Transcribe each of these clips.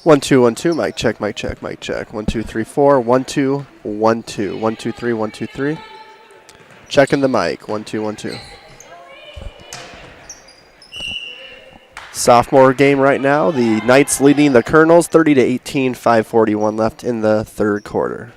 1 2 1 2. Mic check. Mic check. Mic check. 1 2 3 4. 1 2 1 2. 1 2 3 1 2 3. Checking the mic. 1 2 1 2. Sophomore game right now. The Knights leading the Colonels 30-18. 5:41 left in the third quarter.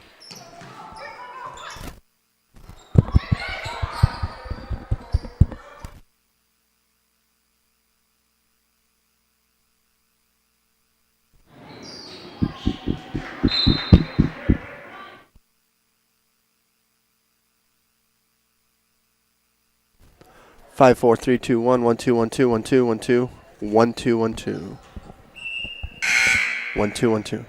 Five, four, three, two, one, 1 2 1 2 1 2 1 2 1 2 1 2 1 2 1 2.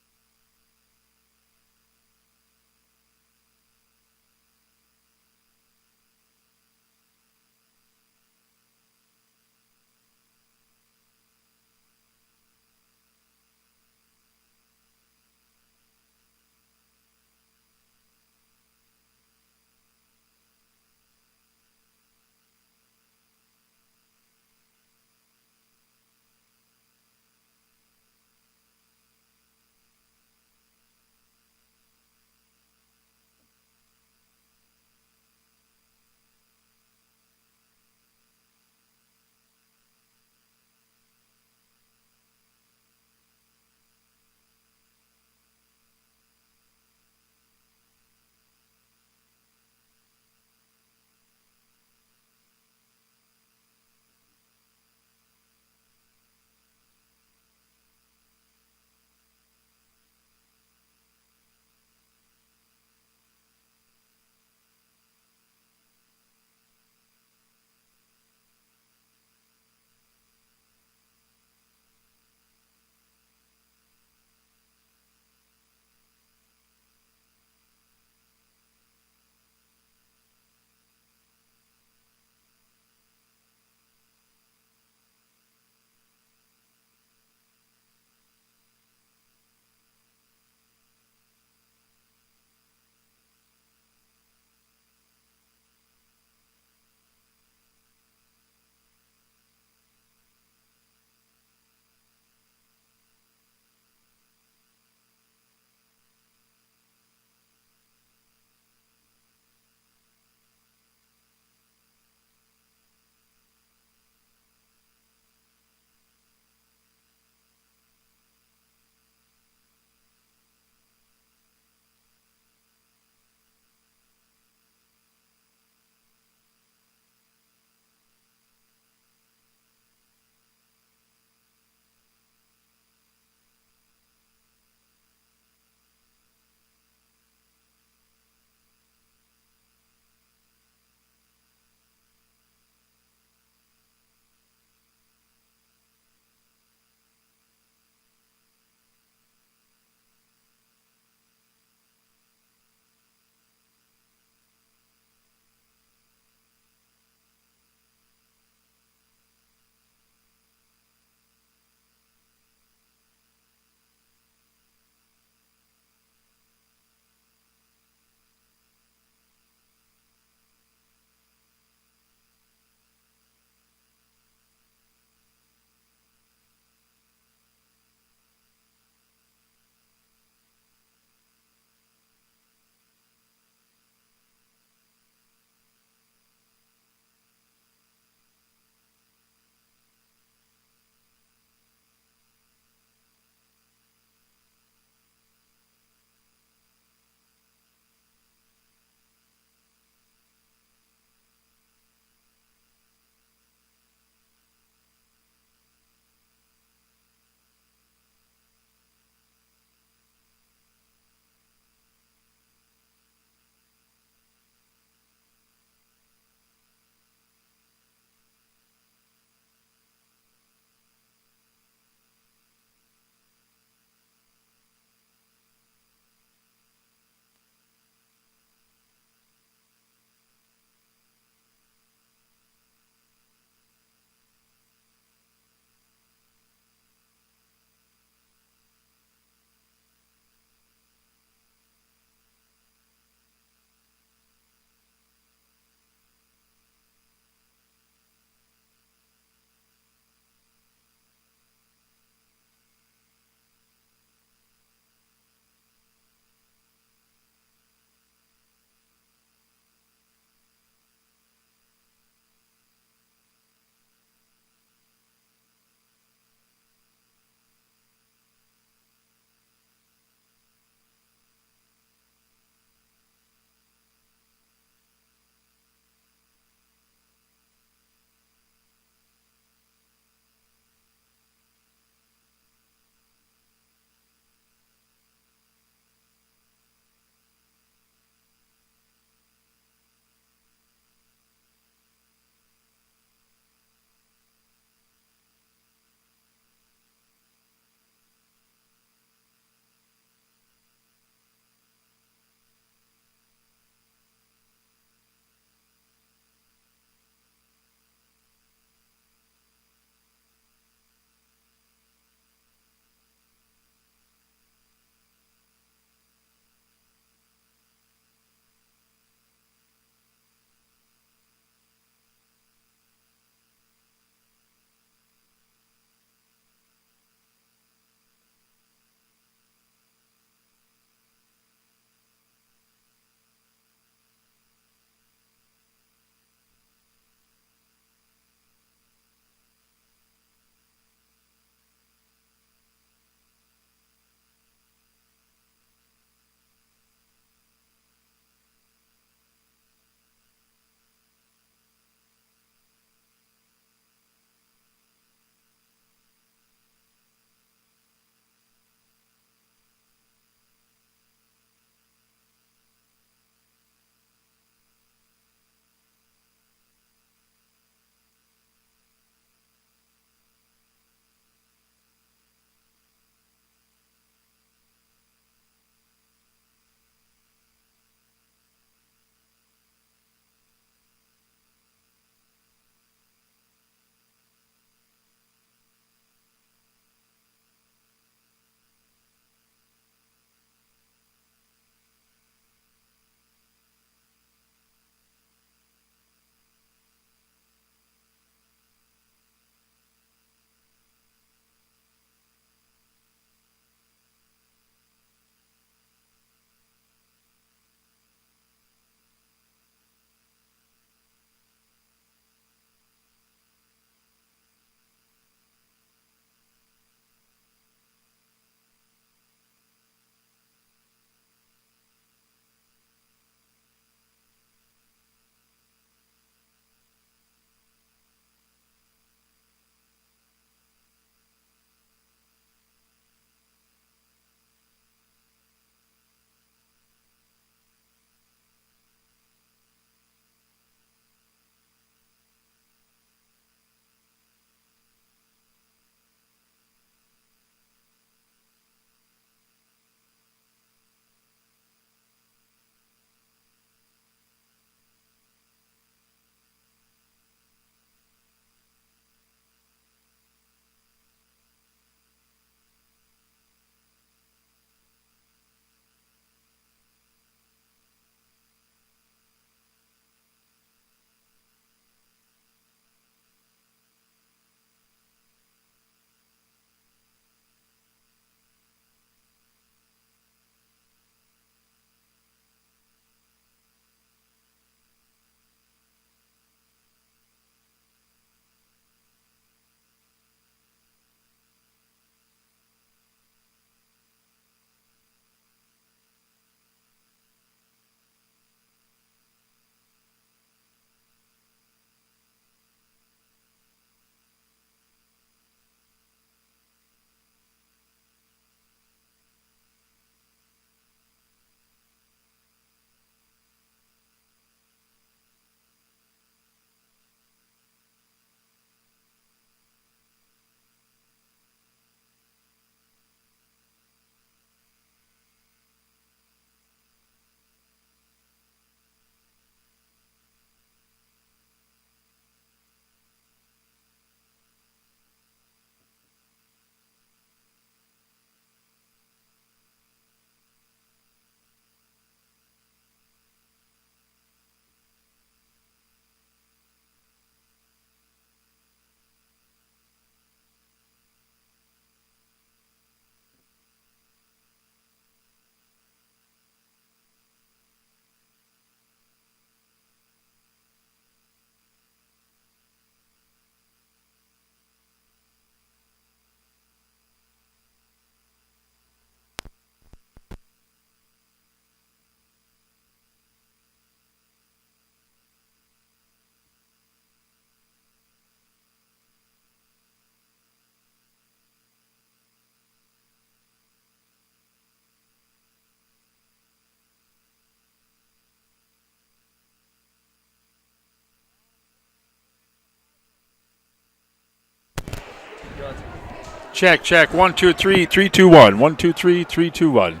Check. 1, 2, 3, 3, 2, 1. 1, 2, 3, 3, 2, 1.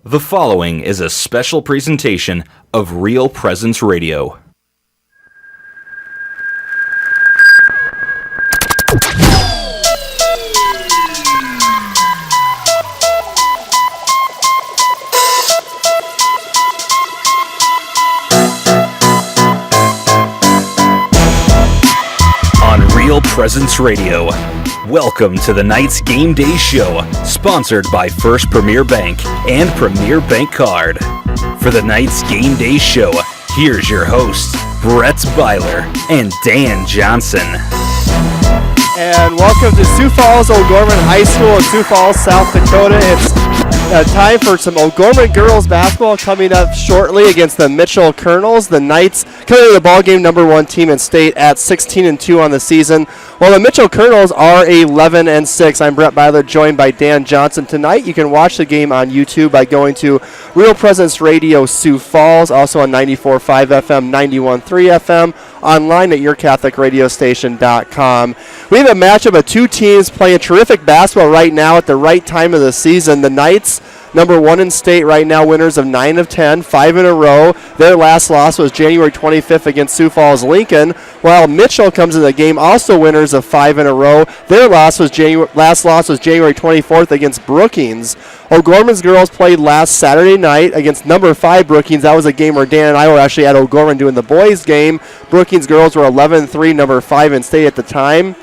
The following is a special presentation of Real Presence Radio. On Real Presence Radio. Welcome to the Knights Game Day Show, sponsored by First Premier Bank and Premier Bank Card. For the Knights Game Day Show, here's your hosts, Brett Byler and Dan Johnson. And welcome to Sioux Falls O'Gorman High School in Sioux Falls, South Dakota. It's time for some O'Gorman girls basketball coming up shortly against the Mitchell Colonels. The Knights coming to the ball game, #1 team in state at 16-2 on the season. While the Mitchell Colonels are 11-6. I'm Brett Byler, joined by Dan Johnson. Tonight, you can watch the game on YouTube by going to Real Presence Radio Sioux Falls, also on 94.5 FM, 91.3 FM, online at yourcatholicradiostation.com. We have a matchup of two teams playing terrific basketball right now at the right time of the season. The Knights, #1 in state right now, winners of 9 of 10, 5 in a row. Their last loss was January 25th against Sioux Falls Lincoln, while Mitchell comes in the game also winners of 5 in a row. Their last loss was January 24th against Brookings. O'Gorman's girls played last Saturday night against #5 Brookings. That was a game where Dan and I were actually at O'Gorman doing the boys game. Brookings girls were 11-3, #5 in state at the time.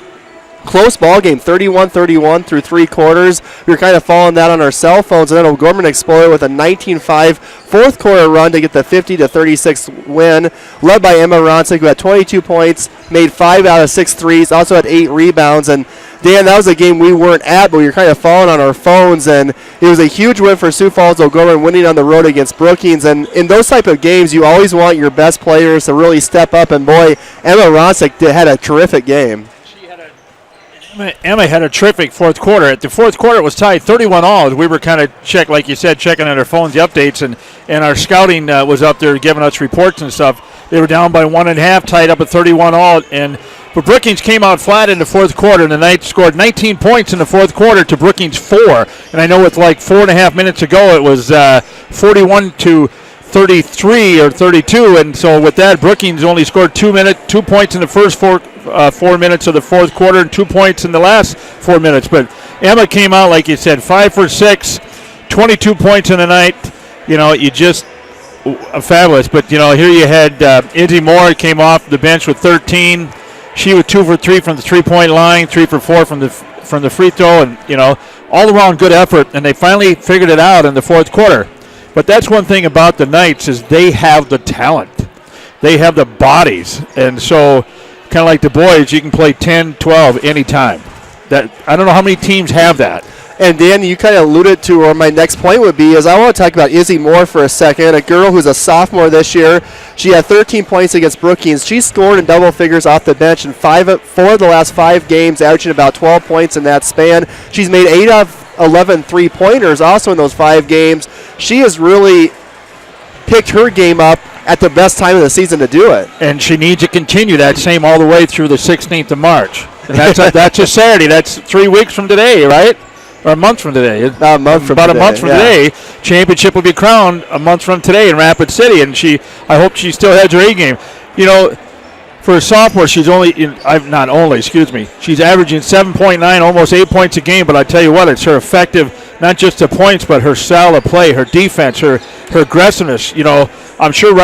close ball game, 31-31 through 3 quarters. We were kind of following that on our cell phones, and then O'Gorman exploded with a 19-5 fourth quarter run to get the 50-36 win, led by Emma Ronsick, who had 22 points, made 5 out of 6 threes, also had 8 rebounds. And Dan, that was a game we weren't at, but we were kind of following on our phones, and it was a huge win for Sioux Falls O'Gorman, winning on the road against Brookings. And in those type of games, you always want your best players to really step up, and boy, Emma Ronsick had a terrific game. Emma had a terrific fourth quarter. At the fourth quarter, it was tied 31-all. We were kind of checking on our phones, the updates, and our scouting was up there giving us reports and stuff. They were down by 1.5, tied up at 31-all, but Brookings came out flat in the fourth quarter, and the Knights scored 19 points in the fourth quarter to Brookings 4. And I know with like 4.5 minutes ago, it was 41-33 or 32, and so with that, Brookings only scored 2 points in the first 4 minutes of the fourth quarter and 2 points in the last 4 minutes. But Emma came out, like you said, 5 for 6, 22 points in the night. Fabulous. But here you had Izzy Moore came off the bench with 13. She was 2 for 3 from the 3-point line, 3 for 4 from the free throw, and all around good effort. And they finally figured it out in the fourth quarter. But that's one thing about the Knights is they have the talent. They have the bodies. And so kind of like the boys, you can play 10, 12 anytime. I don't know how many teams have that. And Dan, you kind of alluded to where my next point would be is I want to talk about Izzy Moore for a second, a girl who's a sophomore this year. She had 13 points against Brookings. She scored in double figures off the bench in 4 of the last 5 games, averaging about 12 points in that span. She's made 8 of 11 three-pointers also in those 5 games. She has really picked her game up at the best time of the season to do it. And she needs to continue that same all the way through the 16th of March. And that's a Saturday. That's 3 weeks from today, right? Or a month from today. About a month from today. Championship will be crowned a month from today in Rapid City, and I hope she still has her A game. For a sophomore, she's she's averaging 7.9, almost 8 points a game. But I tell you what, it's her effective, not just the points, but her style of play, her defense, her aggressiveness. I'm sure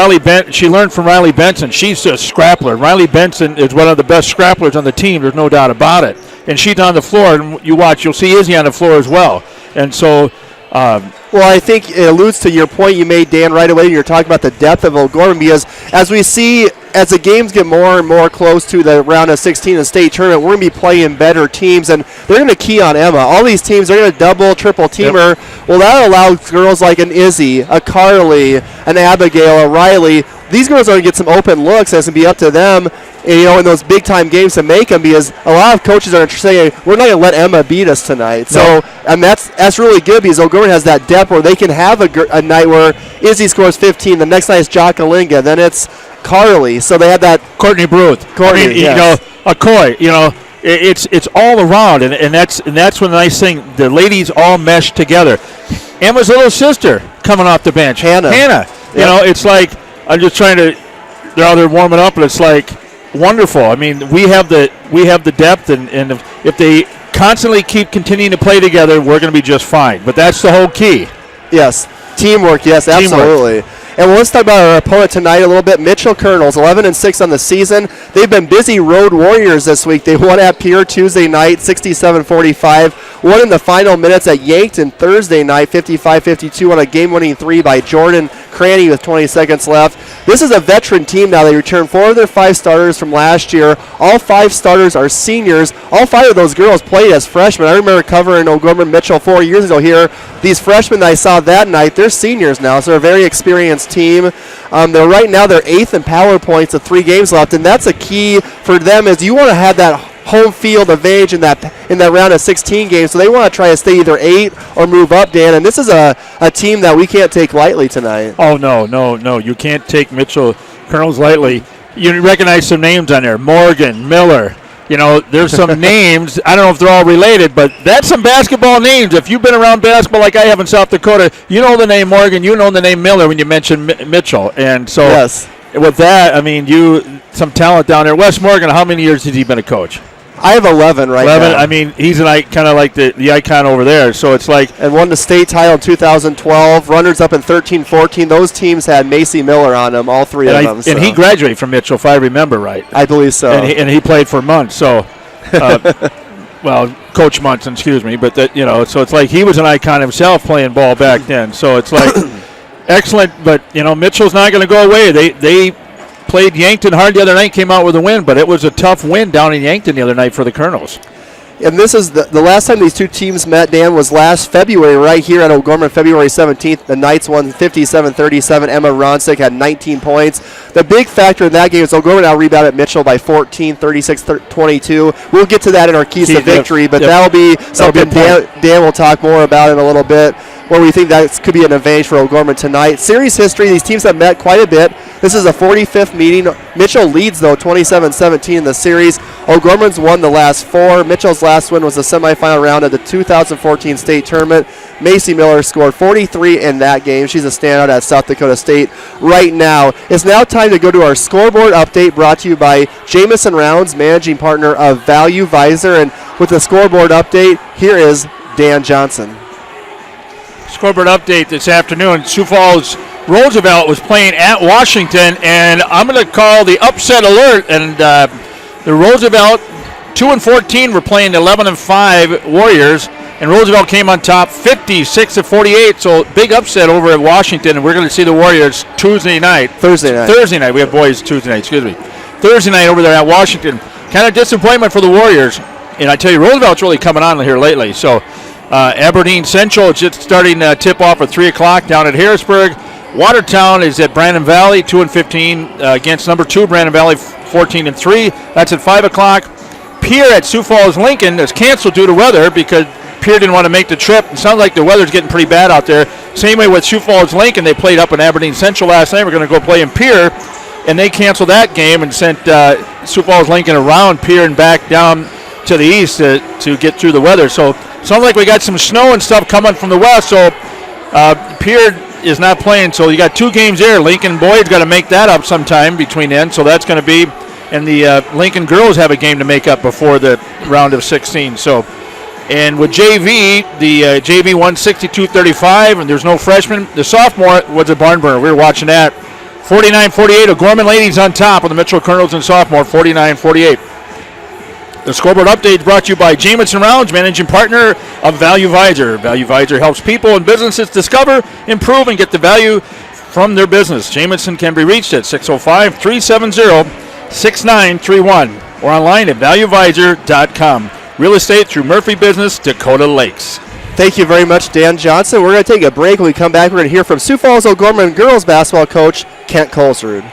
she learned from Riley Benson. She's a scrappler. Riley Benson is one of the best scrapplers on the team. There's no doubt about it. And she's on the floor, and you'll see Izzy on the floor as well. And so, well, I think it alludes to your point you made, Dan, right away. You're talking about the depth of O'Gorman, because as we see, as the games get more and more close to the round of 16 in the state tournament, we're going to be playing better teams, and they're going to key on Emma. All these teams, they're going to double, triple team her. Yep. Well, that allows girls like an Izzy, a Carly, an Abigail, a Riley. These girls are going to get some open looks, and it's going to be up to them, in those big-time games to make them, because a lot of coaches are saying, we're not going to let Emma beat us tonight. So, and that's really good, because O'Gorman has that depth where they can have a night where Izzy scores 15, the next night it's Jockalinga, then it's Carly. So they have that. Courtney Bruth. Yes. Acoy, it's all around, and that's one nice thing. The ladies all mesh together. Emma's little sister coming off the bench. Hannah. Yep. It's like, I'm just trying to, they're out there warming up, and it's like wonderful. I mean, we have the depth, and if they constantly keep continuing to play together, we're going to be just fine. But that's the whole key. Yes. Teamwork, yes, absolutely. And let's talk about our opponent tonight a little bit. Mitchell Colonels, 11-6 on the season. They've been busy road warriors this week. They won at Pierre Tuesday night, 67-45. Won in the final minutes at Yankton Thursday night, 55-52 on a game-winning 3 by Jordan Cranny with 20 seconds left. This is a veteran team now. They returned 4 of their 5 starters from last year. All 5 starters are seniors. All 5 of those girls played as freshmen. I remember covering O'Gorman Mitchell 4 years ago here. These freshmen that I saw that night, they're seniors now, so they're a very experienced team. They're 8th in power points with 3 games left, and that's a key for them, is you want to have that home field advantage in that round of 16 games, so they want to try to stay either 8 or move up, Dan, and this is a team that we can't take lightly tonight. Oh, no, you can't take Mitchell Colonels lightly. You recognize some names on there, Morgan, Miller. There's some names. I don't know if they're all related, but that's some basketball names. If you've been around basketball like I have in South Dakota, you know the name Morgan, you know the name Miller when you mention Mitchell. And so yes. With that, I mean, some talent down there. Wes Morgan, how many years has he been a coach? I have 11 right now. 11. I mean, he's kind of like the icon over there. So it's like, and won the state title in 2012. Runners up in 13-14. Those teams had Macy Miller on them, all 3 of them. And he graduated from Mitchell, if I remember right. I believe so. And he played for months. So Coach Munson, excuse me, but that, so it's like he was an icon himself playing ball back then. So it's like excellent, but Mitchell's not going to go away. They played Yankton hard the other night, came out with a win, but it was a tough win down in Yankton the other night for the Colonels. And this is the last time these two teams met, Dan, was last February right here at O'Gorman, February 17th. The Knights won 57-37. Emma Ronsick had 19 points. The big factor in that game is O'Gorman out rebounded Mitchell by 14, 36-22. We'll get to that in our keys to victory, but that'll be something Dan will talk more about in a little bit, where we think that could be an advantage for O'Gorman tonight. Series history, these teams have met quite a bit. This is a 45th meeting. Mitchell leads, though, 27-17 in the series. O'Gorman's won the last 4. Mitchell's last win was the semifinal round of the 2014 state tournament. Macy Miller scored 43 in that game. She's a standout at South Dakota State right now. It's now time to go to our scoreboard update, brought to you by Jamison Rounds, managing partner of Value Visor. And with the scoreboard update, here is Dan Johnson. Scoreboard update this afternoon. Sioux Falls Roosevelt was playing at Washington, and I'm going to call the upset alert. And the Roosevelt 2-14 were playing 11-5 Warriors, and Roosevelt came on top 56-48. So big upset over at Washington, and we're going to see the Warriors Thursday night. We have boys Tuesday night. Excuse me. Thursday night over there at Washington. Kind of disappointment for the Warriors, and I tell you, Roosevelt's really coming on here lately. So. Aberdeen Central is just starting to tip off at 3 o'clock down at Harrisburg. Watertown is at Brandon Valley, 2-15 against number 2 Brandon Valley, 14-3. That's at 5 o'clock. Pierre at Sioux Falls Lincoln is canceled due to weather because Pierre didn't want to make the trip. It sounds like the weather's getting pretty bad out there. Same way with Sioux Falls Lincoln. They played up in Aberdeen Central last night. We're going to go play in Pierre, and they canceled that game and sent Sioux Falls Lincoln around Pierre and back down to the east to get through the weather. So sounds like we got some snow and stuff coming from the west, so Pierre is not playing. So you got 2 games there. Lincoln Boyd's got to make that up sometime between then, so that's going to be, and the Lincoln girls have a game to make up before the round of 16. So, and with JV, the JV won 62-35, and there's no freshman. The sophomore was a barn burner. We were watching that. 49-48, O'Gorman ladies on top of the Mitchell Colonels and sophomore, 49-48. The scoreboard update is brought to you by Jamison Rounds, managing partner of Value Visor. Value Visor helps people and businesses discover, improve, and get the value from their business. Jamison can be reached at 605-370-6931 or online at valuevisor.com. Real estate through Murphy Business, Dakota Lakes. Thank you very much, Dan Johnson. We're going to take a break. When we come back, we're going to hear from Sioux Falls O'Gorman girls basketball coach Kent Colesrud.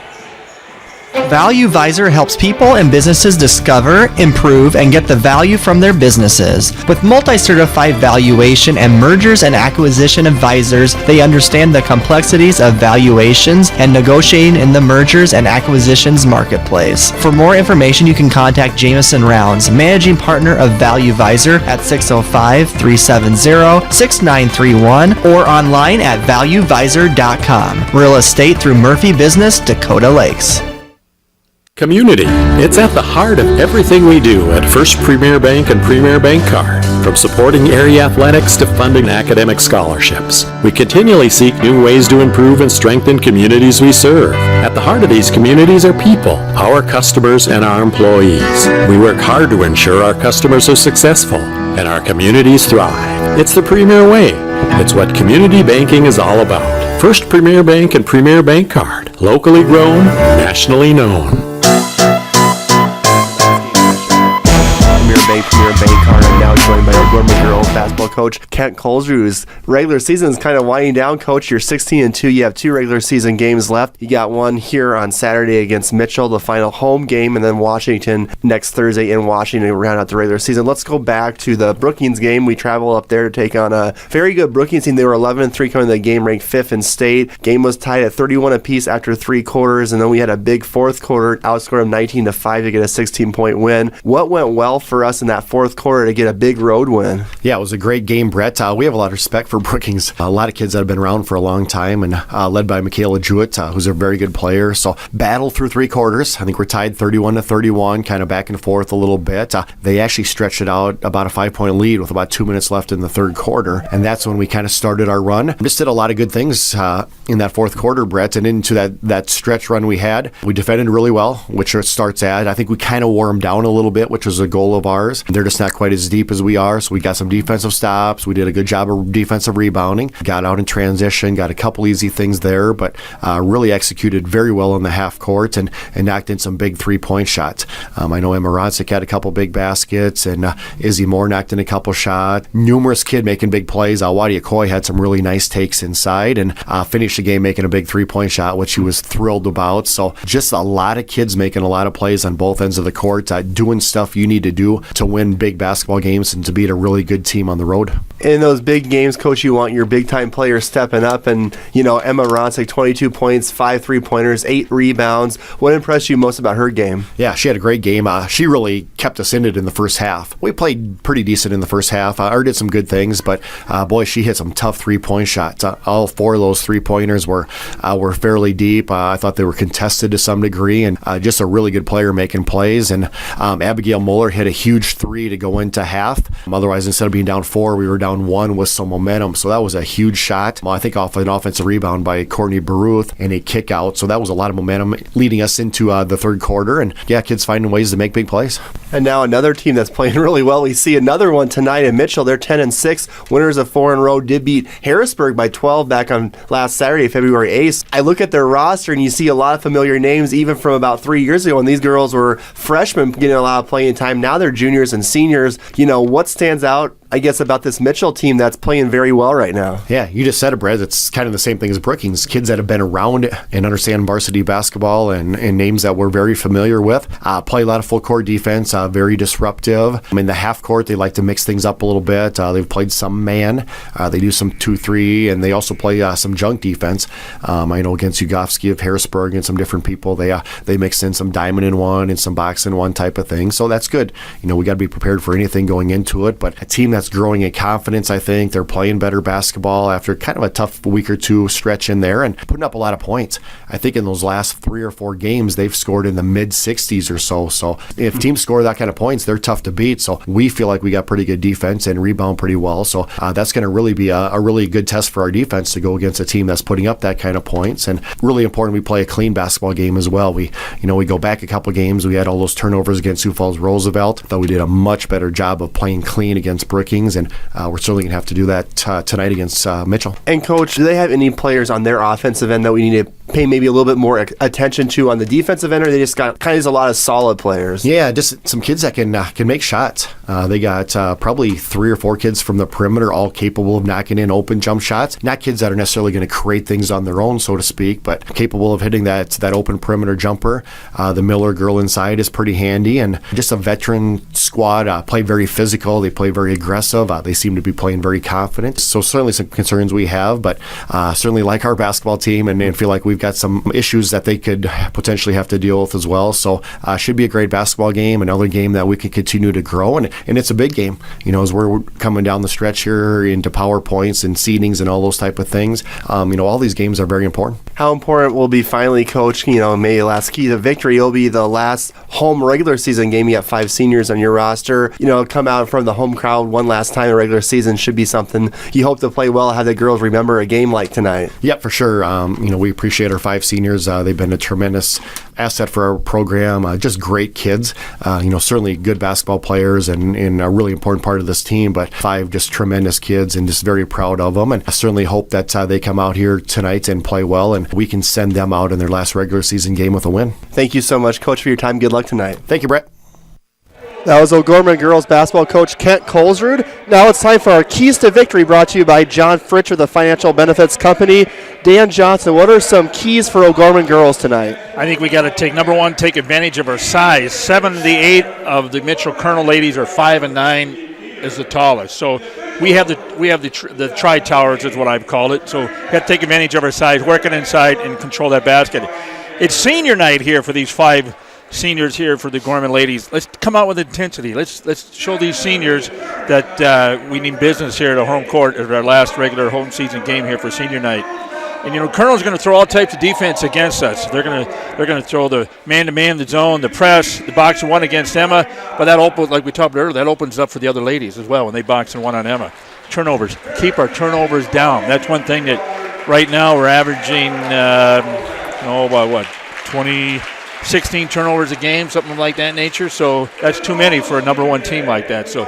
Value Visor helps people and businesses discover, improve, and get the value from their businesses. With multi-certified valuation and mergers and acquisition advisors, they understand the complexities of valuations and negotiating in the mergers and acquisitions marketplace. For more information, you can contact Jamison Rounds, managing partner of Value Visor at 605-370-6931 or online at valuevisor.com. Real estate through Murphy Business, Dakota Lakes. Community. It's at the heart of everything we do at First Premier Bank and Premier Bank Card. From supporting area athletics to funding academic scholarships, we continually seek new ways to improve and strengthen communities we serve. At the heart of these communities are people, our customers, and our employees. We work hard to ensure our customers are successful and our communities thrive. It's the Premier way. It's what community banking is all about. First Premier Bank and Premier Bank Card. Locally grown, nationally known. Premier Bank Card. I'm now joined by O'Gorman girls basketball coach Kent Colesrud, whose regular season is kind of winding down. Coach, you're 16-2. You have 2 regular season games left. You got one here on Saturday against Mitchell, the final home game, and then Washington next Thursday in Washington to round out the regular season. Let's go back to the Brookings game. We travel up there to take on a very good Brookings team. They were 11-3 coming to the game, ranked 5th in state. Game was tied at 31 apiece after 3 quarters, and then we had a big fourth quarter, outscored them 19-5 to get a 16-point win. What went well for us in that fourth quarter to get a big road win? Yeah, it was a great game, Brett. We have a lot of respect for Brookings. A lot of kids that have been around for a long time, and led by Michaela Jewett, who's a very good player. So battled through 3 quarters. I think we're tied 31-31, kind of back and forth a little bit. They actually stretched it out about a 5-point lead with about 2 minutes left in the third quarter, and that's when we kind of started our run. Just did a lot of good things in that fourth quarter, Brett, and into that stretch run we had. We defended really well, which it starts at. I think we kind of wore them down a little bit, which was a goal of ours. players. They're just not quite as deep as we are, so we got some defensive stops. We did a good job of defensive rebounding, got out in transition, got a couple easy things there, but really executed very well in the half court and knocked in some big three-point shots. I know Emma Ronsick had a couple big baskets, and Izzy Moore knocked in a couple shots. Numerous kid making big plays. Wadia Coy had some really nice takes inside and finished the game making a big three-point shot, which he was thrilled about. So just a lot of kids making a lot of plays on both ends of the court, doing stuff you need to do to win big basketball games and to beat a really good team on the road. In those big games, Coach, you want your big-time players stepping up, and, Emma Ronsick, 22 points, 5 three-pointers, 8 rebounds. What impressed you most about her game? Yeah, she had a great game. She really kept us in it in the first half. We played pretty decent in the first half, or did some good things, but boy, she hit some tough three-point shots. All 4 of those three-pointers were fairly deep. I thought they were contested to some degree, and just a really good player making plays. And Abigail Muller hit a huge 3 to go into half. Otherwise, instead of being down 4, we were down 1 with some momentum. So that was a huge shot. I think off an offensive rebound by Courtney Baruth and a kick out. So that was a lot of momentum leading us into the third quarter. And yeah, kids finding ways to make big plays. And now another team that's playing really well. We see another one tonight in Mitchell. They're 10-6. Winners of 4 in a row. Did beat Harrisburg by 12 back on last Saturday, February 8th. I look at their roster and you see a lot of familiar names even from about 3 years ago when these girls were freshmen getting a lot of playing time. Now they're juniors and seniors. What stands out, I guess, about this Mitchell team that's playing very well right now? Yeah, you just said it, Brad. It's kind of the same thing as Brookings. Kids that have been around and understand varsity basketball and names that we're very familiar with. Play a lot of full court defense, very disruptive. In the half court, they like to mix things up a little bit. They've played some man. They do some 2-3, and they also play some junk defense. I know against Ugovsky of Harrisburg and some different people, they mix in some diamond in one and some box in one type of thing. So that's good. We got to be prepared for anything going into it. But a team that's growing in confidence, I think. They're playing better basketball after kind of a tough week or two stretch in there and putting up a lot of points. I think in those last 3 or 4 games, they've scored in the mid-60s or so. So if teams score that kind of points, they're tough to beat. So we feel like we got pretty good defense and rebound pretty well. So that's going to really be a really good test for our defense to go against a team that's putting up that kind of points. And really important, we play a clean basketball game as well. We go back a couple games. We had all those turnovers against Sioux Falls Roosevelt. Thought we did a much better job of playing clean against Brookings, and we're certainly going to have to do that tonight against Mitchell. And Coach, do they have any players on their offensive end that we need to pay maybe a little bit more attention to on the defensive end, or they just got kind of a lot of solid players? Yeah, just some kids that can make shots. They got probably 3 or 4 kids from the perimeter, all capable of knocking in open jump shots. Not kids that are necessarily going to create things on their own, so to speak, but capable of hitting that open perimeter jumper. The Miller girl inside is pretty handy, and just a veteran squad. Play very physical. They play very aggressive. They seem to be playing very confident. So certainly some concerns we have, but certainly like our basketball team and feel like we've got some issues that they could potentially have to deal with as well. So should be a great basketball game, another game that we can continue to grow, and it's a big game. As we're coming down the stretch here into power points and seedings and all those type of things. All these games are very important. How important will be finally, Coach, maybe the last key to victory will be the last home regular season game. You got 5 seniors on your roster. Come out from the home crowd one last time in the regular season should be something you hope to play well, have the girls remember a game like tonight. Yep, for sure. We appreciate our 5 seniors. They've been a tremendous asset for our program. Just great kids. Certainly good basketball players and a really important part of this team, but 5 just tremendous kids and just very proud of them. And I certainly hope that they come out here tonight and play well, and we can send them out in their last regular season game with a win. Thank you so much, Coach, for your time. Good luck tonight. Thank you, Brett. That was O'Gorman girls basketball coach Kent Colesrud. Now it's time for our Keys to Victory, brought to you by John Fritch of the Financial Benefits Company. Dan Johnson, what are some keys for O'Gorman girls tonight? I think we got to take advantage of our size. 7 of the 8 of the Mitchell Colonel ladies are 5 and 9 is the tallest. So we have the tri-towers is what I've called it. So we have to take advantage of our size, working inside and control that basket. It's senior night here for these 5 seniors here for the Gorman ladies. Let's come out with intensity. Let's show these seniors that we need business here at the home court at our last regular home season game here for senior night. And Colonel's going to throw all types of defense against us. They're going to throw the man-to-man, the zone, the press, the box and one against Emma. But that opens, like we talked about earlier, that opens up for the other ladies as well when they box and one on Emma. Turnovers. Keep our turnovers down. That's one thing that right now we're averaging. 20. 16 turnovers a game, something like that nature. So that's too many for a number one team like that. So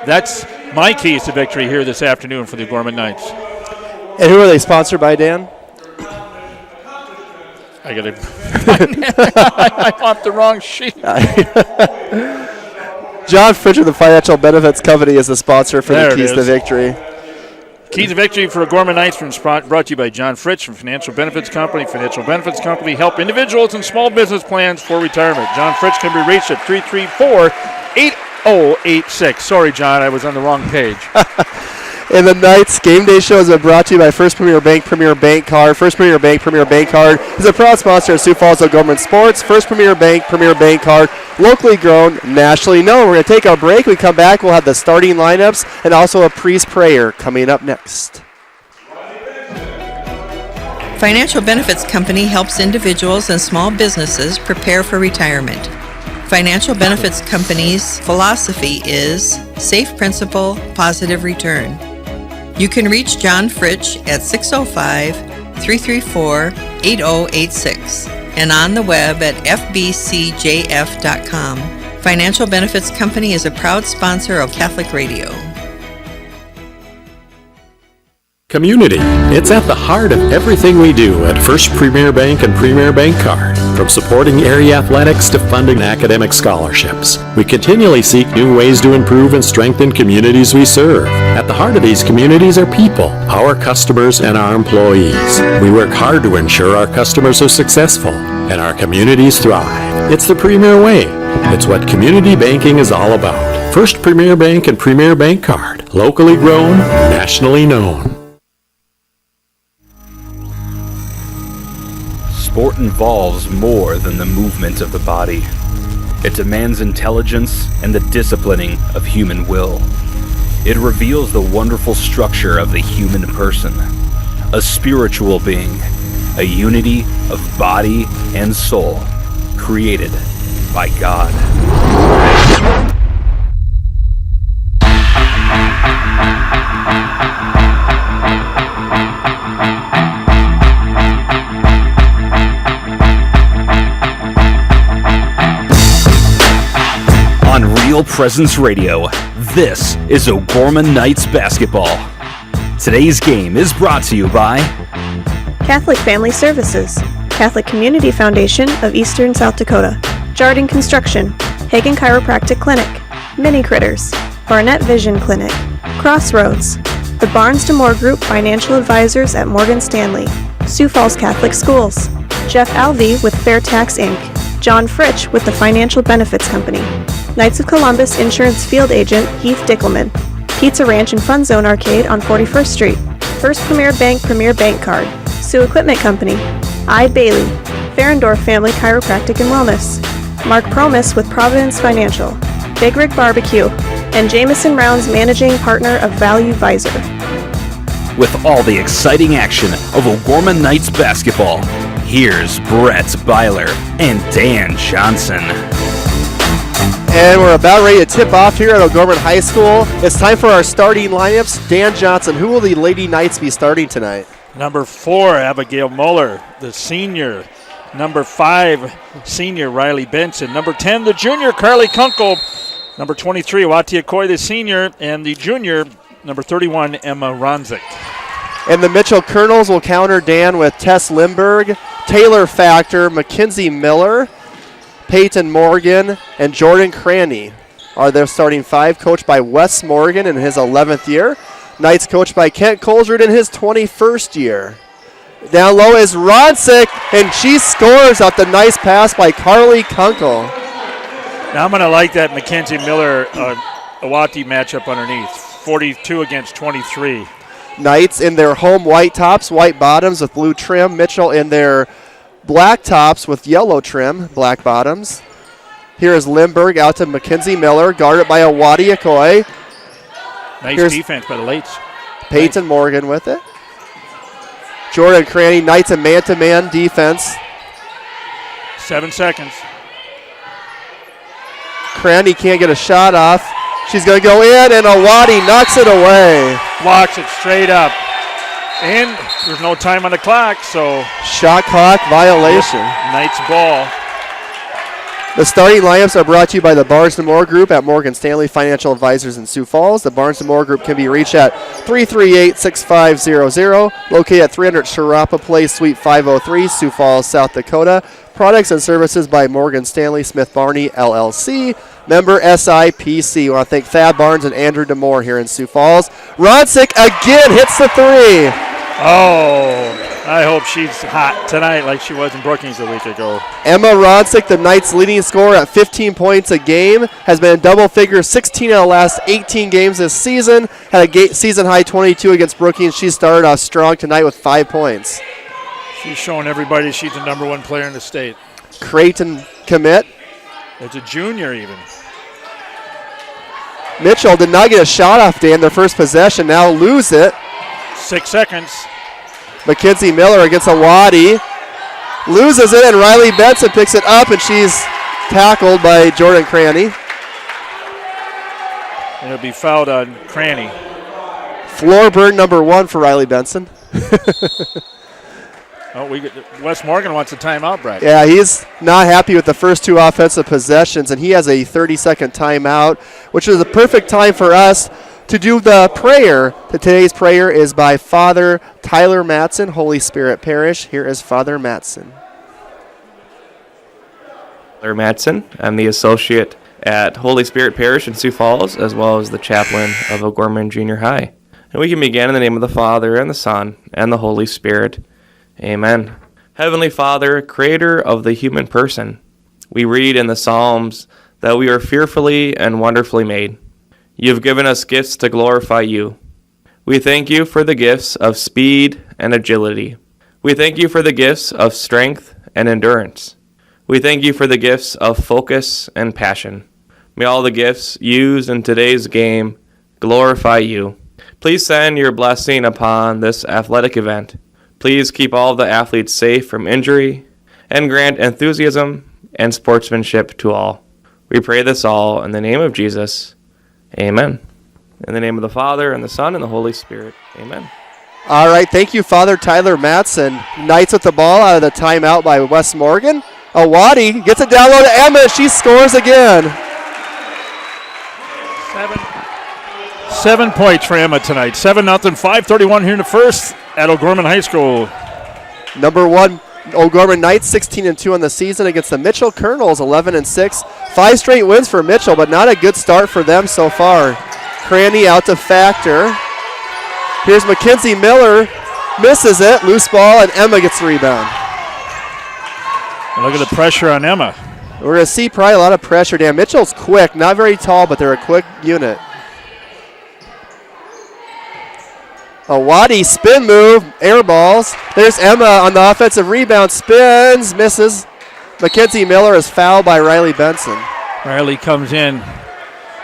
that's my keys to victory here this afternoon for the Gorman Knights. And who are they sponsored by, Dan? I got to. I want the wrong sheet. John Fritch of the Financial Benefits Company is the sponsor for There the it Keys to is. Victory. Keys to victory for Gorman Knights brought to you by John Fritch from Financial Benefits Company. Financial Benefits Company help individuals and small business plans for retirement. John Fritch can be reached at 334-8086. Sorry, John, I was on the wrong page. And the Knights Game Day Show has been brought to you by First Premier Bank Card. First Premier Bank Card is a proud sponsor of Sioux Falls O'Gorman Sports. First Premier Bank Card, locally grown, nationally known. We're going to take our break. We come back, we'll have the starting lineups and also a priest prayer coming up next. Financial Benefits Company helps individuals and small businesses prepare for retirement. Financial Benefits Company's philosophy is safe principal, positive return. You can reach John Fritch at 605-334-8086 and on the web at fbcjf.com. Financial Benefits Company is a proud sponsor of Catholic Radio. Community. It's at the heart of everything we do at First Premier Bank and Premier Bank Card. From supporting area athletics to funding academic scholarships, we continually seek new ways to improve and strengthen communities we serve. At the heart of these communities are people, our customers, and our employees. We work hard to ensure our customers are successful and our communities thrive. It's the Premier way. It's what community banking is all about. First Premier Bank and Premier Bank Card. Locally grown, nationally known. Sport involves more than the movement of the body. It demands intelligence and the disciplining of human will. It reveals the wonderful structure of the human person, a spiritual being, a unity of body and soul, created by God. On Real Presence Radio, this is O'Gorman Knights basketball. Today's game is brought to you by Catholic Family Services, Catholic Community Foundation of Eastern South Dakota, Jardine Construction, Hagen Chiropractic Clinic, Mini Critters, Barnett Vision Clinic, Crossroads, the Barnes to Moore Group Financial Advisors at Morgan Stanley, Sioux Falls Catholic Schools, Jeff Alvey with Fair Tax Inc., John Fritch with the Financial Benefits Company, Knights of Columbus Insurance Field Agent Heath Dickelman, Pizza Ranch and Fun Zone Arcade on 41st Street, First Premier Bank Card, Sioux Equipment Company, I. Bailey, Ferendorf Family Chiropractic and Wellness, Mark Promis with Providence Financial, Big Rig Barbecue, and Jameson Rounds Managing Partner of Value Visor. with all the exciting action of O'Gorman Knights basketball. Here's Brett Byler and Dan Johnson. And we're about ready to tip off here at O'Gorman High School. It's time for our starting lineups. Dan Johnson, who will the Lady Knights be starting tonight? Number 4, Abigail Muller, the senior. Number 5, senior Riley Benson. Number 10, the junior Carly Kunkel. Number 23, Watia Coy, the senior. And the junior, number 31, Emma Ronzik. And the Mitchell Colonels will counter Dan with Tess Lindberg, Taylor Factor, Mackenzie Miller, Peyton Morgan, and Jordan Cranny are their starting 5, coached by Wes Morgan in his 11th year. Knights coached by Kent Colsrud in his 21st year. Down low is Ronsick, and she scores out the nice pass by Carly Kunkel. Now I'm going to like that Mackenzie Miller Awati matchup underneath. 42 against 23. Knights in their home white tops, white bottoms with blue trim. Mitchell in their black tops with yellow trim, black bottoms. Here is Lindberg out to Mackenzie Miller, guarded by Awati Akoi. Nice defense by the Lates. Peyton Morgan with it. Jordan Cranny, Knights a man-to-man defense. 7 seconds. Cranny can't get a shot off. She's going to go in, and Awati knocks it away. Blocks it straight up. And there's no time on the clock, so shot clock violation. Knights ball. The starting lineups are brought to you by the Barnes & Moore Group at Morgan Stanley Financial Advisors in Sioux Falls. The Barnes & Moore Group can be reached at 338-6500, located at 300 Sharapa Place, Suite 503, Sioux Falls, South Dakota. Products and services by Morgan Stanley Smith Barney, LLC. Member SIPC. We want to thank Thad Barnes and Andrew DeMoore here in Sioux Falls. Ronsick again hits the three. Oh, I hope she's hot tonight like she was in Brookings a week ago. Emma Ronsick, the Knights' leading scorer at 15 points a game, has been in double figures 16 of the last 18 games this season. Had a season high 22 against Brookings. She started off strong tonight with 5 points. She's showing everybody she's the number one player in the state. Creighton commit. As a junior even. Mitchell did not get a shot off, Dan, their first possession. Now lose it. 6 seconds. Mackenzie Miller against Awadi. Loses it, and Riley Benson picks it up, and she's tackled by Jordan Cranny. And it'll be fouled on Cranny. Floor burn number 1 for Riley Benson. Oh, Wes Morgan wants a timeout, Brett. Yeah, he's not happy with the first 2 offensive possessions, and he has a 30-second timeout, which is a perfect time for us to do the prayer. Today's prayer is by Father Tyler Matson, Holy Spirit Parish. Here is Father Matson. Tyler Matson. I'm the associate at Holy Spirit Parish in Sioux Falls, as well as the chaplain of O'Gorman Junior High. And we can begin in the name of the Father, and the Son, and the Holy Spirit. Amen. Heavenly Father, creator of the human person, we read in the Psalms that we are fearfully and wonderfully made. You have given us gifts to glorify you. We thank you for the gifts of speed and agility. We thank you for the gifts of strength and endurance. We thank you for the gifts of focus and passion. May all the gifts used in today's game glorify you. Please send your blessing upon this athletic event. Please keep all of the athletes safe from injury and grant enthusiasm and sportsmanship to all. We pray this all in the name of Jesus. Amen. In the name of the Father, and the Son, and the Holy Spirit. Amen. All right, thank you, Father Tyler Matson. Knights with the ball out of the timeout by Wes Morgan. Awadi gets it down low to Emma. She scores again. 7 points for Emma tonight. 7-0, 5:31 here in the first at O'Gorman High School. Number 1, O'Gorman Knights, 16-2 on the season against the Mitchell Colonels, 11-6. 5 straight wins for Mitchell, but not a good start for them so far. Cranny out to Factor. Here's Mackenzie Miller, misses it, loose ball, and Emma gets the rebound. And look at the pressure on Emma. We're going to see probably a lot of pressure. Dan, Mitchell's quick, not very tall, but they're a quick unit. Awadi spin move, air balls. There's Emma on the offensive rebound, spins, misses. Mackenzie Miller is fouled by Riley Benson. Riley comes in.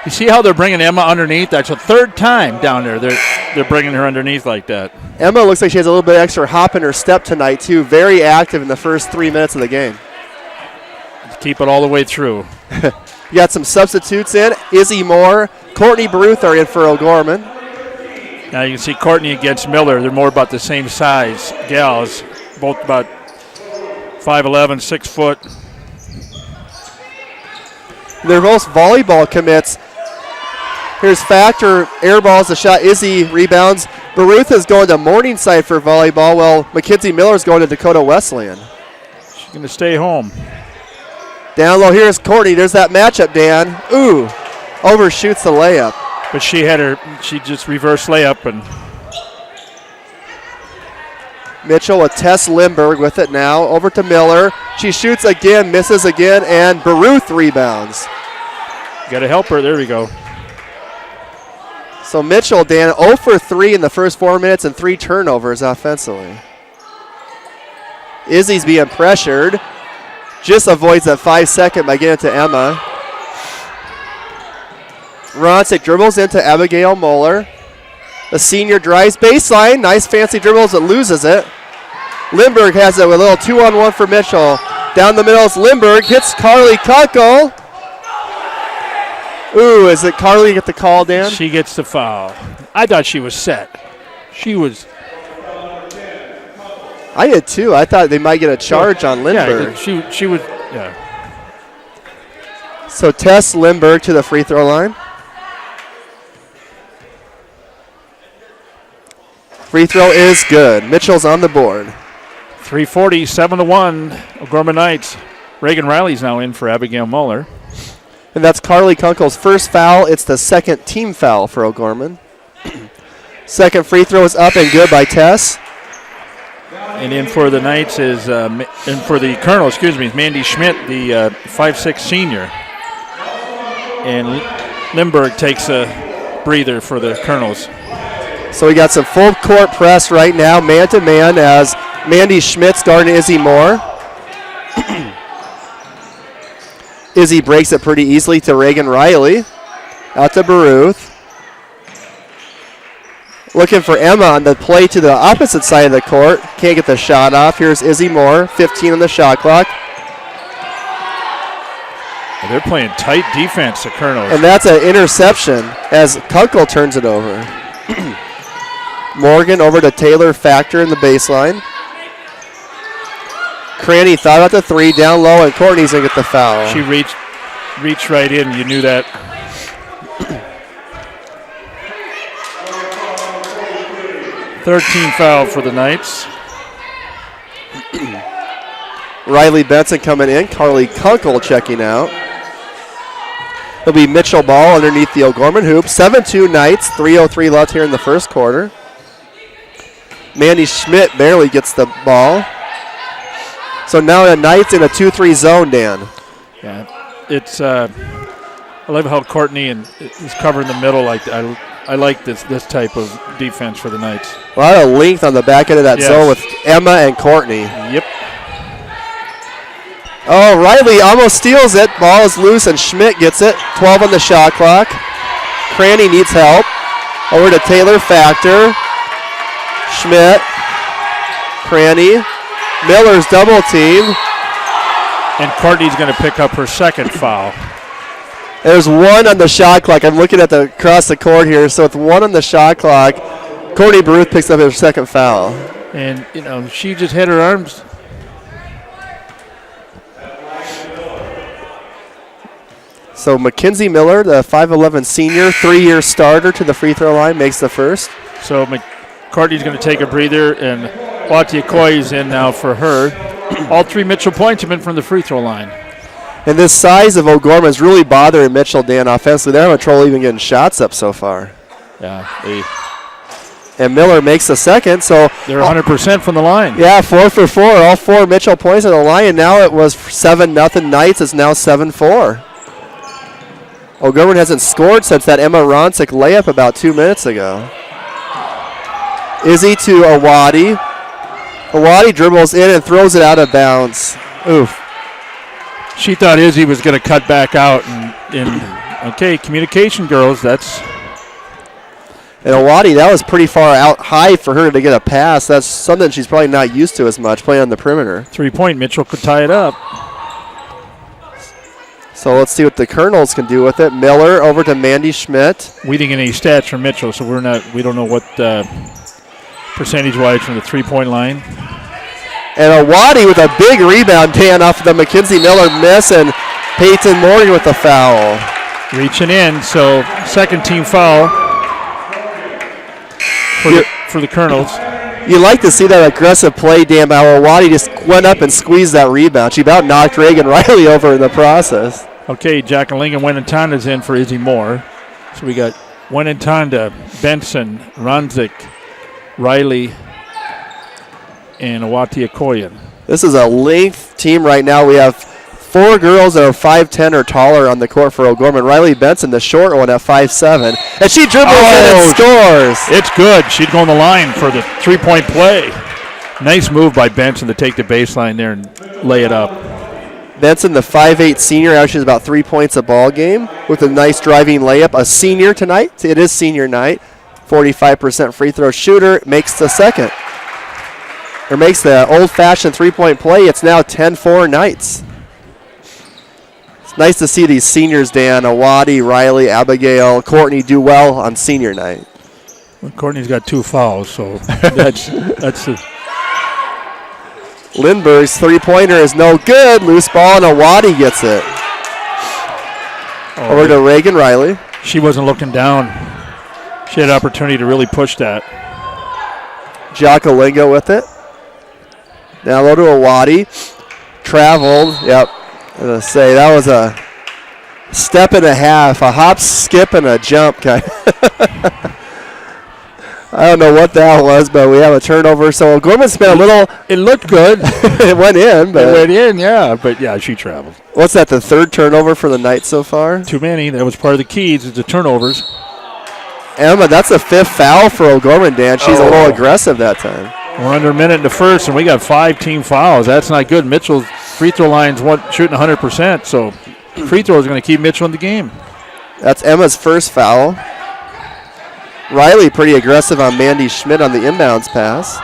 You see how they're bringing Emma underneath? That's the 3rd time down there they're bringing her underneath like that. Emma looks like she has a little bit extra hop in her step tonight, too. Very active in the first 3 minutes of the game. Keep it all the way through. You got some substitutes in. Izzy Moore, Courtney Baruth are in for O'Gorman. Now you can see Courtney against Miller. They're more about the same size gals, both about 5'11", 6 foot. They're both volleyball commits. Here's Factor, air balls the shot. Izzy rebounds. Baruth is going to Morningside for volleyball, while Mackenzie Miller is going to Dakota Wesleyan. She's going to stay home. Down low, here's Courtney. There's that matchup, Dan. Ooh, overshoots the layup. But she just reverse layup. And Mitchell with Tess Lindberg with it now. Over to Miller. She shoots again, misses again, and Baruth rebounds. Got to help her. There we go. So Mitchell, Dan, 0 for 3 in the first 4 minutes and 3 turnovers offensively. Izzy's being pressured. Just avoids that 5-second by getting it to Emma. Ronsick dribbles into Abigail Moeller. The senior drives baseline. Nice fancy dribbles, but loses it. Lindbergh has it with a little 2-on-1 for Mitchell. Down the middle is Lindbergh. Hits Carly Kunkel. Ooh, is it Carly get the call, Dan? She gets the foul. I thought she was set. She was. I did too. I thought they might get a charge on Lindbergh. Yeah, she was. Yeah. So Tess Lindbergh to the free throw line. Free throw is good. Mitchell's on the board. 3:40, 7-1. O'Gorman Knights. Reagan Riley's now in for Abigail Muller. And that's Carly Kunkel's first foul. It's the second team foul for O'Gorman. Second free throw is up and good by Tess. And in for the Knights is, in for the Colonel, is Mandy Schmidt, the 5'6" senior. And Lindbergh takes a breather for the Colonels. So we got some full court press right now, man to man, as Mandy Schmidt's guarding Izzy Moore. Izzy breaks it pretty easily to Reagan Riley. Out to Baruth. Looking for Emma on the play to the opposite side of the court. Can't get the shot off. Here's Izzy Moore, 15 on the shot clock. Well, they're playing tight defense, the Colonels. And that's an interception as Kunkel turns it over. Morgan over to Taylor Factor in the baseline. Cranny thought about the three, down low, and Courtney's going to get the foul. She reached right in. You knew that. Third team foul for the Knights. Riley Benson coming in. Carly Kunkel checking out. It'll be Mitchell ball underneath the O'Gorman hoop. 7-2 Knights. 3:03 left here in the first quarter. Mandy Schmidt barely gets the ball. So now the Knights in a 2-3 zone, Dan. Yeah, it's. I love how Courtney is covering the middle. I like this type of defense for the Knights. A lot of length on the back end of that zone with Emma and Courtney. Yep. Oh, Riley almost steals it. Ball is loose, and Schmidt gets it. 12 on the shot clock. Cranny needs help. Over to Taylor Factor. Schmidt. Cranny. Miller's double team. And Courtney's going to pick up her second foul. There's one on the shot clock. I'm looking at the across the court here. So with one on the shot clock, Courtney Baruth picks up her second foul. And, she just had her arms. So Mackenzie Miller, the 5'11 senior, 3-year starter to the free throw line, makes the first. So Courtney's going to take a breather, and Watiakoy is in now for her. All three Mitchell points have been from the free throw line. And this size of O'Gorman is really bothering Mitchell, Dan, offensively. They're having trouble even getting shots up so far. Yeah. And Miller makes the second, so they're 100% from the line. Yeah, 4 for 4. All 4 Mitchell points at the line, and now it was 7-0 Knights. It's now 7-4. O'Gorman hasn't scored since that Emma Ronsick layup about 2 minutes ago. Izzy to Awadi. Awadi dribbles in and throws it out of bounds. Oof. She thought Izzy was going to cut back out. Okay, communication, girls. That's. And Awadi, that was pretty far out high for her to get a pass. That's something she's probably not used to as much, playing on the perimeter. 3-point, Mitchell could tie it up. So let's see what the Colonels can do with it. Miller over to Mandy Schmidt. We didn't get any stats from Mitchell, so we don't know what percentage-wise from the 3-point line. And Awadi with a big rebound, Dan, off the Mackenzie Miller miss, and Peyton Morgan with the foul. Reaching in, so second team foul for the Colonels. You like to see that aggressive play, Dan, how Awadi just went up and squeezed that rebound. She about knocked Reagan Riley over in the process. Okay, Jacqueline and Wenentanda's in for Izzy Moore. So we got Wenentanda, Benson, Ronzik, Riley, and Awatiakoyan. This is a length team right now. We have 4 girls that are 5'10 or taller on the court for O'Gorman. Riley Benson, the short one, at 5'7. And she dribbles in and scores. It's good. She'd go on the line for the 3-point play. Nice move by Benson to take the baseline there and lay it up. Benson, the 5'8 senior, averages about 3 points a ball game with a nice driving layup. A senior tonight. It is senior night. 45% free throw shooter. Makes the second. Or makes the old-fashioned 3-point play. It's now 10-4 Knights. It's nice to see these seniors, Dan. Awadi, Riley, Abigail, Courtney do well on senior night. Well, Courtney's got 2 fouls, so that's the. Lindbergh's 3-pointer is no good. Loose ball, and Awadi gets it. Over to Reagan Riley. She wasn't looking down. She had opportunity to really push that. Giacolingo with it. Now low to Awadi. Traveled. Yep. I'm going to say that was a step and a half. A hop, skip, and a jump. I don't know what that was, but we have a turnover. So Gorman spent a little. It looked good. It went in. But it went in, yeah. But, yeah, she traveled. What's that, the third turnover for the night so far? Too many. That was part of the keys is the turnovers. Emma, that's the fifth foul for O'Gorman, Dan. She's a little aggressive that time. We're under a minute in the first, and we got 5 team fouls. That's not good. Mitchell's free throw line's shooting 100%, so free throw is going to keep Mitchell in the game. That's Emma's first foul. Riley pretty aggressive on Mandy Schmidt on the inbounds pass.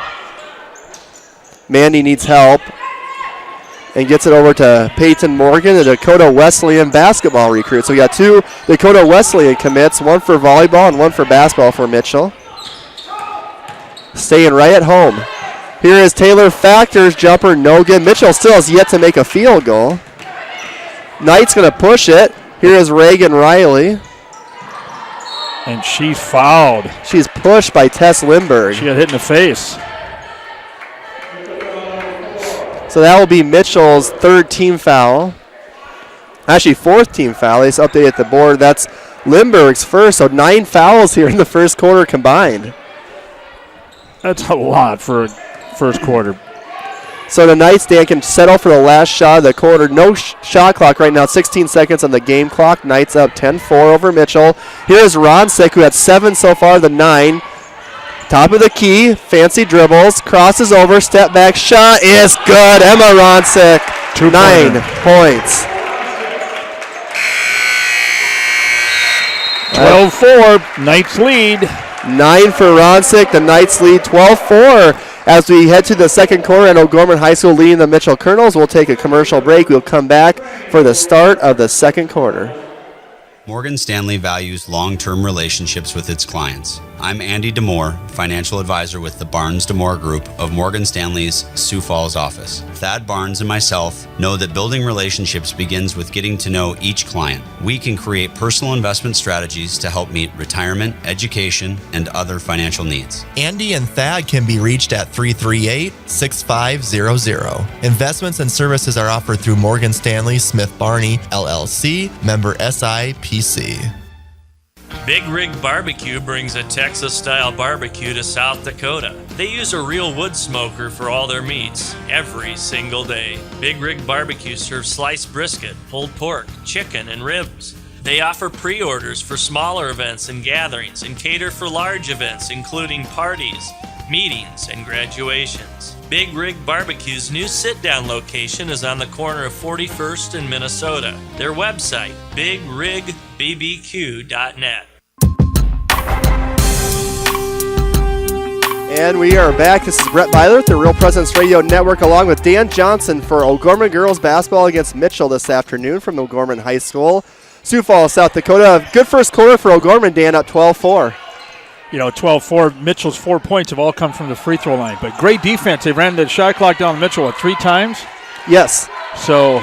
Mandy needs help and gets it over to Peyton Morgan, the Dakota Wesleyan basketball recruit. So we got 2 Dakota Wesleyan commits, one for volleyball and one for basketball for Mitchell. Staying right at home. Here is Taylor Factor's jumper, no good. Mitchell still has yet to make a field goal. Knight's going to push it. Here is Reagan Riley. And she's fouled. She's pushed by Tess Lindberg. She got hit in the face. So that will be Mitchell's third team foul. Actually, fourth team foul. They just updated the board. That's Lindberg's first, so 9 fouls here in the first quarter combined. That's a lot for first quarter. So the Knights, Dan, can settle for the last shot of the quarter. No shot clock right now, 16 seconds on the game clock. Knights up 10-4 over Mitchell. Here's Ronsick, who had 7 so far, the 9. Top of the key, fancy dribbles, crosses over, step back, shot is good. Emma Ronsick, 9 points. 12-4, Knights lead. 9 for Ronsick, the Knights lead 12-4. As we head to the second quarter and O'Gorman High School leading the Mitchell Colonels, we'll take a commercial break. We'll come back for the start of the second quarter. Morgan Stanley values long-term relationships with its clients. I'm Andy Demore, financial advisor with the Barnes Demore Group of Morgan Stanley's Sioux Falls office. Thad Barnes and myself know that building relationships begins with getting to know each client. We can create personal investment strategies to help meet retirement, education, and other financial needs. Andy and Thad can be reached at 338-6500. Investments and services are offered through Morgan Stanley Smith Barney, LLC, member SIPC. Big Rig Barbecue brings a Texas-style barbecue to South Dakota. They use a real wood smoker for all their meats, every single day. Big Rig Barbecue serves sliced brisket, pulled pork, chicken, and ribs. They offer pre-orders for smaller events and gatherings and cater for large events, including parties, meetings, and graduations. Big Rig Barbecue's new sit-down location is on the corner of 41st and Minnesota. Their website, bigrigbbbq.net. And we are back. This is Brett Byler with the Real Presence Radio Network, along with Dan Johnson for O'Gorman girls basketball against Mitchell this afternoon from O'Gorman High School. Sioux Falls, South Dakota. Good first quarter for O'Gorman, Dan, up 12-4. You know, 12-4. Mitchell's 4 points have all come from the free throw line. But great defense. They ran the shot clock down Mitchell, 3 times? Yes. So,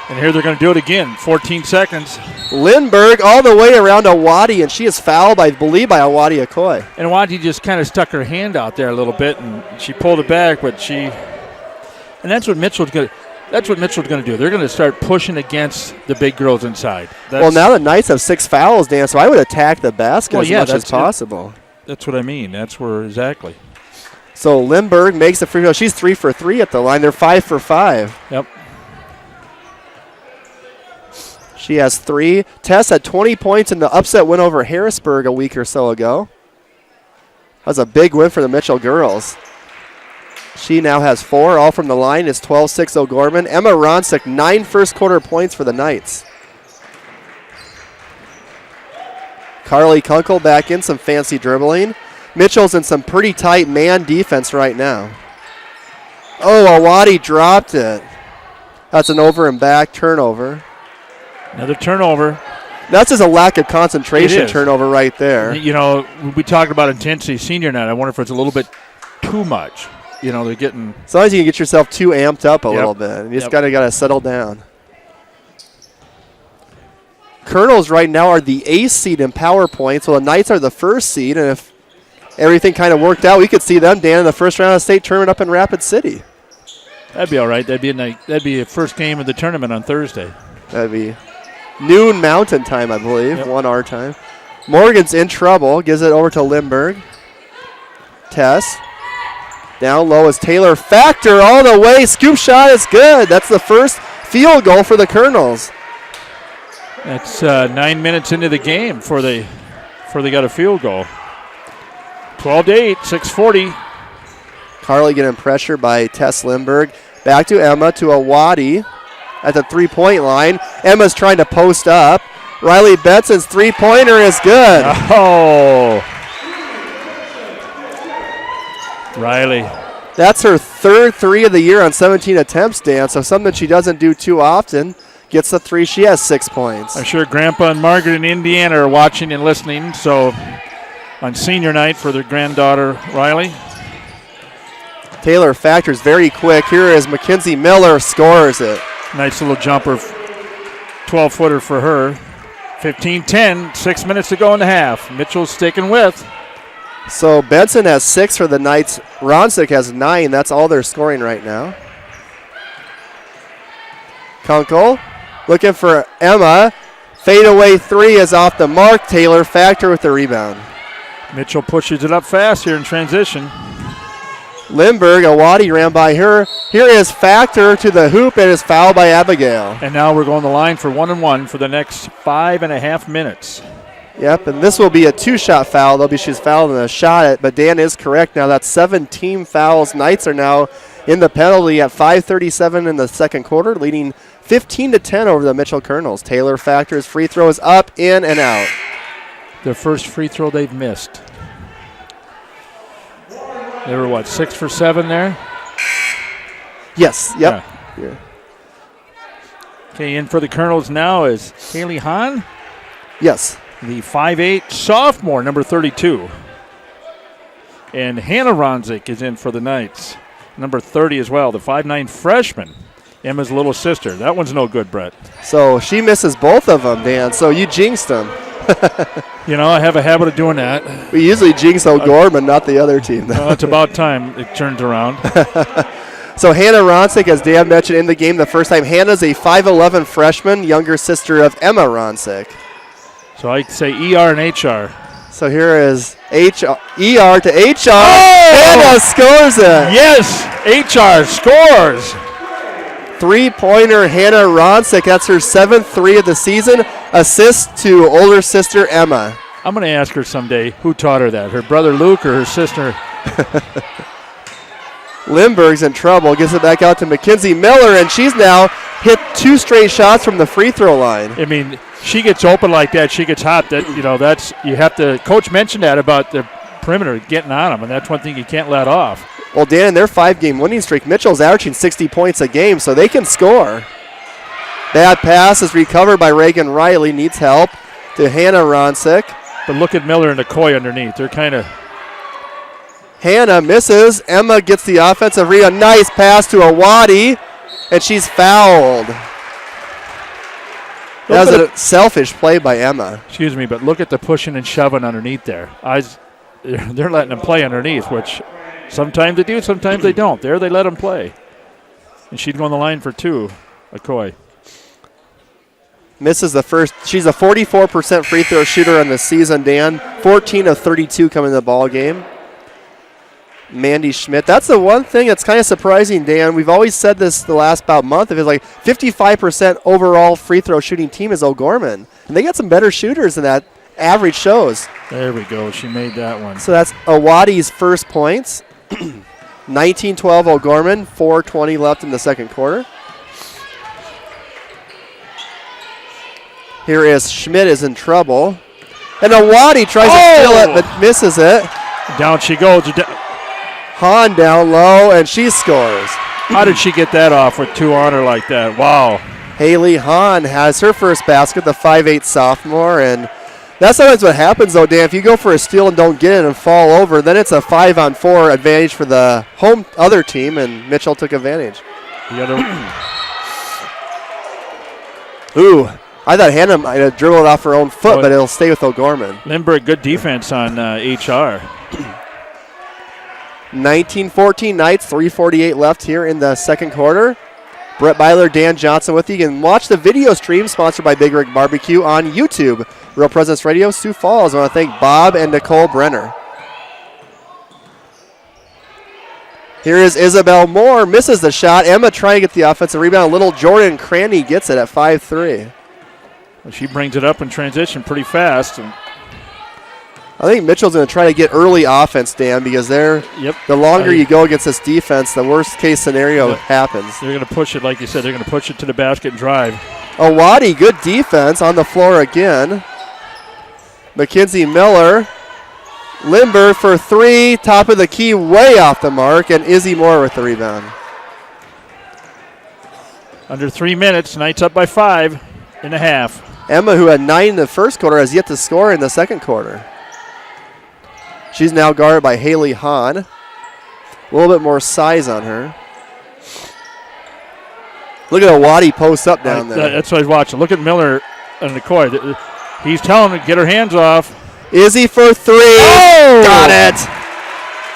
and here they're going to do it again. 14 seconds. Lindbergh all the way around Awadi, and she is fouled, I believe, by Awadi Okoye. And Awadi just kind of stuck her hand out there a little bit, and she pulled it back, but she... And that's what Mitchell's going to... That's what Mitchell's going to do. They're going to start pushing against the big girls inside. Well, now the Knights have 6 fouls, Dan, so I would attack the basket as much as possible. That's what I mean. That's where exactly. So Lindbergh makes the free throw. She's 3 for 3 at the line. They're 5 for 5. Yep. She has 3. Tess had 20 points in the upset win over Harrisburg a week or so ago. That was a big win for the Mitchell girls. She now has 4, all from the line. It's 12-6 O'Gorman. Emma Ronsick, 9 first quarter points for the Knights. Carly Kunkel back in, some fancy dribbling. Mitchell's in some pretty tight man defense right now. Oh, Awadi dropped it. That's an over and back turnover. Another turnover. That's just a lack of concentration turnover right there. You know, we talked about intensity senior night. I wonder if it's a little bit too much. You know, they're getting... Sometimes you can get yourself too amped up a little bit. You just got to settle down. Colonels right now are the ace seed in power points, so the Knights are the first seed, and if everything kind of worked out, we could see them, Dan, in the first round of state tournament up in Rapid City. That'd be all right. That'd be a first game of the tournament on Thursday. That'd be noon Mountain time, I believe, 1 our time. Morgan's in trouble, gives it over to Lindbergh. Tess. Down low is Taylor Factor all the way. Scoop shot is good. That's the first field goal for the Colonels. That's 9 minutes into the game before they got a field goal. 12-8, 6:40. Carly getting pressure by Tess Lindbergh. Back to Emma, to Awadi at the three-point line. Emma's trying to post up. Riley Betson's three-pointer is good. Oh. Riley. That's her third three of the year on 17 attempts, Dan, so something she doesn't do too often. Gets the three. She has 6 points. I'm sure Grandpa and Margaret in Indiana are watching and listening, so on senior night for their granddaughter, Riley. Taylor Factor's very quick. Here is Mackenzie Miller, scores it. Nice little jumper, 12-footer for her. 15-10, 6 minutes to go in the half. Mitchell's sticking with. So Benson has 6 for the Knights. Ronsick has 9. That's all they're scoring right now. Kunkel looking for Emma. Fadeaway three is off the mark. Taylor Factor with the rebound. Mitchell pushes it up fast here in transition. Lindbergh, Awadi ran by her. Here is Factor to the hoop and is fouled by Abigail. And now we're going the line for 1-1 for the next 5.5 minutes. Yep, and this will be a 2-shot foul. She's fouled in a shot, but Dan is correct. Now that's 17 fouls. Knights are now in the penalty at 5:37 in the second quarter, leading 15-10 over the Mitchell Colonels. Taylor Factor's free throw is up, in, and out. Their first free throw they've missed. They were, 6 for 7 there? Yes, yep. Yeah. Okay, in for the Colonels now is Haley Hahn. Yes. The 5'8 sophomore, number 32. And Hannah Ronzik is in for the Knights, number 30 as well, the 5'9 freshman, Emma's little sister. That one's no good, Brett. So she misses both of them, Dan, so you jinxed them. I have a habit of doing that. We usually jinx O'Gorman, not the other team. Well, it's about time it turns around. So Hannah Ronsick, as Dan mentioned, in the game the first time. Hannah's a 5'11 freshman, younger sister of Emma Ronsick. So I say ER and HR. So here is ER to HR. Oh! Hannah scores it. Yes, HR scores. Three-pointer Hannah Ronsick. That's her 7th three of the season. Assist to older sister Emma. I'm going to ask her someday who taught her that, her brother Luke or her sister. Lindbergh's in trouble. Gives it back out to Mackenzie Miller, and she's now hit 2 straight shots from the free throw line. I mean, she gets open like that, she gets hot. That's you have to. Coach mentioned that about the perimeter getting on them, and that's one thing you can't let off. Well, Dan, in their 5-game winning streak, Mitchell's averaging 60 points a game, so they can score. Bad pass is recovered by Reagan Riley. Needs help to Hannah Ronsick. But look at Miller and McCoy underneath. They're kind of. Hannah misses. Emma gets the offensive rebound. Nice pass to Awadi, and she's fouled. That was a selfish play by Emma. Excuse me, but look at the pushing and shoving underneath there. They're letting them play underneath, which sometimes they do, sometimes they don't. There they let them play. And she'd go on the line for 2, McCoy. Misses the first. She's a 44% free throw shooter on the season, Dan. 14 of 32 coming in the ball game. Mandy Schmidt. That's the one thing that's kind of surprising, Dan. We've always said this the last about month. If it's like 55% overall free throw shooting team is O'Gorman. And they got some better shooters than that average shows. There we go. She made that one. So that's Awadi's first points. 19-12 O'Gorman. 4:20 left in the second quarter. Here is Schmidt is in trouble. And Awadi tries to steal it but misses it. Down she goes. Hahn down low, and she scores. How did she get that off with 2 on her like that? Wow. Haley Hahn has her first basket, the 5'8 sophomore, and that's sometimes what happens, though, Dan. If you go for a steal and don't get it and fall over, then it's a 5-on-4 advantage for the home other team, and Mitchell took advantage. The other. Ooh, I thought Hannah might have dribbled it off her own foot, but it'll stay with O'Gorman. Lindbergh, good defense on HR. 19-14 Knights, 3:48 left here in the second quarter. Brett Byler, Dan Johnson with you. You can watch the video stream sponsored by Big Rig Barbecue on YouTube. Real Presence Radio, Sioux Falls. I want to thank Bob and Nicole Brenner. Here is Isabel Moore, misses the shot. Emma trying to get the offensive rebound. Little Jordan Cranny gets it at 5-3. Well, she brings it up in transition pretty fast. And I think Mitchell's going to try to get early offense, Dan, because the longer you go against this defense, the worst case scenario happens. They're going to push it, like you said, they're going to push it to the basket and drive. Owadi, good defense on the floor again. Mackenzie Miller. Lindbergh for three, top of the key, way off the mark, and Izzy Moore with the rebound. Under 3 minutes, Knights up by 5.5. Emma, who had 9 in the first quarter, has yet to score in the second quarter. She's now guarded by Haley Hahn. A little bit more size on her. Look at Owadi post up down there. That's what I was watching. Look at Miller and McCoy. He's telling her to get her hands off. Izzy for three. Oh! Got it.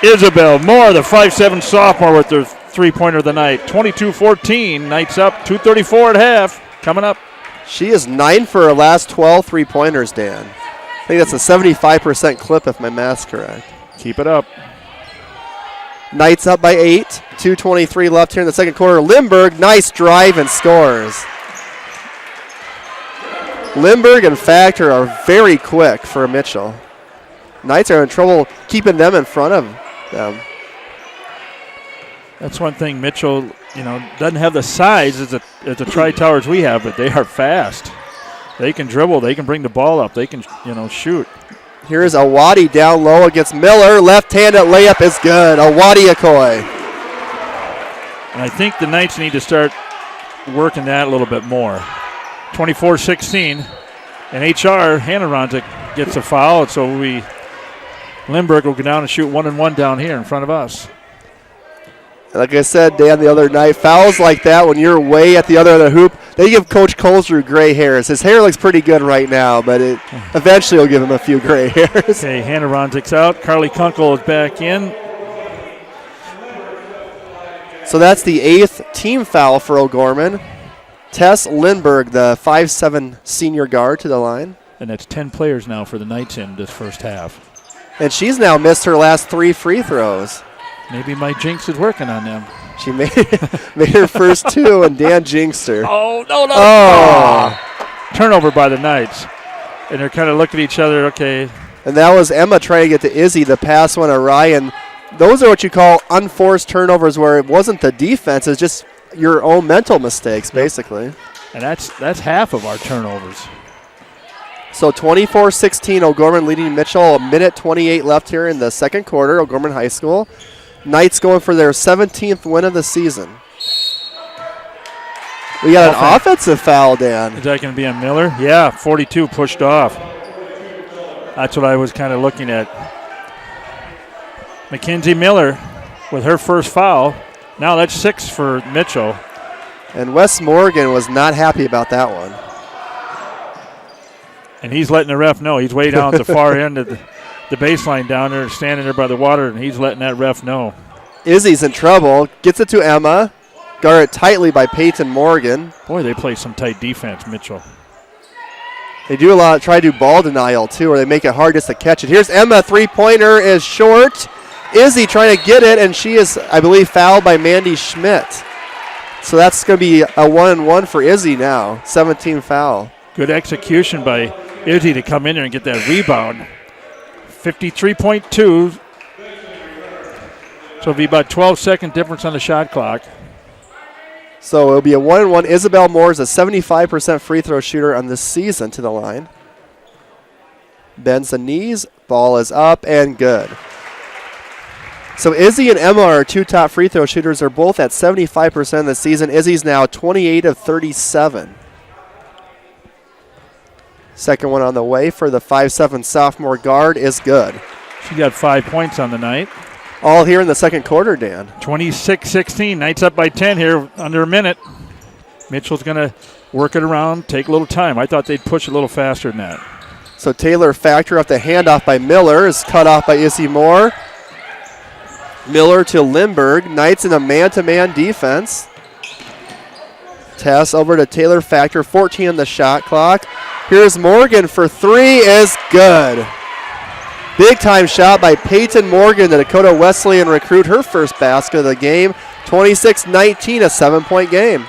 Isabel Moore, the 5'7 sophomore, with their three-pointer of the night. 22-14. Knights up. 2:34 at half. Coming up. She is 9 for her last 12 three-pointers, Dan. I think that's a 75% clip if my math's correct. Keep it up. Knights up by 8. 2:23 left here in the second quarter. Lindbergh, nice drive and scores. Lindbergh and Factor are very quick for Mitchell. Knights are in trouble keeping them in front of them. That's one thing Mitchell, doesn't have the size as the Tri-Towers we have, but they are fast. They can dribble. They can bring the ball up. They can, shoot. Here's Owadi down low against Miller. Left-handed layup is good. Owadi Okoye. And I think the Knights need to start working that a little bit more. 24-16. And HR, Hannah Ronzik, gets a foul. So Lindbergh will go down and shoot 1-and-1 down here in front of us. Like I said, Dan, the other night, fouls like that when you're way at the other end of the hoop, they give Coach Colesrue gray hairs. His hair looks pretty good right now, but it eventually will give him a few gray hairs. Okay, Hannah Ronzik's out. Carly Kunkel is back in. So that's the 8th team foul for O'Gorman. Tess Lindbergh, the 5'7 senior guard, to the line. And that's 10 players now for the Knights in this first half. And she's now missed her last 3 free throws. Maybe my jinx is working on them. She made her first 2, and Dan jinxed her. Oh, no. Oh. Turnover by the Knights. And they're kind of looking at each other, okay. And that was Emma trying to get to Izzy. The pass went awry. And those are what you call unforced turnovers, where it wasn't the defense, it's just your own mental mistakes, basically. And that's half of our turnovers. So 24-16, O'Gorman leading Mitchell. 1:28 left here in the second quarter, O'Gorman High School. Knights going for their 17th win of the season. We got an offensive foul, Dan. Is that going to be on Miller? Yeah, 42 pushed off. That's what I was kind of looking at. Mackenzie Miller with her first foul. Now that's 6 for Mitchell. And Wes Morgan was not happy about that one. And he's letting the ref know. He's way down at the far end of the baseline down there, standing there by the water, and he's letting that ref know. Izzy's in trouble. Gets it to Emma. Guarded tightly by Peyton Morgan. Boy, they play some tight defense, Mitchell. They do try to do ball denial, too, where they make it hard just to catch it. Here's Emma. Three-pointer is short. Izzy trying to get it, and she is, I believe, fouled by Mandy Schmidt. So that's going to be a 1-and-1 for Izzy now. 17 foul. Good execution by Izzy to come in there and get that rebound. 53.2. So it'll be about 12-second difference on the shot clock. So it'll be a 1-and-1. Isabel Moore is a 75% free throw shooter on this season to the line. Bends the knees. Ball is up and good. So Izzy and Emma are 2 top free throw shooters. They're both at 75% this season. Izzy's now 28 of 37. Second one on the way for the 5'7 sophomore guard is good. She got 5 points on the night. All here in the second quarter, Dan. 26-16. Knights up by 10 here, under a minute. Mitchell's going to work it around, take a little time. I thought they'd push a little faster than that. So Taylor Factor off the handoff by Miller is cut off by Izzy Moore. Miller to Lindbergh. Knights in a man-to-man defense. Tess over to Taylor Factor, 14 on the shot clock. Here's Morgan for three, is good. Big time shot by Peyton Morgan, the Dakota Wesleyan recruit, her first basket of the game. 26-19, a 7-point game.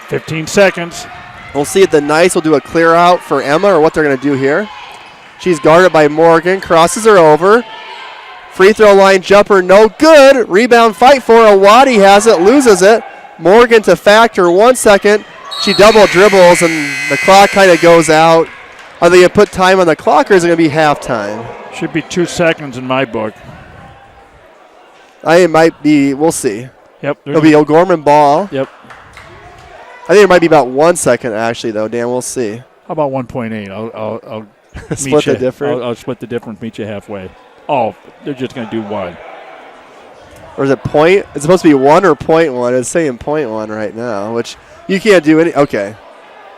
15 seconds. We'll see if the Knights will do a clear out for Emma or what they're going to do here. She's guarded by Morgan, crosses her over. Free throw line jumper, no good. Rebound fight for Awadi has it, loses it. Morgan to Factor, 1 second. She double dribbles and the clock kind of goes out. Are they going to put time on the clock or is it going to be halftime? Should be 2 seconds in my book. It might be, we'll see. Yep. It'll be O'Gorman ball. Yep. I think it might be about 1 second actually though, Dan, we'll see. How about 1.8? I'll split the difference? I'll split the difference, meet you halfway. Oh, they're just going to do one. Or is it point? It's supposed to be 1 or 0.1. It's saying 0.1 right now, which you can't do any. Okay.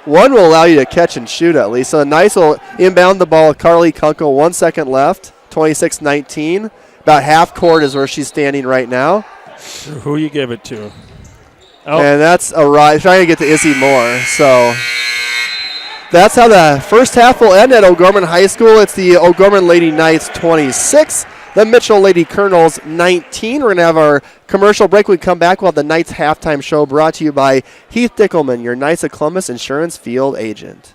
1 will allow you to catch and shoot at least. So the Knights will inbound the ball. Carly Kunkel, 1 second left, 26-19. About half court is where she's standing right now. Who you give it to? Oh. And that's a right, trying to get to Izzy Moore. So that's how the first half will end at O'Gorman High School. It's the O'Gorman Lady Knights 26, the Mitchell Lady Colonels 19. We're going to have our commercial break. When we come back, we'll have the Knights halftime show brought to you by Heath Dickelman, your Knights of Columbus insurance field agent.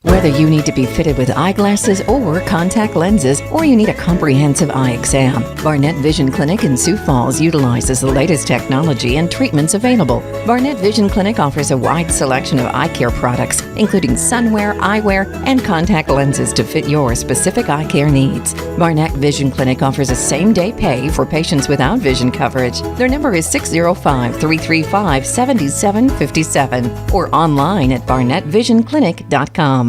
Whether you need to be fitted with eyeglasses or contact lenses, or you need a comprehensive eye exam, Barnett Vision Clinic in Sioux Falls utilizes the latest technology and treatments available. Barnett Vision Clinic offers a wide selection of eye care products, including sunwear, eyewear, and contact lenses to fit your specific eye care needs. Barnett Vision Clinic offers a same-day pay for patients without vision coverage. Their number is 605-335-7757 or online at barnettvisionclinic.com.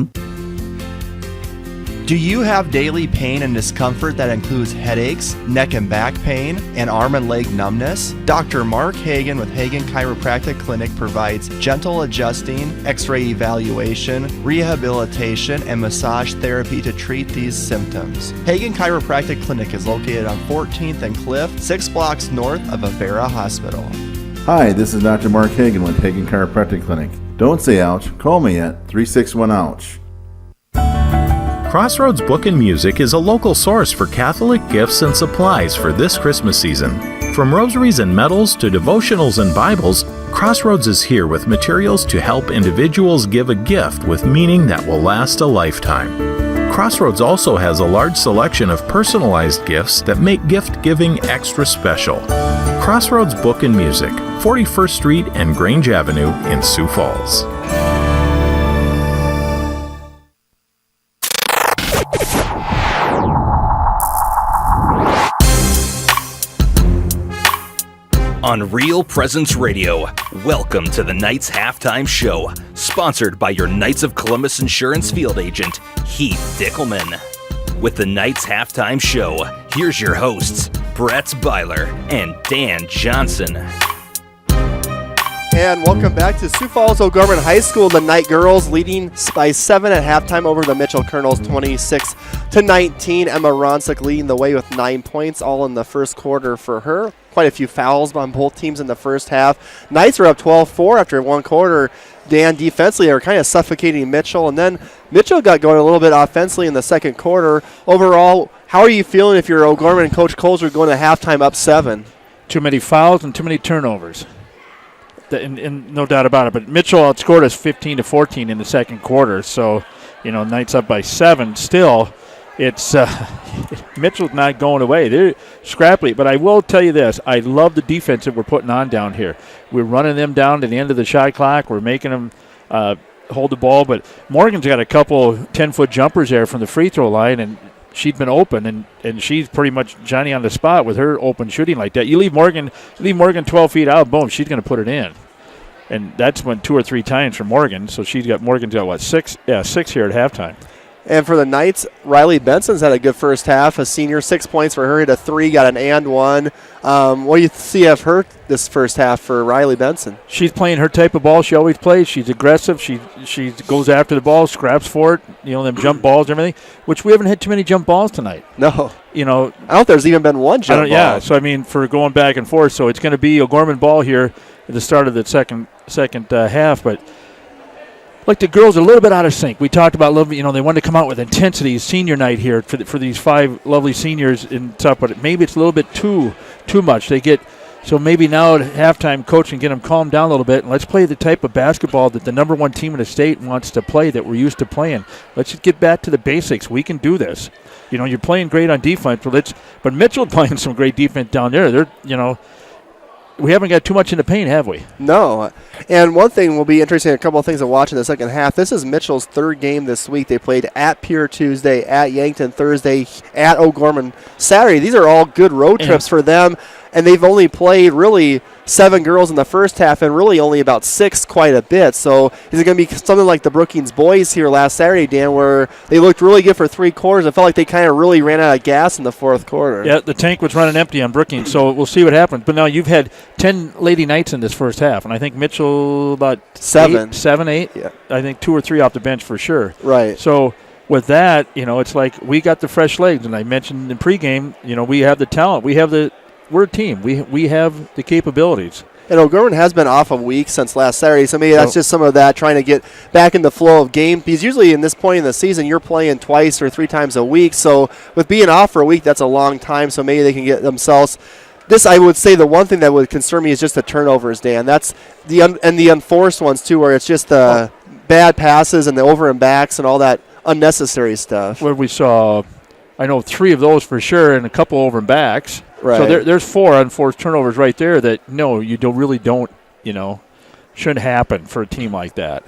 Do you have daily pain and discomfort that includes headaches, neck and back pain, and arm and leg numbness? Dr. Mark Hagan with Hagan Chiropractic Clinic provides gentle adjusting, x-ray evaluation, rehabilitation, and massage therapy to treat these symptoms. Hagan Chiropractic Clinic is located on 14th and Cliff, 6 blocks north of Avera Hospital. Hi, this is Dr. Mark Hagan with Hagan Chiropractic Clinic. Don't say ouch, call me at 361-OUCH. Crossroads Book and Music is a local source for Catholic gifts and supplies for this Christmas season. From rosaries and medals to devotionals and Bibles, Crossroads is here with materials to help individuals give a gift with meaning that will last a lifetime. Crossroads also has a large selection of personalized gifts that make gift giving extra special. Crossroads Book and Music, 41st Street and Grange Avenue in Sioux Falls. On Real Presence Radio, welcome to the Knights Halftime Show, sponsored by your Knights of Columbus insurance field agent, Heath Dickelman. With the Knights Halftime Show, here's your hosts, Brett Byler and Dan Johnson. And welcome back to Sioux Falls O'Gorman High School. The Knight girls leading by 7 at halftime over the Mitchell Colonels, 26-19. Emma Ronsick leading the way with 9 points, all in the first quarter for her. Quite a few fouls on both teams in the first half. Knights are up 12-4 after one quarter. Dan, defensively, they were kind of suffocating Mitchell, and then Mitchell got going a little bit offensively in the second quarter. Overall, how are you feeling if you're O'Gorman and Coach Coles are going to halftime up 7? Too many fouls and too many turnovers. And no doubt about it. But Mitchell outscored us 15-14 in the second quarter. So, Knights up by 7. Still, it's Mitchell's not going away. They're scrappy. But I will tell you this: I love the defense that we're putting on down here. We're running them down to the end of the shot clock. We're making them hold the ball. But Morgan's got a couple 10-foot jumpers there from the free throw line, and she'd been open, and she's pretty much Johnny on the spot with her open shooting like that. You leave Morgan 12 feet out, boom, she's going to put it in. And that's went 2 or 3 times for Morgan. So Morgan's got what, 6? Yeah, 6 here at halftime. And for the Knights, Riley Benson's had a good first half. A senior, 6 points for her, hit a 3, got an and 1. What do you see of her this first half for Riley Benson? She's playing her type of ball she always plays. She's aggressive. She goes after the ball, scraps for it. Them jump balls and everything, which we haven't hit too many jump balls tonight. No. I don't think there's even been one jump ball. Yeah, so for going back and forth. So it's going to be O'Gorman ball here at the start of the second half, but like the girls are a little bit out of sync. We talked about they wanted to come out with intensity senior night here for these 5 lovely seniors and stuff, but maybe it's a little bit too much. So maybe now at halftime, coach can get them calmed down a little bit, and let's play the type of basketball that the number 1 team in the state wants to play, that we're used to playing. Let's just get back to the basics. We can do this. You're playing great on defense, but Mitchell playing some great defense down there. We haven't got too much in the paint, have we? No. And one thing will be interesting, a couple of things to watch in the second half. This is Mitchell's 3rd game this week. They played at Pierre Tuesday, at Yankton Thursday, at O'Gorman Saturday. These are all good road trips for them. And they've only played really 7 girls in the first half and really only about 6 quite a bit. So is it going to be something like the Brookings boys here last Saturday, Dan, where they looked really good for 3 quarters? It felt like they kind of really ran out of gas in the 4th quarter. Yeah, the tank was running empty on Brookings, so we'll see what happens. But now you've had 10 Lady Knights in this first half, and I think Mitchell about 7. 8. Yeah. I think 2 or 3 off the bench for sure. Right. So with that, it's like we got the fresh legs, and I mentioned in pregame, we have the talent. We're a team. We have the capabilities. And O'Gorman has been off a week since last Saturday, so maybe that's just some of that, trying to get back in the flow of game. Because usually in this point in the season, you're playing twice or 3 times a week. So with being off for a week, that's a long time. So maybe they can get themselves. This, I would say, the one thing that would concern me is just the turnovers, Dan. That's the unforced ones too, where it's just the bad passes and the over and backs and all that unnecessary stuff. Where we saw, I know 3 of those for sure, and a couple over and backs. Right. So there's 4 unforced turnovers right there that shouldn't happen for a team like that.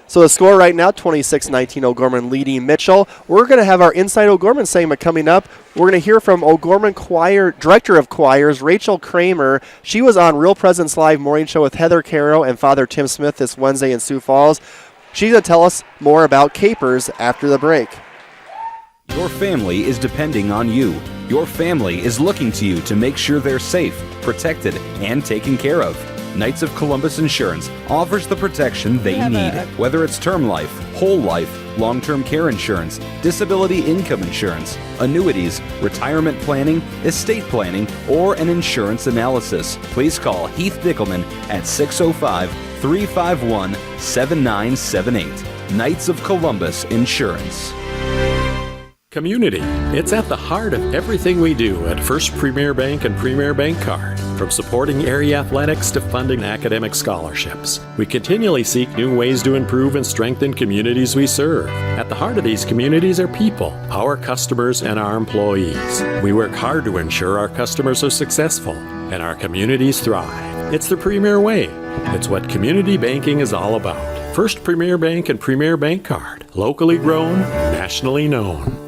So the score right now, 26-19, O'Gorman leading Mitchell. We're going to have our Inside O'Gorman segment coming up. We're going to hear from O'Gorman Choir, Director of Choirs, Rachel Kramer. She was on Real Presence Live Morning Show with Heather Caro and Father Tim Smith this Wednesday in Sioux Falls. She's going to tell us more about capers after the break. Your family is depending on you. Your family is looking to you to make sure they're safe, protected, and taken care of. Knights of Columbus Insurance offers the protection they need, whether it's term life, whole life, long-term care insurance, disability income insurance, annuities, retirement planning, estate planning, or an insurance analysis. Please call Heath Dickelman at 605-351-7978. Knights of Columbus Insurance. Community. It's at the heart of everything we do at First Premier Bank and Premier Bank Card. From supporting area athletics to funding academic scholarships, we continually seek new ways to improve and strengthen communities we serve. At the heart of these communities are people, our customers, and our employees. We work hard to ensure our customers are successful and our communities thrive. It's the Premier way. It's what community banking is all about. First Premier Bank and Premier Bank Card. Locally grown, nationally known.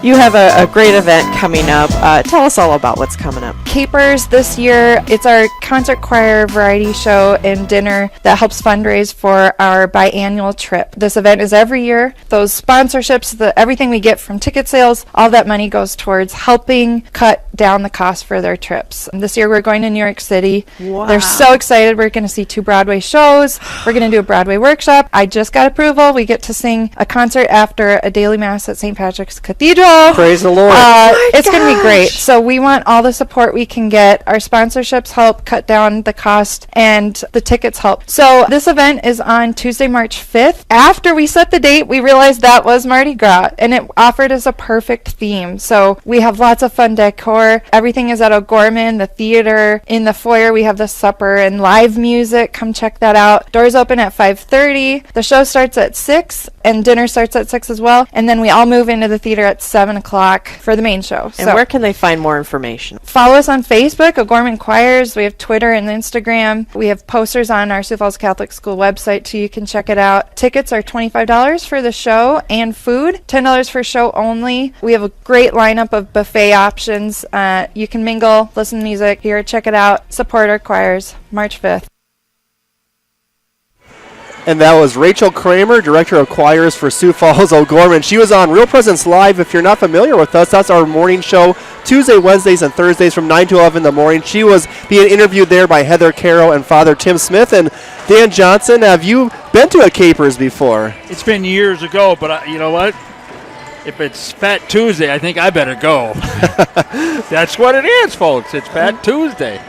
You have a great event coming up. Tell us all about what's coming up. Capers this year, it's our concert choir variety show and dinner that helps fundraise for our biannual trip. This event is every year. Those sponsorships, everything we get from ticket sales, all that money goes towards helping cut down the cost for their trips. And this year we're going to New York City. Wow. They're so excited. We're going to see 2 Broadway shows. We're going to do a Broadway workshop. I just got approval. We get to sing a concert after a daily mass at St. Patrick's Cathedral. Praise the Lord. It's going to be great. So we want all the support we can get. Our sponsorships help cut down the cost and the tickets help. So this event is on Tuesday, March 5th. After we set the date, we realized that was Mardi Gras and it offered us a perfect theme. So we have lots of fun decor. Everything is at O'Gorman, the theater. In the foyer, we have the supper and live music. Come check that out. Doors open at 5:30. The show starts at 6 and dinner starts at 6 as well. And then we all move into the theater at 7 o'clock for the main show. And where can they find more information? Follow us on Facebook, O'Gorman Choirs. We have Twitter and Instagram. We have posters on our Sioux Falls Catholic School website, so you can check it out. Tickets are $25 for the show and food, $10 for show only. We have a great lineup of buffet options. You can mingle, listen to music here, check it out, support our choirs, March 5th. And that was Rachel Kramer, Director of Choirs for Sioux Falls O'Gorman. She was on Real Presence Live. If you're not familiar with us, that's our morning show, Tuesday, Wednesdays, and Thursdays from 9 to 11 in the morning. She was being interviewed there by Heather Carroll and Father Tim Smith. And Dan Johnson, have you been to a Capers before? It's been years ago, but you know what? If it's Fat Tuesday, I think I better go. That's what it is, folks. It's Fat Tuesday.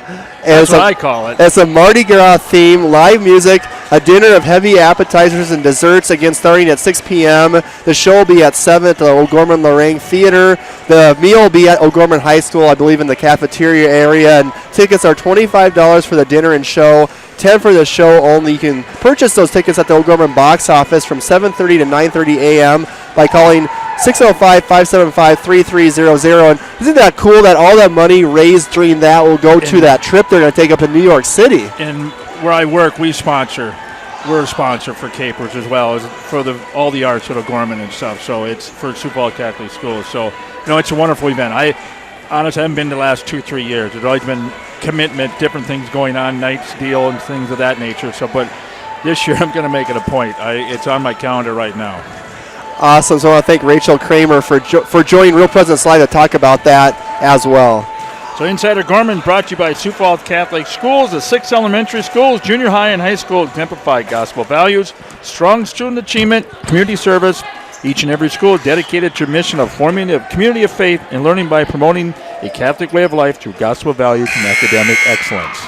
That's what I call it. It's a Mardi Gras theme, live music, a dinner of heavy appetizers and desserts, again starting at 6 p.m. The show will be at 7 at the O'Gorman Lorraine Theater. The meal will be at O'Gorman High School, I believe, in the cafeteria area. And tickets are $25 for the dinner and show, $10 for the show only. You can purchase those tickets at the O'Gorman box office from 7:30 to 9:30 a.m. by calling 605-575-3300. And isn't that cool that all that money raised during that will go to that trip they're going to take up in New York City? And where I work, we're a sponsor for Capers as well as for all the arts at O'Gorman and stuff. So it's for Sioux Falls Catholic Schools. So, it's a wonderful event. I honestly haven't been the last 2-3 years. There's always been commitment, different things going on, Knights deal and things of that nature. So, but this year I'm going to make it a point. It's on my calendar right now. Awesome. So I want to thank Rachel Kramer for joining Real Presence Live to talk about that as well. So Inside O'Gorman brought to you by Sioux Falls Catholic Schools. The 6 elementary schools, junior high, and high school exemplify gospel values, strong student achievement, community service. Each and every school is dedicated to a mission of forming a community of faith and learning by promoting a Catholic way of life through gospel values and academic excellence.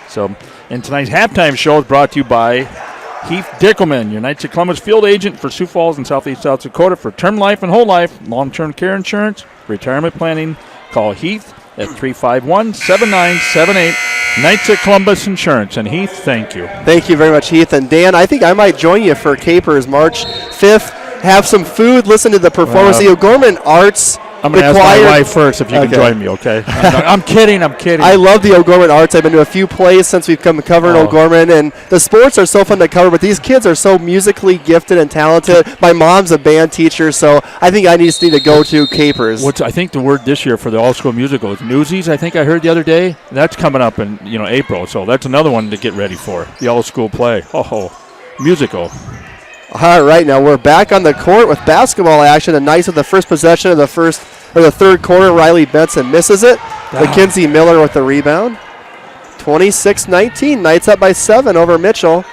So, and tonight's halftime show is brought to you by Heath Dickelman, your Knights of Columbus field agent for Sioux Falls and Southeast South Dakota for term life and whole life, long-term care insurance, retirement planning. Call Heath at 351-7978, Knights of Columbus Insurance. And Heath, thank you. Thank you very much, Heath. And Dan, I think I might join you for Capers March 5th. Have some food, listen to the performance. The O'Gorman Arts. I'm going to ask my wife first if you can join me, okay? I'm kidding. I love the O'Gorman Arts. I've been to a few plays since we've come covering O'Gorman, and the sports are so fun to cover, but these kids are so musically gifted and talented. My mom's a band teacher, so I think I just need to go to Capers. I think the word this year for the all-school musical is Newsies, I think I heard the other day. That's coming up in April, so that's another one to get ready for, the all-school play. Musical. All right, now we're back on the court with basketball action. The Knights with the first possession of the third quarter. Riley Benson misses it. Mackenzie Miller with the rebound. 26-19. Knights up by 7 over Mitchell.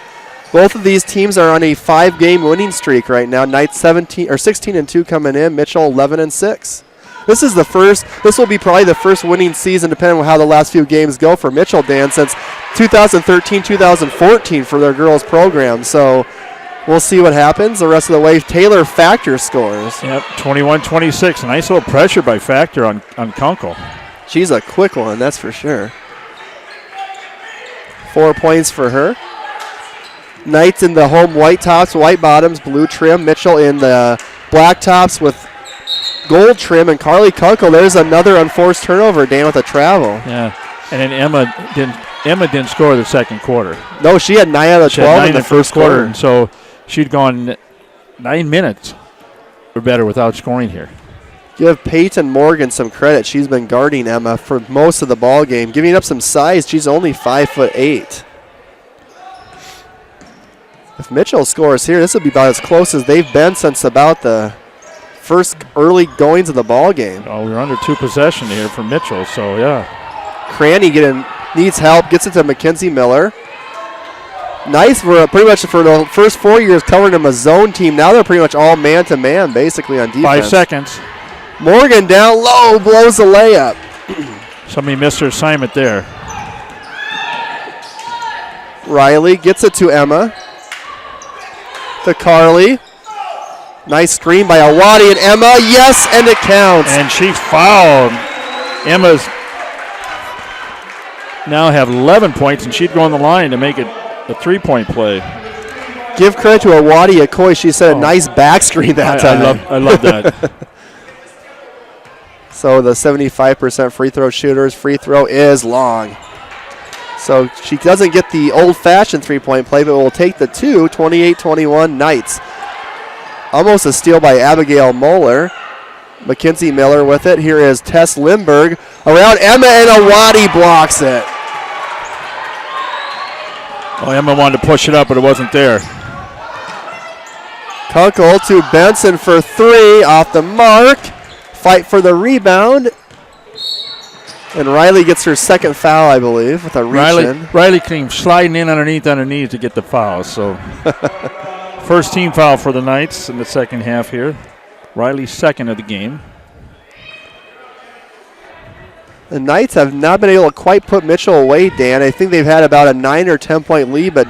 Both of these teams are on a 5-game winning streak right now. Knights 16-2 coming in. Mitchell 11-6. This will be probably the first winning season, depending on how the last few games go for Mitchell, Dan, since 2013-2014 for their girls program. So we'll see what happens the rest of the way. Taylor Factor scores. Yep, 21-26. Nice little pressure by Factor on Kunkel. She's a quick one, that's for sure. 4 points for her. Knights in the home white tops, white bottoms, blue trim. Mitchell in the black tops with gold trim. And Carly Kunkel, there's another unforced turnover, Dan, with a travel. Yeah, and then Emma didn't score the second quarter. No, she had 9 out of 12 in the first quarter. And so she'd gone 9 minutes or better without scoring here. Give Peyton Morgan some credit. She's been guarding Emma for most of the ball game, giving up some size. She's only 5'8". If Mitchell scores here, this will be about as close as they've been since about the first early goings of the ball game. Oh, we're under 2 possession here for Mitchell, so yeah. Cranny needs help, gets it to Mackenzie Miller. Nice for pretty much for the first 4 years covering them a zone team. Now they're pretty much all man-to-man basically on defense. 5 seconds. Morgan down low, blows the layup. Somebody missed their assignment there. Riley gets it to Emma. To Carly. Nice screen by Awadi and Emma. Yes, and it counts. And she fouled. Emma's now have 11 points, and she'd go on the line to make it a 3-point play. Give credit to Awadi Okoye. She set a nice back screen that time. I love that. So the 75% free throw shooter's free throw is long. So she doesn't get the old-fashioned 3-point play, but will take the 2, 28-21 Knights. Almost a steal by Abigail Moeller. Mackenzie Miller with it. Here is Tess Lindberg around Emma, and Awadi blocks it. Oh, Emma wanted to push it up, but it wasn't there. Kunkel to Benson for 3 off the mark. Fight for the rebound. And Riley gets her second foul, I believe, with a reach-in. Riley came sliding in underneath to get the foul. So first team foul for the Knights in the second half here. Riley's second of the game. The Knights have not been able to quite put Mitchell away, Dan. I think they've had about a 9 or 10 point lead, but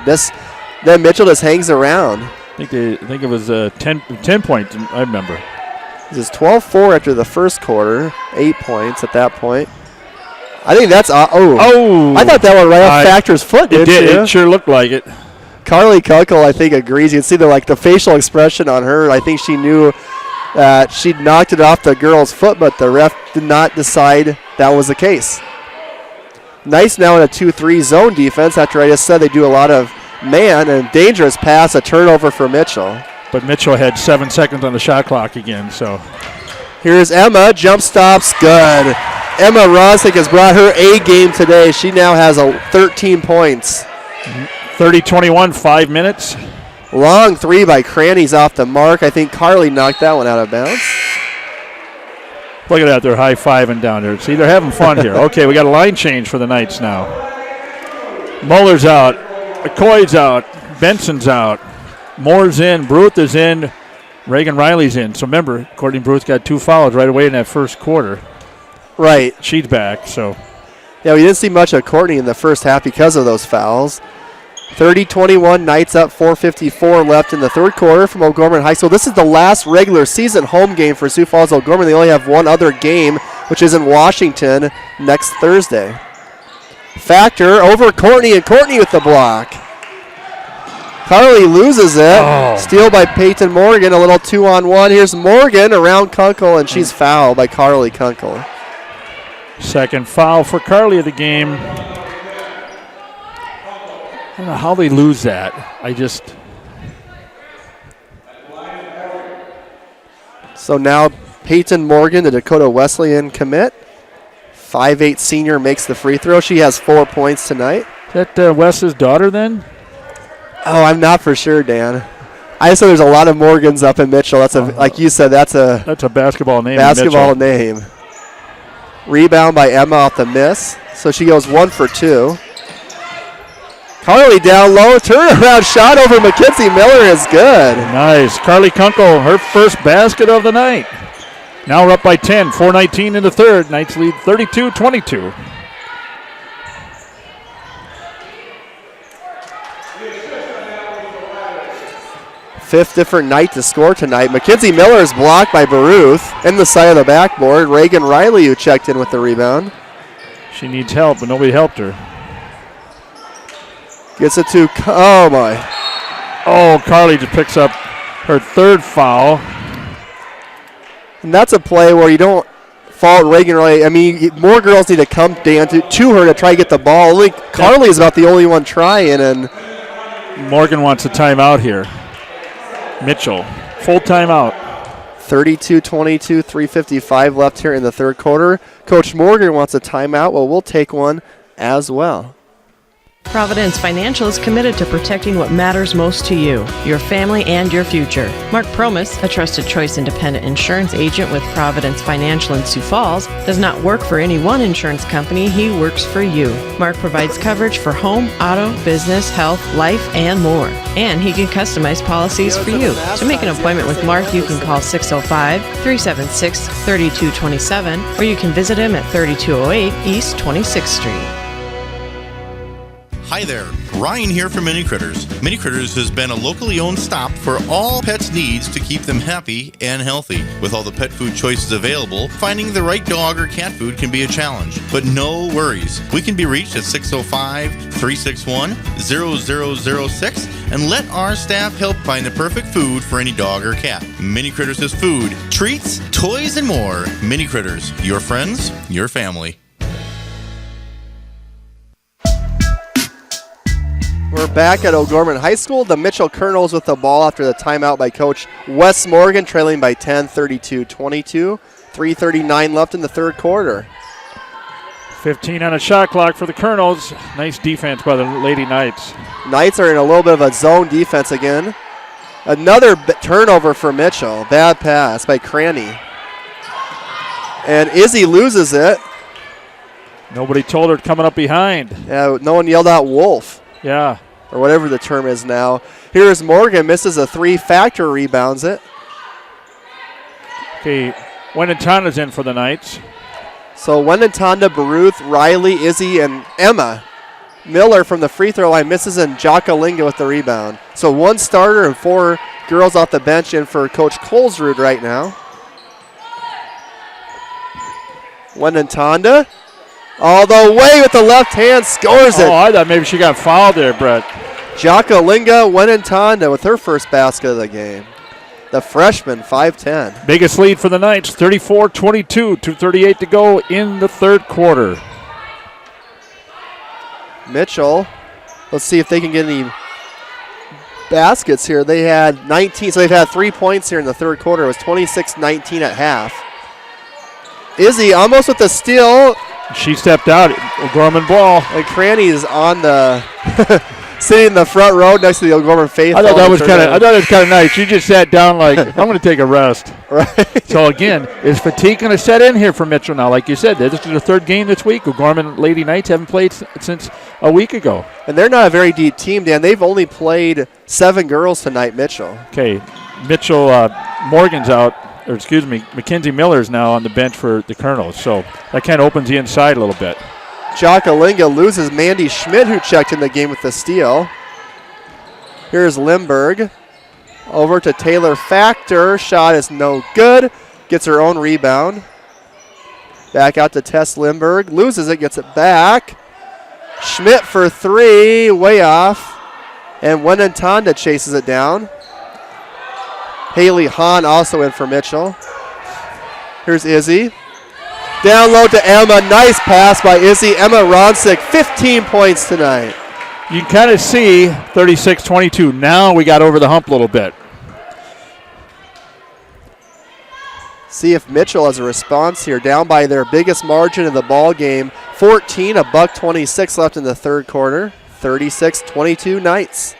then Mitchell just hangs around. I think it was a 10 point, I remember. This is 12-4 after the first quarter, 8 points at that point. I think that's I thought that went right off Factor's foot. It did. You? It sure looked like it. Carly Kunkel, I think, agrees. You can see the facial expression on her. I think she knew that she'd knocked it off the girl's foot, but the ref did not decide that was the case. Nice now in a 2-3 zone defense. After I just said they do a lot of man, and dangerous pass, a turnover for Mitchell. But Mitchell had 7 seconds on the shot clock again. So here's Emma. Jump stops good. Emma Rosnick has brought her A game today. She now has 13 points. 30-21, 5 minutes. Long 3 by Crannies off the mark. I think Carly knocked that one out of bounds. Look at that. They're high-fiving down there. See, they're having fun here. Okay, we got a line change for the Knights now. Muller's out. McCoy's out. Benson's out. Moore's in. Bruth is in. Reagan Riley's in. So remember, Courtney Bruth got 2 fouls right away in that first quarter. Right. She's back, so. Yeah, we didn't see much of Courtney in the first half because of those fouls. 30-21, Knights up, 4:54 left in the third quarter from O'Gorman High School. This is the last regular season home game for Sioux Falls O'Gorman. They only have one other game, which is in Washington next Thursday. Factor over Courtney, and Courtney with the block. Carly loses it. Steal by Peyton Morgan, a little 2-on-1. Here's Morgan around Kunkel, and she's fouled by Carly Kunkel. Second foul for Carly of the game. I don't know how they lose that. So now Peyton Morgan, the Dakota Wesleyan commit. 5'8" senior makes the free throw. She has 4 points tonight. Is that Wes's daughter then? Oh, I'm not for sure, Dan. I just know there's a lot of Morgans up in Mitchell. That's like you said, that's a basketball name. Basketball name. Rebound by Emma off the miss. So she goes 1 for 2. Carly down low, turnaround shot over Mackenzie Miller is good. Nice. Carly Kunkel, her first basket of the night. Now we're up by 10, 4:19 in the third. Knights lead 32-22. Fifth different Knight to score tonight. Mackenzie Miller is blocked by Baruth in the side of the backboard. Reagan Riley, who checked in with the rebound. She needs help, but nobody helped her. Gets it to, oh my. Oh, Carly just picks up her third foul. And that's a play where you don't fault Reagan Riley. I mean, more girls need to come down to her to try to get the ball. Only Carly is about the only one trying, and Morgan wants a timeout here. Mitchell, full timeout. 32-22, 3:55 left here in the third quarter. Coach Morgan wants a timeout. Well, we'll take one as well. Providence Financial is committed to protecting what matters most to you, your family, and your future. Mark Promis, a trusted choice independent insurance agent with Providence Financial in Sioux Falls, does not work for any one insurance company. He works for you. Mark provides coverage for home, auto, business, health, life, and more. And he can customize policies for you. To make an appointment with Mark, you can call 605-376-3227, or you can visit him at 3208 East 26th Street. Hi there, Ryan here from Mini Critters. Mini Critters has been a locally owned stop for all pets' needs to keep them happy and healthy. With all the pet food choices available, finding the right dog or cat food can be a challenge. But no worries. We can be reached at 605-361-0006 and let our staff help find the perfect food for any dog or cat. Mini Critters is food, treats, toys, and more. Mini Critters, your friends, your family. We're back at O'Gorman High School. The Mitchell Colonels with the ball after the timeout by Coach Wes Morgan, trailing by 10, 32-22. 3:39 left in the third quarter. 15 on a shot clock for the Colonels. Nice defense by the Lady Knights. Knights are in a little bit of a zone defense again. Another turnover for Mitchell. Bad pass by Cranny. And Izzy loses it. Nobody told her coming up behind. Yeah, no one yelled out Wolf. Yeah. Or whatever the term is now. Here's Morgan, misses a 3. Factor rebounds it. Okay, Wenatana's in for the Knights. So Wenatana, Baruth, Riley, Izzy, and Emma. Miller from the free throw line misses, and Jakalinga with the rebound. So 1 starter and 4 girls off the bench in for Coach Colesrud right now. Wenatana all the way with the left hand, scores it. Oh, I thought maybe she got fouled there, Brett. Jakalinga Wenatana with her first basket of the game. The freshman, 5'10". Biggest lead for the Knights, 34-22, 2:38 to go in the third quarter. Mitchell, let's see if they can get any baskets here. They had 19, so they've had 3 points here in the third quarter. It was 26-19 at half. Izzy almost with the steal. She stepped out. O'Gorman ball. And Cranny is on the sitting in the front row next to the O'Gorman faithful. I thought that was kind of nice. She just sat down like, I'm going to take a rest. Right. So again, is fatigue going to set in here for Mitchell now? Like you said, this is the third game this week. O'Gorman Lady Knights haven't played since a week ago. And they're not a very deep team, Dan. They've only played 7 girls tonight, Mitchell. Okay, Mitchell Morgan's out. Or excuse me, Mackenzie Miller's now on the bench for the Colonels, so that kind of opens the inside a little bit. Jakalinga loses Mandy Schmidt, who checked in the game with the steal. Here's Limburg. Over to Taylor Factor. Shot is no good. Gets her own rebound. Back out to Tess Limburg. Loses it, gets it back. Schmidt for 3, way off. And Wenatana chases it down. Haley Hahn also in for Mitchell. Here's Izzy. Down low to Emma. Nice pass by Izzy. Emma Ronsick, 15 points tonight. You can kind of see 36-22. Now we got over the hump a little bit. See if Mitchell has a response here. Down by their biggest margin of the ball game. 14, $1.26 left in the third quarter. 36-22 Knights.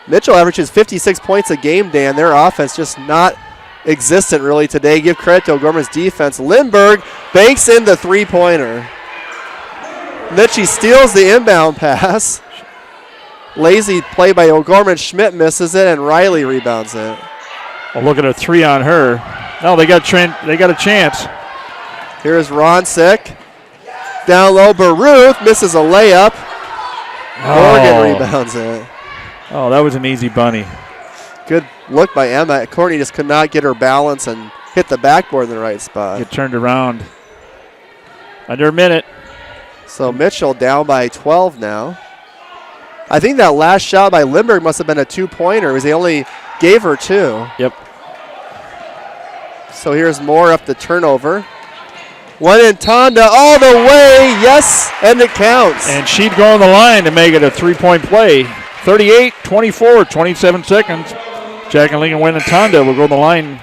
Mitchell averages 56 points a game, Dan. Their offense just not existent really today. Give credit to O'Gorman's defense. Lindbergh banks in the three-pointer. Then she steals the inbound pass. Lazy play by O'Gorman. Schmidt misses it, and Riley rebounds it. Well, look at a 3 on her. No, they got a chance. Here's Ronsick. Down low, Baruth misses a layup. Morgan rebounds it. Oh, that was an easy bunny. Good look by Emma. Courtney just could not get her balance and hit the backboard in the right spot. Get turned around. Under a minute. So Mitchell down by 12 now. I think that last shot by Lindbergh must have been a two-pointer because they only gave her 2. Yep. So here's Moore up the turnover. Wenatana all the way, yes, and it counts. And she'd go on the line to make it a three-point play. 38-24, 27 seconds. Jacqueline Wenatana will go to the line,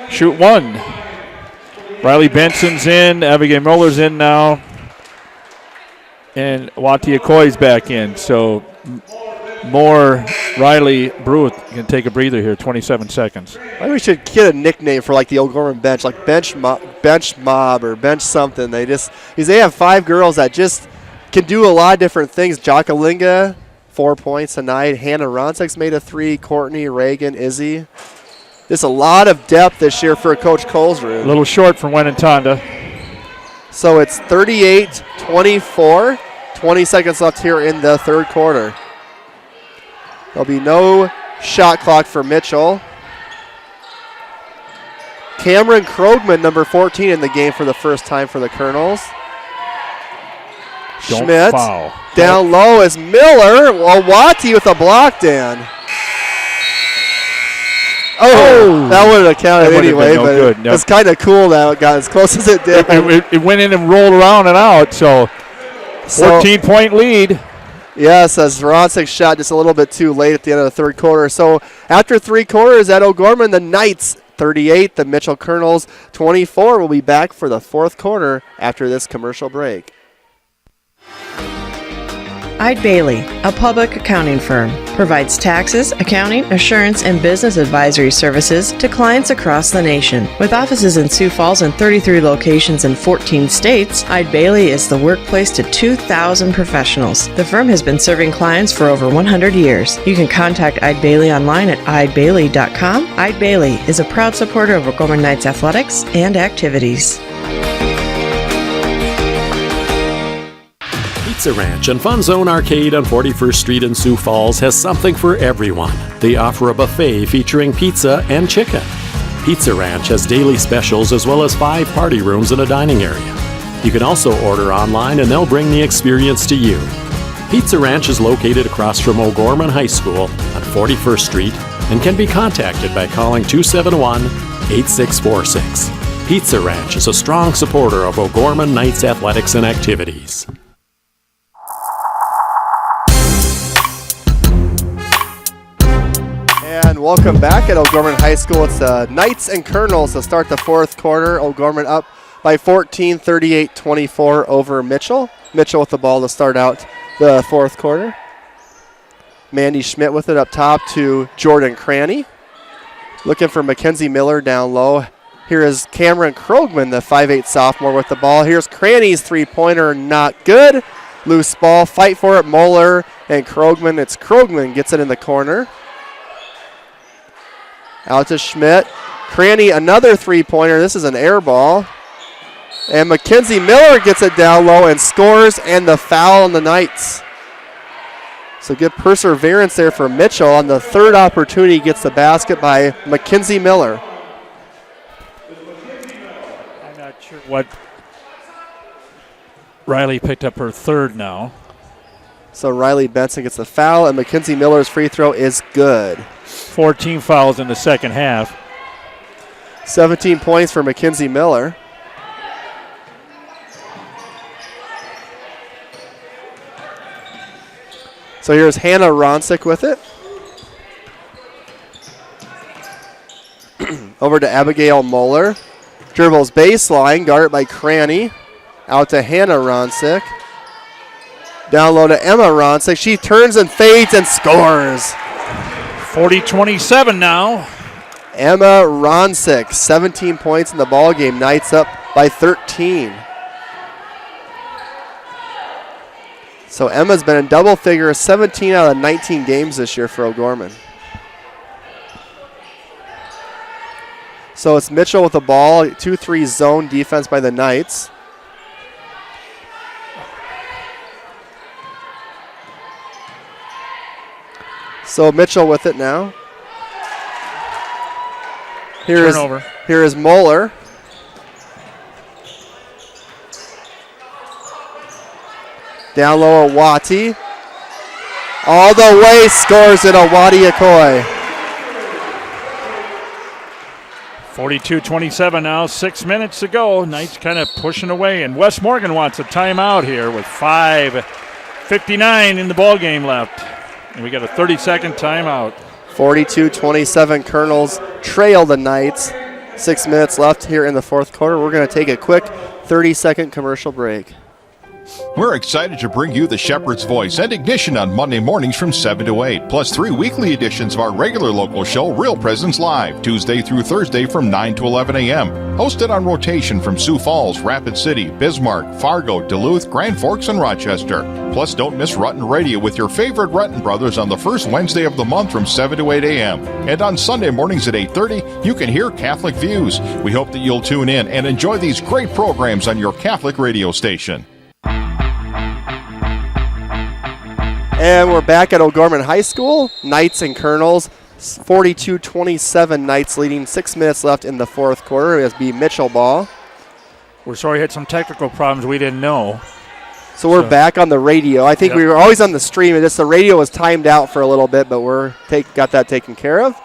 shoot 1. Riley Benson's in, Abigail Miller's in now. And Watia Koi's back in. So Moore, Riley, Brewer can take a breather here, 27 seconds. I think we should get a nickname for like the O'Gorman bench, like bench mob or bench something. They have 5 girls that just can do a lot of different things. Jakalinga, 4 points tonight. Hannah Ronsick's made a 3. Courtney, Reagan, Izzy. Just a lot of depth this year for Coach Colesrud. A little short from Wenatana. So it's 38-24. 20 seconds left here in the third quarter. There'll be no shot clock for Mitchell. Cameron Krogman, number 14 in the game for the first time for the Colonels. Don't Schmidt foul. Down low is Miller. Wati with a block, Dan. Oh, that would have counted anyway, but good. It's kind of cool that it got as close as it did. It went in and rolled around and out, so 14-point lead. Yes, as Ronsick shot just a little bit too late at the end of the third quarter. So after 3 quarters at O'Gorman, the Knights 38, the Mitchell Colonels 24. We'll be back for the fourth quarter after this commercial break. Eide Bailey, a public accounting firm, provides taxes, accounting, assurance, and business advisory services to clients across the nation. With offices in Sioux Falls and 33 locations in 14 states, Eide Bailey is the workplace to 2,000 professionals. The firm has been serving clients for over 100 years. You can contact Eide Bailey online at eidebailey.com. Eide Bailey is a proud supporter of O'Gorman Knights athletics and activities. Pizza Ranch and Fun Zone Arcade on 41st Street in Sioux Falls has something for everyone. They offer a buffet featuring pizza and chicken. Pizza Ranch has daily specials as well as 5 party rooms and a dining area. You can also order online and they'll bring the experience to you. Pizza Ranch is located across from O'Gorman High School on 41st Street and can be contacted by calling 271-8646. Pizza Ranch is a strong supporter of O'Gorman Knights athletics and activities. And welcome back at O'Gorman High School. It's Knights and Colonels to start the fourth quarter. O'Gorman up by 14, 38-24 over Mitchell. Mitchell with the ball to start out the fourth quarter. Mandy Schmidt with it up top to Jordan Cranny. Looking for Mackenzie Miller down low. Here is Cameron Krogman, the 5'8 sophomore with the ball. Here's Cranny's three-pointer, not good. Loose ball, fight for it, Moeller and Krogman. It's Krogman gets it in the corner. Out to Schmidt. Cranny, another three-pointer. This is an air ball. And Mackenzie Miller gets it down low and scores, and the foul on the Knights. So good perseverance there for Mitchell. On the third opportunity, gets the basket by Mackenzie Miller. I'm not sure what Riley picked up her third now. So Riley Benson gets the foul, and Mackenzie Miller's free throw is good. 14 fouls in the second half. 17 points for Mackenzie Miller. So here's Hannah Ronsick with it. Over to Abigail Moeller. Dribbles baseline, guarded by Cranny. Out to Hannah Ronsick. Down low to Emma Ronsick. She turns and fades and scores. 40-27 now. Emma Ronsick, 17 points in the ball game. Knights up by 13. So Emma's been in double figures 17 out of 19 games this year for O'Gorman. So it's Mitchell with the ball, 2-3 zone defense by the Knights. So Mitchell with it now. Here is Moeller. Down low, Awati. All the way, scores it, Awati Okoye. 42-27 now, 6 minutes to go. Knights kind of pushing away, and Wes Morgan wants a timeout here with 5:59 in the ball game left. And we got a 30-second timeout. 42-27, Colonels trail the Knights. 6 minutes left here in the fourth quarter. We're going to take a quick 30-second commercial break. We're excited to bring you the Shepherd's Voice and Ignition on Monday mornings from 7 to 8, plus 3 weekly editions of our regular local show, Real Presence Live, Tuesday through Thursday from 9 to 11 a.m. Hosted on rotation from Sioux Falls, Rapid City, Bismarck, Fargo, Duluth, Grand Forks, and Rochester. Plus, don't miss Rutten Radio with your favorite Rutten brothers on the first Wednesday of the month from 7 to 8 a.m. And on Sunday mornings at 8:30, you can hear Catholic Views. We hope that you'll tune in and enjoy these great programs on your Catholic radio station. And we're back at O'Gorman High School. Knights and Colonels, 42-27 Knights leading. 6 minutes left in the fourth quarter. It has be Mitchell ball. We're sorry we had some technical problems we didn't know. So we're back on the radio. I think we were always on the stream. Just the radio was timed out for a little bit, but we're got that taken care of.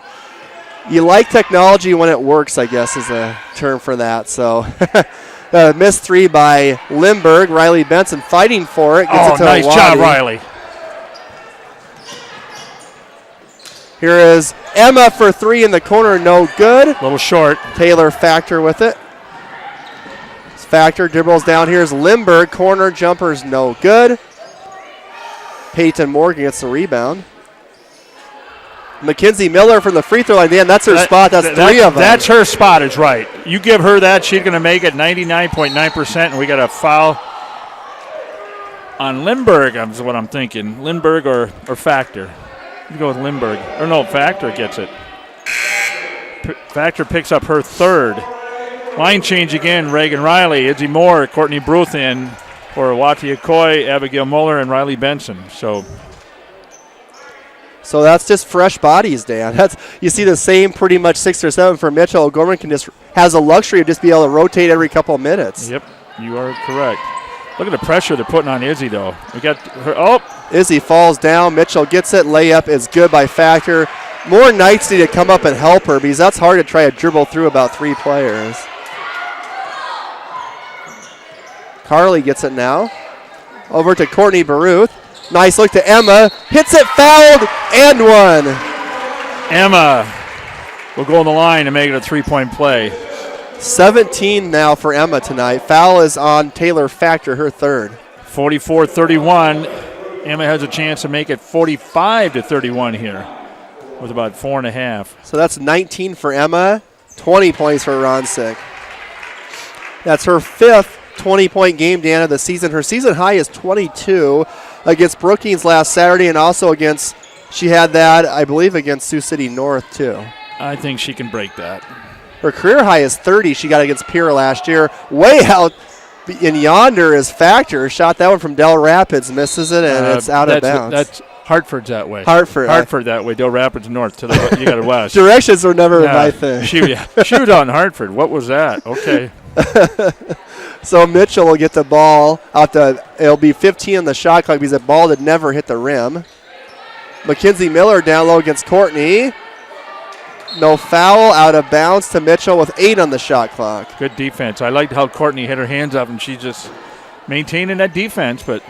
You like technology when it works, I guess is a term for that. So missed three by Lindbergh. Riley Benson fighting for it. Gets it to nice Awadi. job, Riley. Here is Emma for three in the corner, no good. A little short. Taylor Factor with it. Factor dribbles down. Here's Lindbergh. Corner jumper's no good. Peyton Morgan gets the rebound. Mackenzie Miller from the free throw line. Dan, that's her spot. That's three of them. That's her spot, is right. You give her that, she's going to make it 99.9%, and we got a foul on Lindbergh, is what I'm thinking. Lindbergh or Factor. You go with Lindbergh. Or no, Factor gets it. Factor picks up her third. Line change again, Reagan Riley, Izzy Moore, Courtney Bruth in for Watia Coy, Abigail Muller, and Riley Benson. So that's just fresh bodies, Dan. You see the same pretty much 6 or 7 for Mitchell. O'Gorman has a luxury of just be able to rotate every couple of minutes. Yep, you are correct. Look at the pressure they're putting on Izzy, though. We got her. Oh, Izzy falls down. Mitchell gets it. Layup is good by Factor. More Knights need to come up and help her because that's hard to try to dribble through about 3 players. Carly gets it now. Over to Courtney Baruth. Nice look to Emma. Hits it, fouled, and one. Emma will go on the line and make it a 3-point play. 17 now for Emma tonight. Foul is on Taylor Factor, her third. 44-31. Emma has a chance to make it 45-31 here with about 4.5. So that's 19 for Emma, 20 points for Ronsick. That's her 5th 20-point game, Dan, of the season. Her season high is 22 against Brookings last Saturday, and also she had that, I believe, against Sioux City North, too. I think she can break that. Her career high is 30. She got against Pierre last year. Way out in yonder is Factor. Shot that one from Del Rapids, misses it, and it's out of bounds. That's Hartford's that way. Hartford that way. Del Rapids north to the you got it west. Directions were never my thing. She was on Hartford. What was that? Okay. So Mitchell will get the ball out it'll be 15 on the shot clock because the ball did never hit the rim. Mackenzie Miller down low against Courtney. No foul, out of bounds to Mitchell with 8 on the shot clock. Good defense. I liked how Courtney hit her hands up and she just maintaining that defense, but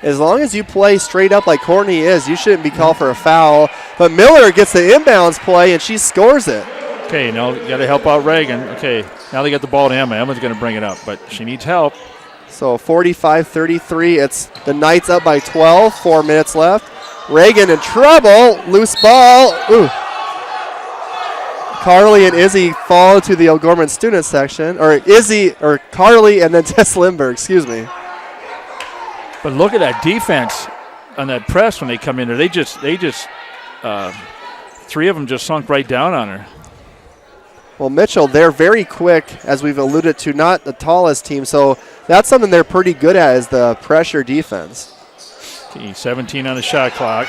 as long as you play straight up like Courtney is, you shouldn't be called for a foul. But Miller gets the inbounds play and she scores it. Okay, now you got to help out Reagan. Okay, now they get the ball to Emma. Emma's going to bring it up, but she needs help. So 45-33. It's the Knights up by 12. 4 minutes left. Reagan in trouble. Loose ball. Ooh. Carly and Izzy fall to the O'Gorman student section. Or Carly and then Tess Lindbergh, excuse me. But look at that defense on that press when they come in there. They just 3 of them just sunk right down on her. Well, Mitchell, they're very quick, as we've alluded to, not the tallest team, so that's something they're pretty good at is the pressure defense. 17 on the shot clock.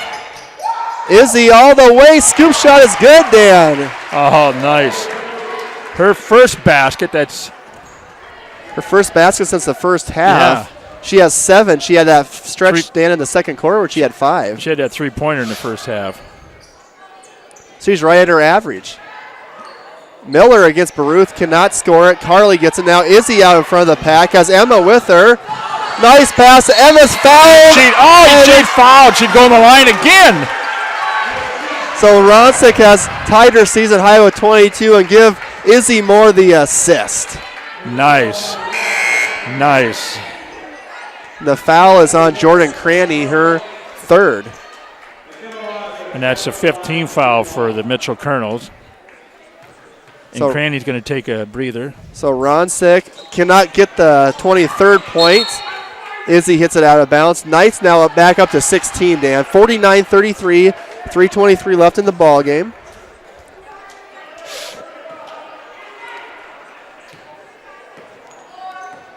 Izzy all the way. Scoop shot is good, Dan. Oh, nice. Her first basket, that's her first basket since the first half. Yeah. She has 7. She had that stretch, Dan, in the second quarter where she had 5. She had that 3-pointer in the first half. She's right at her average. Miller against Baruth cannot score it. Carly gets it now. Izzy out in front of the pack. Has Emma with her. Nice pass. Emma's fouled. She'd fouled. She'd go on the line again. So Ronsick has tied her season high with 22 and give Izzy Moore the assist. Nice. The foul is on Jordan Cranny, her third. And that's a 15 foul for the Mitchell Colonels. And Cranny's going to take a breather. So Ronsick cannot get the 23rd point. Izzy hits it out of bounds. Knights now back up to 16, Dan. 49-33, 3:23 left in the ball game.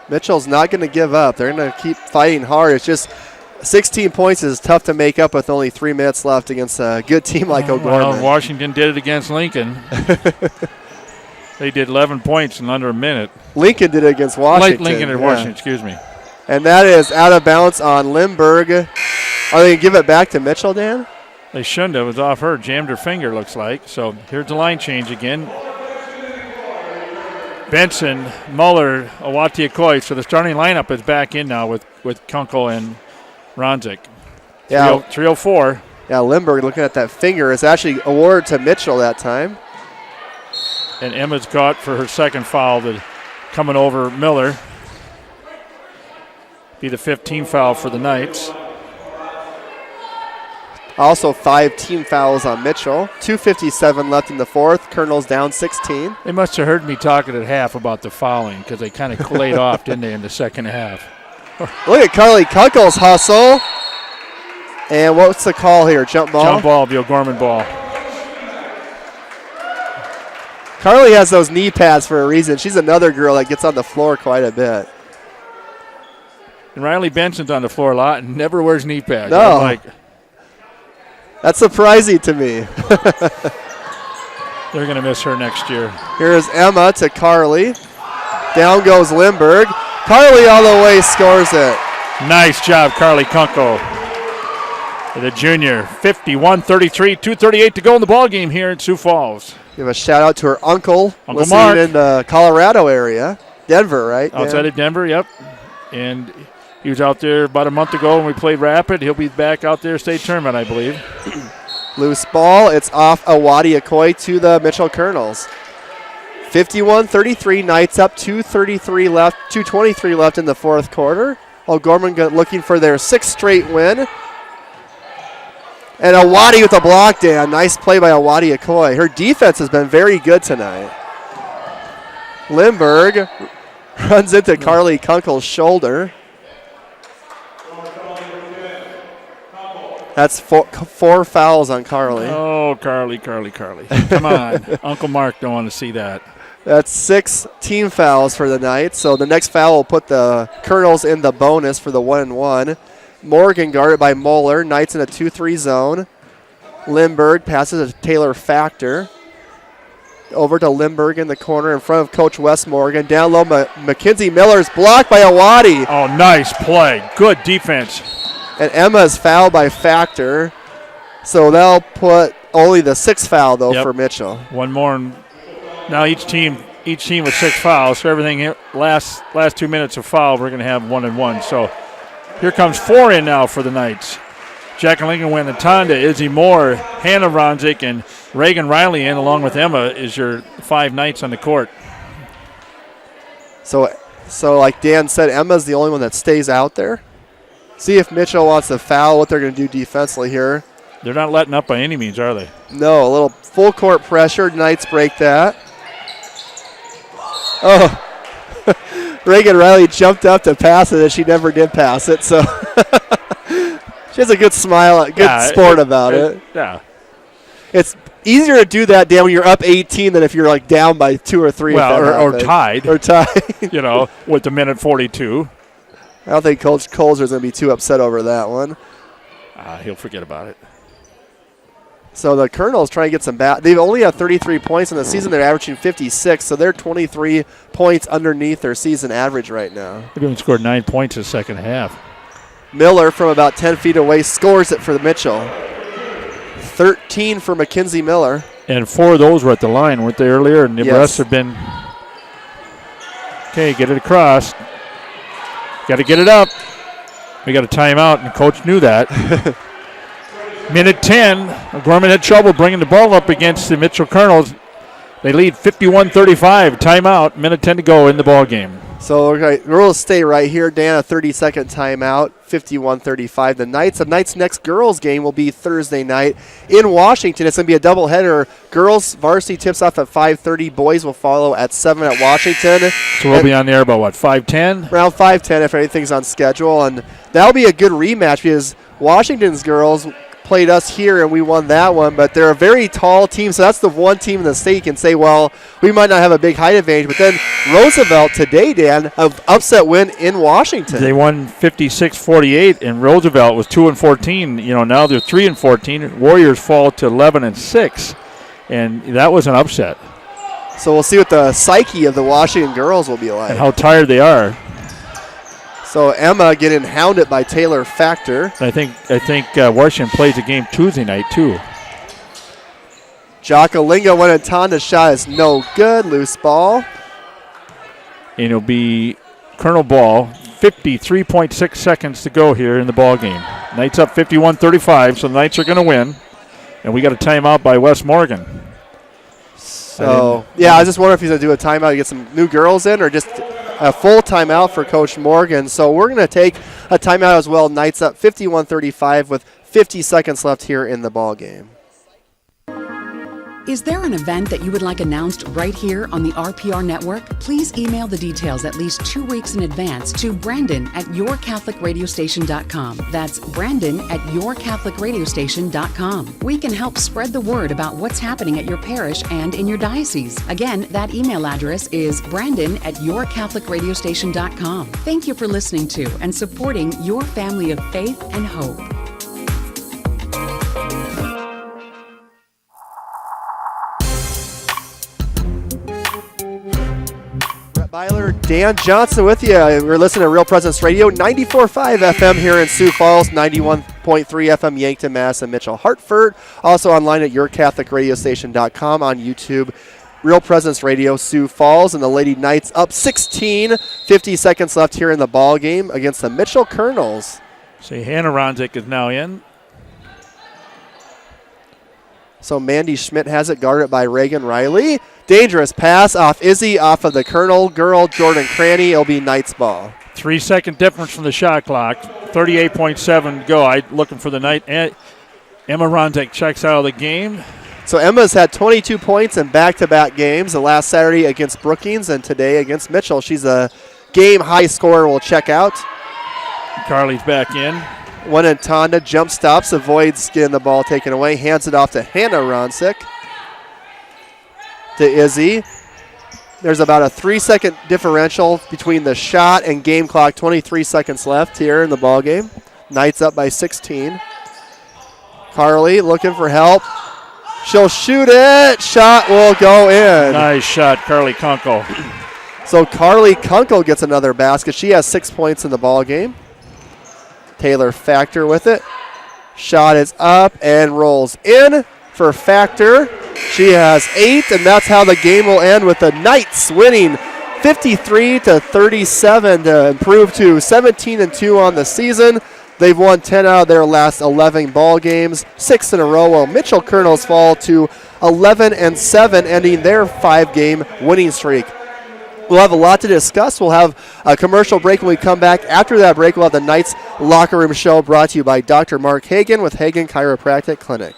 Mitchell's not going to give up. They're going to keep fighting hard. It's just 16 points is tough to make up with only 3 minutes left against a good team like O'Gorman. Well, Washington did it against Lincoln. They did 11 points in under a minute. Lincoln did it against Washington. Lincoln and Washington, excuse me. And that is out of bounds on Lindbergh. Are they going to give it back to Mitchell, Dan? They shouldn't have. It was off her. Jammed her finger, looks like. So here's the line change again. Benson, Muller, Awatiakoi. So the starting lineup is back in now with Kunkel and Ronsick. Yeah. 304. Yeah, Lindbergh looking at that finger. It's actually awarded to Mitchell that time. And Emma's got for her second foul coming over Miller. Be the 15th foul for the Knights. Also 5 team fouls on Mitchell. 2:57 left in the fourth. Colonel's down 16. They must have heard me talking at half about the fouling because they kind of laid off, didn't they, in the second half? Look at Carly Kunkel's hustle. And what's the call here? Jump ball? Jump ball, the O'Gorman ball. Carly has those knee pads for a reason. She's another girl that gets on the floor quite a bit. And Riley Benson's on the floor a lot and never wears knee pads. No. I'm like, that's surprising to me. they're going to miss her next year. Here's Emma to Carly. Down goes Lindbergh. Carly all the way scores it. Nice job, Carly Kunkel. The junior, 51-33, 2:38 to go in the ball game here in Sioux Falls. Give a shout out to her uncle Uncle listening Mark. in the Colorado area. Denver, right? Outside of Denver, yep. And he was out there about a month ago when we played Rapid. He'll be back out there state tournament, I believe. Loose ball. It's off Awadi Okoye to the Mitchell Colonels. 51-33. Knights up. 2:23 left in the fourth quarter. O'Gorman looking for their 6th straight win. And Awadi with a block, Dan. Nice play by Awadi Okoye. Her defense has been very good tonight. Lindbergh runs into Carly Kunkel's shoulder. That's four fouls on Carly. Oh, Carly. Come on. Uncle Mark don't want to see that. That's 6 team fouls for the Knights. So the next foul will put the Colonels in the bonus for the 1-1. Morgan guarded by Moeller. Knights in a 2-3 zone. Lindbergh passes to Taylor Factor. Over to Lindbergh in the corner in front of Coach Wes Morgan. Down low, Mackenzie Miller's blocked by Awadi. Oh, nice play. Good defense. And Emma's fouled by Factor. So they'll put only the 6th foul, though, for Mitchell. One more. Now each team with 6 fouls. So everything last 2 minutes of foul, we're going to have 1-1. So here comes 4 in now for the Knights. Jackie Lincoln went Tonda, Izzy Moore, Hannah Ronzik, and Reagan Riley in along with Emma is your 5 Knights on the court. So like Dan said, Emma's the only one that stays out there. See if Mitchell wants to foul, what they're going to do defensively here. They're not letting up by any means, are they? No, a little full court pressure. Knights break that. Oh, Reagan Riley jumped up to pass it, and she never did pass it. So she has a good smile, good sport about it. Yeah. It's easier to do that, Dan, when you're up 18 than if you're like down by 2 or 3. Well, or tied. Or tied. With the minute 42. I don't think Coach Colzer is going to be too upset over that one. He'll forget about it. So the Colonels trying to get some back. They've only had 33 points in the season. They're averaging 56, so they're 23 points underneath their season average right now. They've only scored 9 points in the second half. Miller from about 10 feet away scores it for the Mitchell. 13 for Mackenzie Miller. And 4 of those were at the line, weren't they, earlier? And the rest have been. Okay, get it across. Got to get it up. We got a timeout, and the coach knew that. Minute 10. O'Gorman had trouble bringing the ball up against the Mitchell Colonels. They lead 51-35. Timeout. Minute 10 to go in the ball game. So we'll stay right here, Dan. A 30-second timeout. 51-35. The Knights' next girls game will be Thursday night in Washington. It's going to be a doubleheader. Girls varsity tips off at 5:30. Boys will follow at 7 at Washington. So we'll be on there about, what, 5:10? Around 5:10 if anything's on schedule. And that'll be a good rematch because Washington's girls played us here and we won that one, but they're a very tall team, so that's the one team in the state you can say, well, we might not have a big height advantage. But then Roosevelt today, Dan, an upset win in Washington. They won 56-48, and Roosevelt was 2-14. Now they're 3-14. Warriors fall to 11-6, and that was an upset. So we'll see what the psyche of the Washington girls will be like. And how tired they are. So Emma getting hounded by Taylor Factor. I think Washington plays a game Tuesday night too. Jakalinga went at Tonda, shot is no good. Loose ball. And it'll be Colonel ball. 53.6 seconds to go here in the ball game. Knights up 51-35, so the Knights are going to win. And we got a timeout by West Morgan. So, I was just wondering if he's going to do a timeout to get some new girls in or just a full timeout for Coach Morgan. So we're going to take a timeout as well. Knights up 51-35 with 50 seconds left here in the ball game. Is there an event that you would like announced right here on the RPR network? Please email the details at least 2 weeks in advance to Brandon@yourcatholicradiostation.com. That's Brandon@yourcatholicradiostation.com. We can help spread the word about what's happening at your parish and in your diocese. Again, that email address is Brandon@yourcatholicradiostation.com. Thank you for listening to and supporting your family of faith and hope. Byler, Dan Johnson with you. We're listening to Real Presence Radio, 94.5 FM here in Sioux Falls, 91.3 FM Yankton, Mass, and Mitchell, Hartford. Also online at yourcatholicradiostation.com, on YouTube. Real Presence Radio, Sioux Falls, and the Lady Knights up 16. 50 seconds left here in the ball game against the Mitchell Colonels. So Hannah Ronzik is now in. So Mandy Schmidt has it, guarded by Reagan Riley. Dangerous pass off Izzy, off of the Colonel girl, Jordan Cranny. It'll be Knights ball. 3 second difference from the shot clock. 38.7 to go. Looking for the Knight. Emma Ronzik checks out of the game. So Emma's had 22 points in back-to-back games. The last Saturday against Brookings and today against Mitchell. She's a game high scorer. Will check out. Carly's back in. One in Tonda, jump stops, avoids getting the ball taken away, hands it off to Hannah Ronsick. To Izzy. There's about a 3 second differential between the shot and game clock. 23 seconds left here in the ball game. Knights up by 16. Carly looking for help. She'll shoot it. Shot will go in. Nice shot, Carly Kunkel. So Carly Kunkel gets another basket. She has 6 points in the ball game. Taylor Factor with it. Shot is up and rolls in for Factor. She has 8, and that's how the game will end, with the Knights winning 53-37 to improve to 17-2 on the season. They've won 10 out of their last 11 ball games, 6 in a row, while Mitchell Colonels fall to 11-7, ending their 5-game winning streak. We'll have a lot to discuss. We'll have a commercial break when we come back. After that break, we'll have the Knights Locker Room Show, brought to you by Dr. Mark Hagan with Hagan Chiropractic Clinic.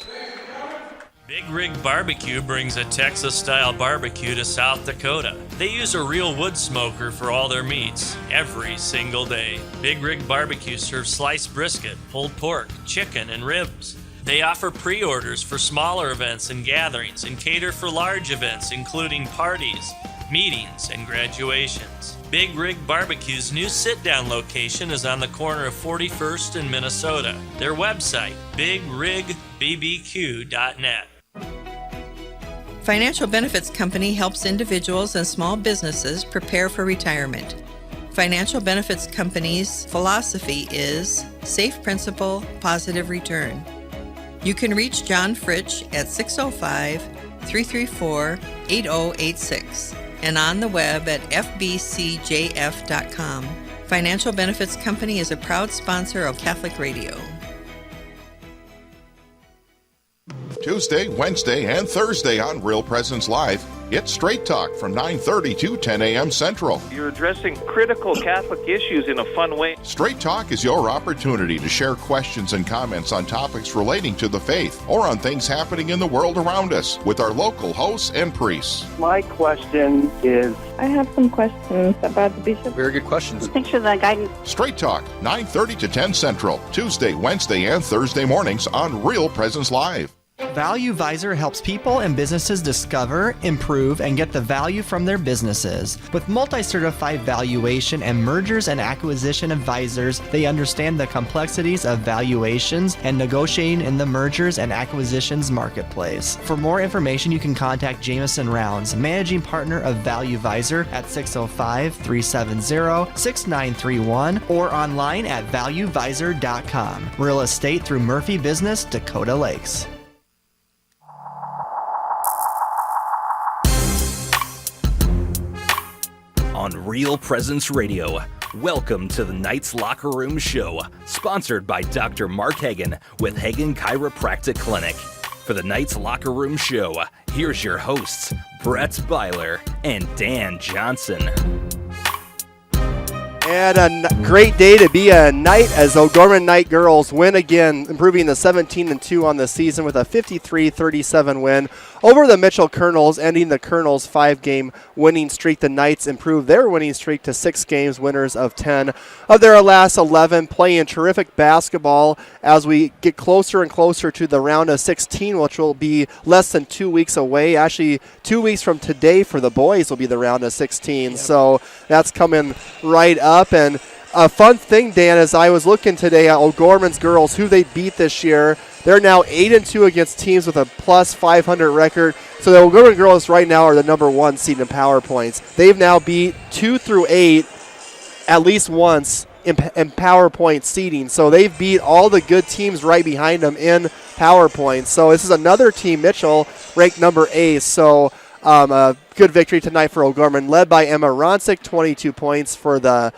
Big Rig Barbecue brings a Texas-style barbecue to South Dakota. They use a real wood smoker for all their meats, every single day. Big Rig Barbecue serves sliced brisket, pulled pork, chicken, and ribs. They offer pre-orders for smaller events and gatherings and cater for large events, including parties, meetings, and graduations. Big Rig Barbecue's new sit-down location is on the corner of 41st and Minnesota. Their website, bigrigbbbq.net. Financial Benefits Company helps individuals and small businesses prepare for retirement. Financial Benefits Company's philosophy is safe principal, positive return. You can reach John Fritsch at 605-334-8086 and on the web at fbcjf.com. Financial Benefits Company is a proud sponsor of Catholic Radio. Tuesday, Wednesday, and Thursday on Real Presence Live, it's Straight Talk from 9:30 to 10 a.m. Central. You're addressing critical Catholic issues in a fun way. Straight Talk is your opportunity to share questions and comments on topics relating to the faith or on things happening in the world around us with our local hosts and priests. My question is... I have some questions about the bishop. Very good questions. Thanks for the guidance. Straight Talk, 9:30 to 10 Central, Tuesday, Wednesday, and Thursday mornings on Real Presence Live. Value Visor helps people and businesses discover, improve, and get the value from their businesses. With multi-certified valuation and mergers and acquisition advisors, they understand the complexities of valuations and negotiating in the mergers and acquisitions marketplace. For more information, you can contact Jameson Rounds, managing partner of Value Visor, at 605-370-6931 or online at valuevisor.com. Real estate through Murphy Business, Dakota Lakes. On Real Presence Radio, Welcome to the Knights Locker Room Show, sponsored by Dr. Mark Hagan with Hagan Chiropractic Clinic. For the Knights Locker Room Show, here's your hosts, Brett Byler and Dan Johnson. And a great day to be a Knight as O'Gorman Knight girls win again, improving to 17-2 on the season with a 53-37 win over the Mitchell Colonels, ending the Colonels' 5-game winning streak. The Knights improved their winning streak to 6 games, winners of 10 of their last 11, playing terrific basketball as we get closer and closer to the round of 16, which will be less than 2 weeks away. Actually, 2 weeks from today for the boys will be the round of 16, yep. So that's coming right up. And a fun thing, Dan, as I was looking today at O'Gorman's girls, who they beat this year, they're now 8-2 against teams with a plus 500 record. So the O'Gorman girls right now are the number 1 seed in power points. They've now beat 2 through 8 at least once in power point seeding. So they've beat all the good teams right behind them in power points. So this is another team, Mitchell, ranked number 8. So a good victory tonight for O'Gorman, led by Emma Ronsick, 22 points for the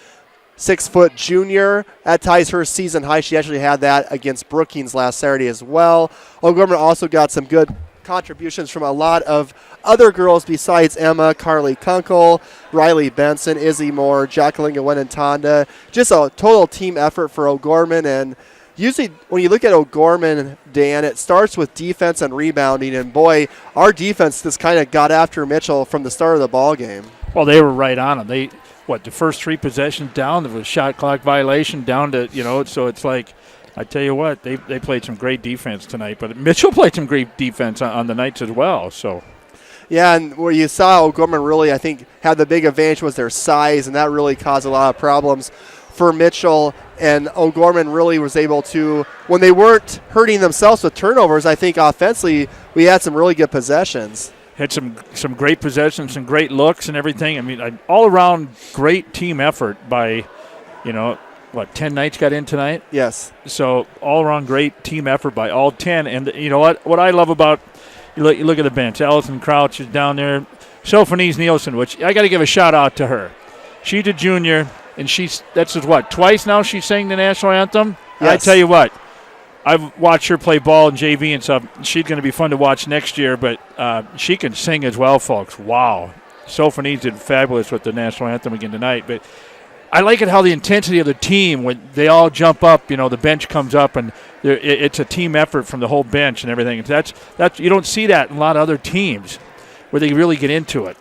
6-foot junior. That ties her season high. She actually had that against Brookings last Saturday as well. O'Gorman also got some good contributions from a lot of other girls besides Emma, Carly Kunkel, Riley Benson, Izzy Moore, Jacqueline Gwenentonda. Just a total team effort for O'Gorman. And usually when you look at O'Gorman, Dan, it starts with defense and rebounding. And boy, our defense just kind of got after Mitchell from the start of the ball game. Well, they were right on them. The first 3 possessions down, there was a shot clock violation down to, so it's like, I tell you what, they played some great defense tonight. But Mitchell played some great defense on the Knights as well, so. Yeah, and where you saw O'Gorman really, I think, had the big advantage was their size, and that really caused a lot of problems for Mitchell. And O'Gorman really was able to, when they weren't hurting themselves with turnovers, I think offensively we had some really good possessions. Had some great possessions, some great looks and everything. I mean, all-around great team effort by, 10 Knights got in tonight? Yes. So all-around great team effort by all 10. And you know what I love about, you look at the bench. Allison Crouch is down there. Sophanise Nielsen, which I got to give a shout-out to her. She's a junior, and twice now she sang the national anthem? Yes. I tell you what. I've watched her play ball in JV and stuff. She's going to be fun to watch next year, but she can sing as well, folks. Wow. Sophanise did fabulous with the national anthem again tonight. But I like it how the intensity of the team, when they all jump up, the bench comes up, and it's a team effort from the whole bench and everything. That's you don't see that in a lot of other teams where they really get into it,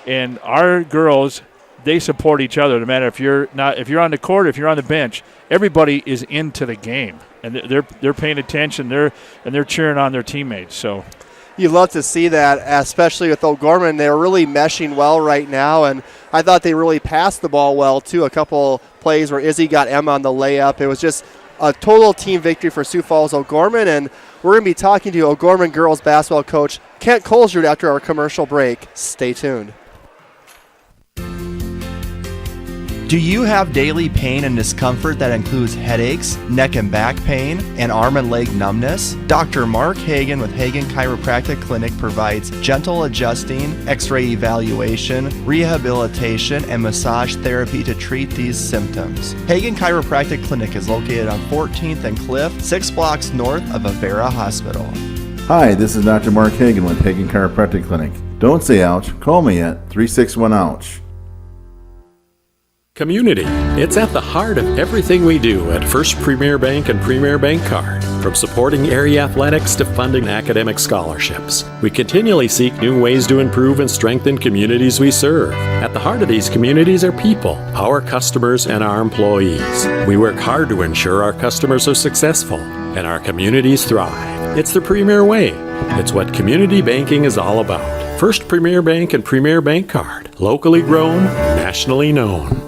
And our girls, they support each other. No matter if you're on the court, if you're on the bench, everybody is into the game. And they're paying attention. They're cheering on their teammates. So you love to see that, especially with O'Gorman. They're really meshing well right now, and I thought they really passed the ball well too. A couple plays where Izzy got Emma on the layup. It was just a total team victory for Sioux Falls O'Gorman, and we're going to be talking to O'Gorman girls basketball coach Kent Colesrud after our commercial break. Stay tuned. Do you have daily pain and discomfort that includes headaches, neck and back pain, and arm and leg numbness? Dr. Mark Hagan with Hagan Chiropractic Clinic provides gentle adjusting, x-ray evaluation, rehabilitation, and massage therapy to treat these symptoms. Hagan Chiropractic Clinic is located on 14th and Cliff, 6 blocks north of Avera Hospital. Hi, this is Dr. Mark Hagan with Hagan Chiropractic Clinic. Don't say ouch, call me at 361-OUCH. Community. It's at the heart of everything we do at First Premier Bank and Premier Bank Card. From supporting area athletics to funding academic scholarships, we continually seek new ways to improve and strengthen communities we serve. At the heart of these communities are people, our customers, and our employees. We work hard to ensure our customers are successful and our communities thrive. It's the Premier way. It's what community banking is all about. First Premier Bank and Premier Bank Card. Locally grown, nationally known.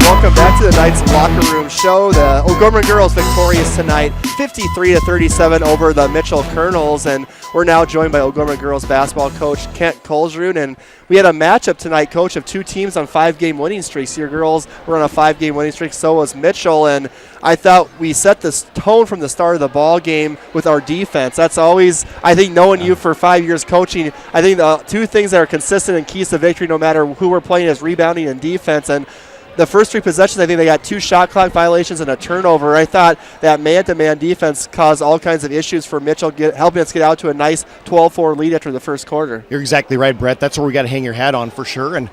Welcome back to the Knights Locker Room show. The O'Gorman girls victorious tonight, 53-37 over the Mitchell Colonels, and we're now joined by O'Gorman girls basketball coach Kent Colesrud, and we had a matchup tonight, coach, of two teams on 5-game winning streaks. Your girls were on a 5-game winning streak, so was Mitchell, and I thought we set this tone from the start of the ball game with our defense. That's always, I think, knowing you for 5 years coaching, I think the two things that are consistent and keys to victory no matter who we're playing is rebounding and defense. And the first three possessions, I think they got 2 shot clock violations and a turnover. I thought that man-to-man defense caused all kinds of issues for Mitchell, helping us get out to a nice 12-4 lead after the first quarter. You're exactly right, Brett. That's where we got to hang your hat on for sure. And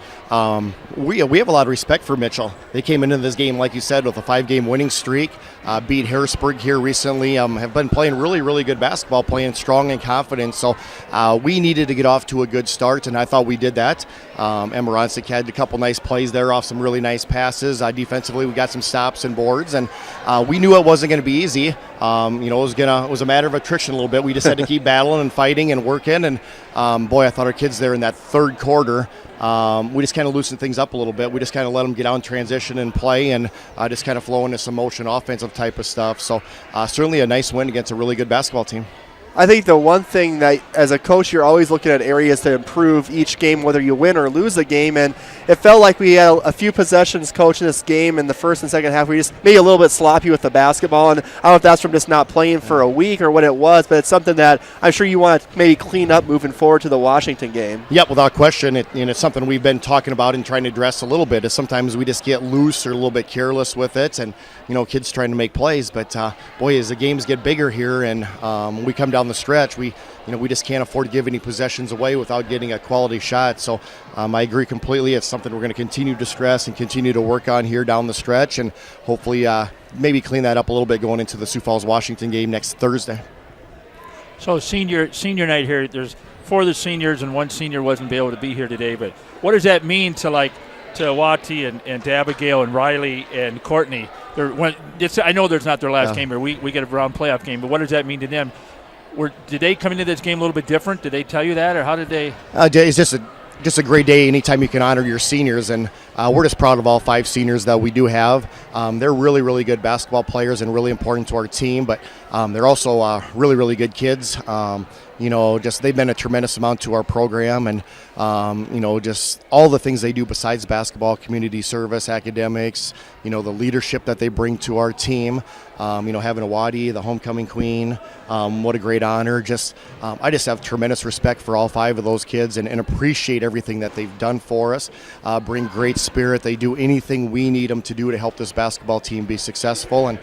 we have a lot of respect for Mitchell. They came into this game, like you said, with a 5-game winning streak, beat Harrisburg here recently, have been playing really, really good basketball, playing strong and confident. So we needed to get off to a good start, and I thought we did that. Emma Ronsick had a couple nice plays there off some really nice passes. Defensively, we got some stops and boards, and we knew it wasn't going to be easy. It was a matter of attrition a little bit. We just had to keep battling and fighting and working. And boy, I thought our kids there in that third quarter, we just kind of loosened things up a little bit. We just kind of let them get out in transition and play, and just kind of flow into some motion, offensive type of stuff. So certainly a nice win against a really good basketball team. I think the one thing that as a coach you're always looking at areas to improve each game, whether you win or lose the game, and it felt like we had a few possessions coaching this game in the first and second half. We just maybe a little bit sloppy with the basketball, and I don't know if that's from just not playing for a week or what it was, but it's something that I'm sure you want to maybe clean up moving forward to the Washington game. Yep, without question. It's something we've been talking about and trying to address a little bit. Is sometimes we just get loose or a little bit careless with it, and kids trying to make plays. But boy, as the games get bigger here and we come down the stretch, we just can't afford to give any possessions away without getting a quality shot. So I agree completely. It's something we're going to continue to stress and continue to work on here down the stretch, and hopefully maybe clean that up a little bit going into the Sioux Falls Washington game next Thursday. So senior night here. There's 4 of the seniors and 1 senior wasn't able to be here today. But what does that mean to Watty and Abigail and Riley and Courtney? I know there's not their last game here. We get a round playoff game, but what does that mean to them? Did they come into this game a little bit different? Did they tell you that, or how did they? It's just a great day anytime you can honor your seniors, and we're just proud of all 5 seniors that we do have. They're really, really good basketball players and really important to our team, but they're also really, really good kids. They've been a tremendous amount to our program, and just all the things they do besides basketball, community service, academics, the leadership that they bring to our team. Having a Wadi, the homecoming queen, what a great honor. I just have tremendous respect for all 5 of those kids and appreciate everything that they've done for us. Bring great spirit. They do anything we need them to do to help this basketball team be successful, and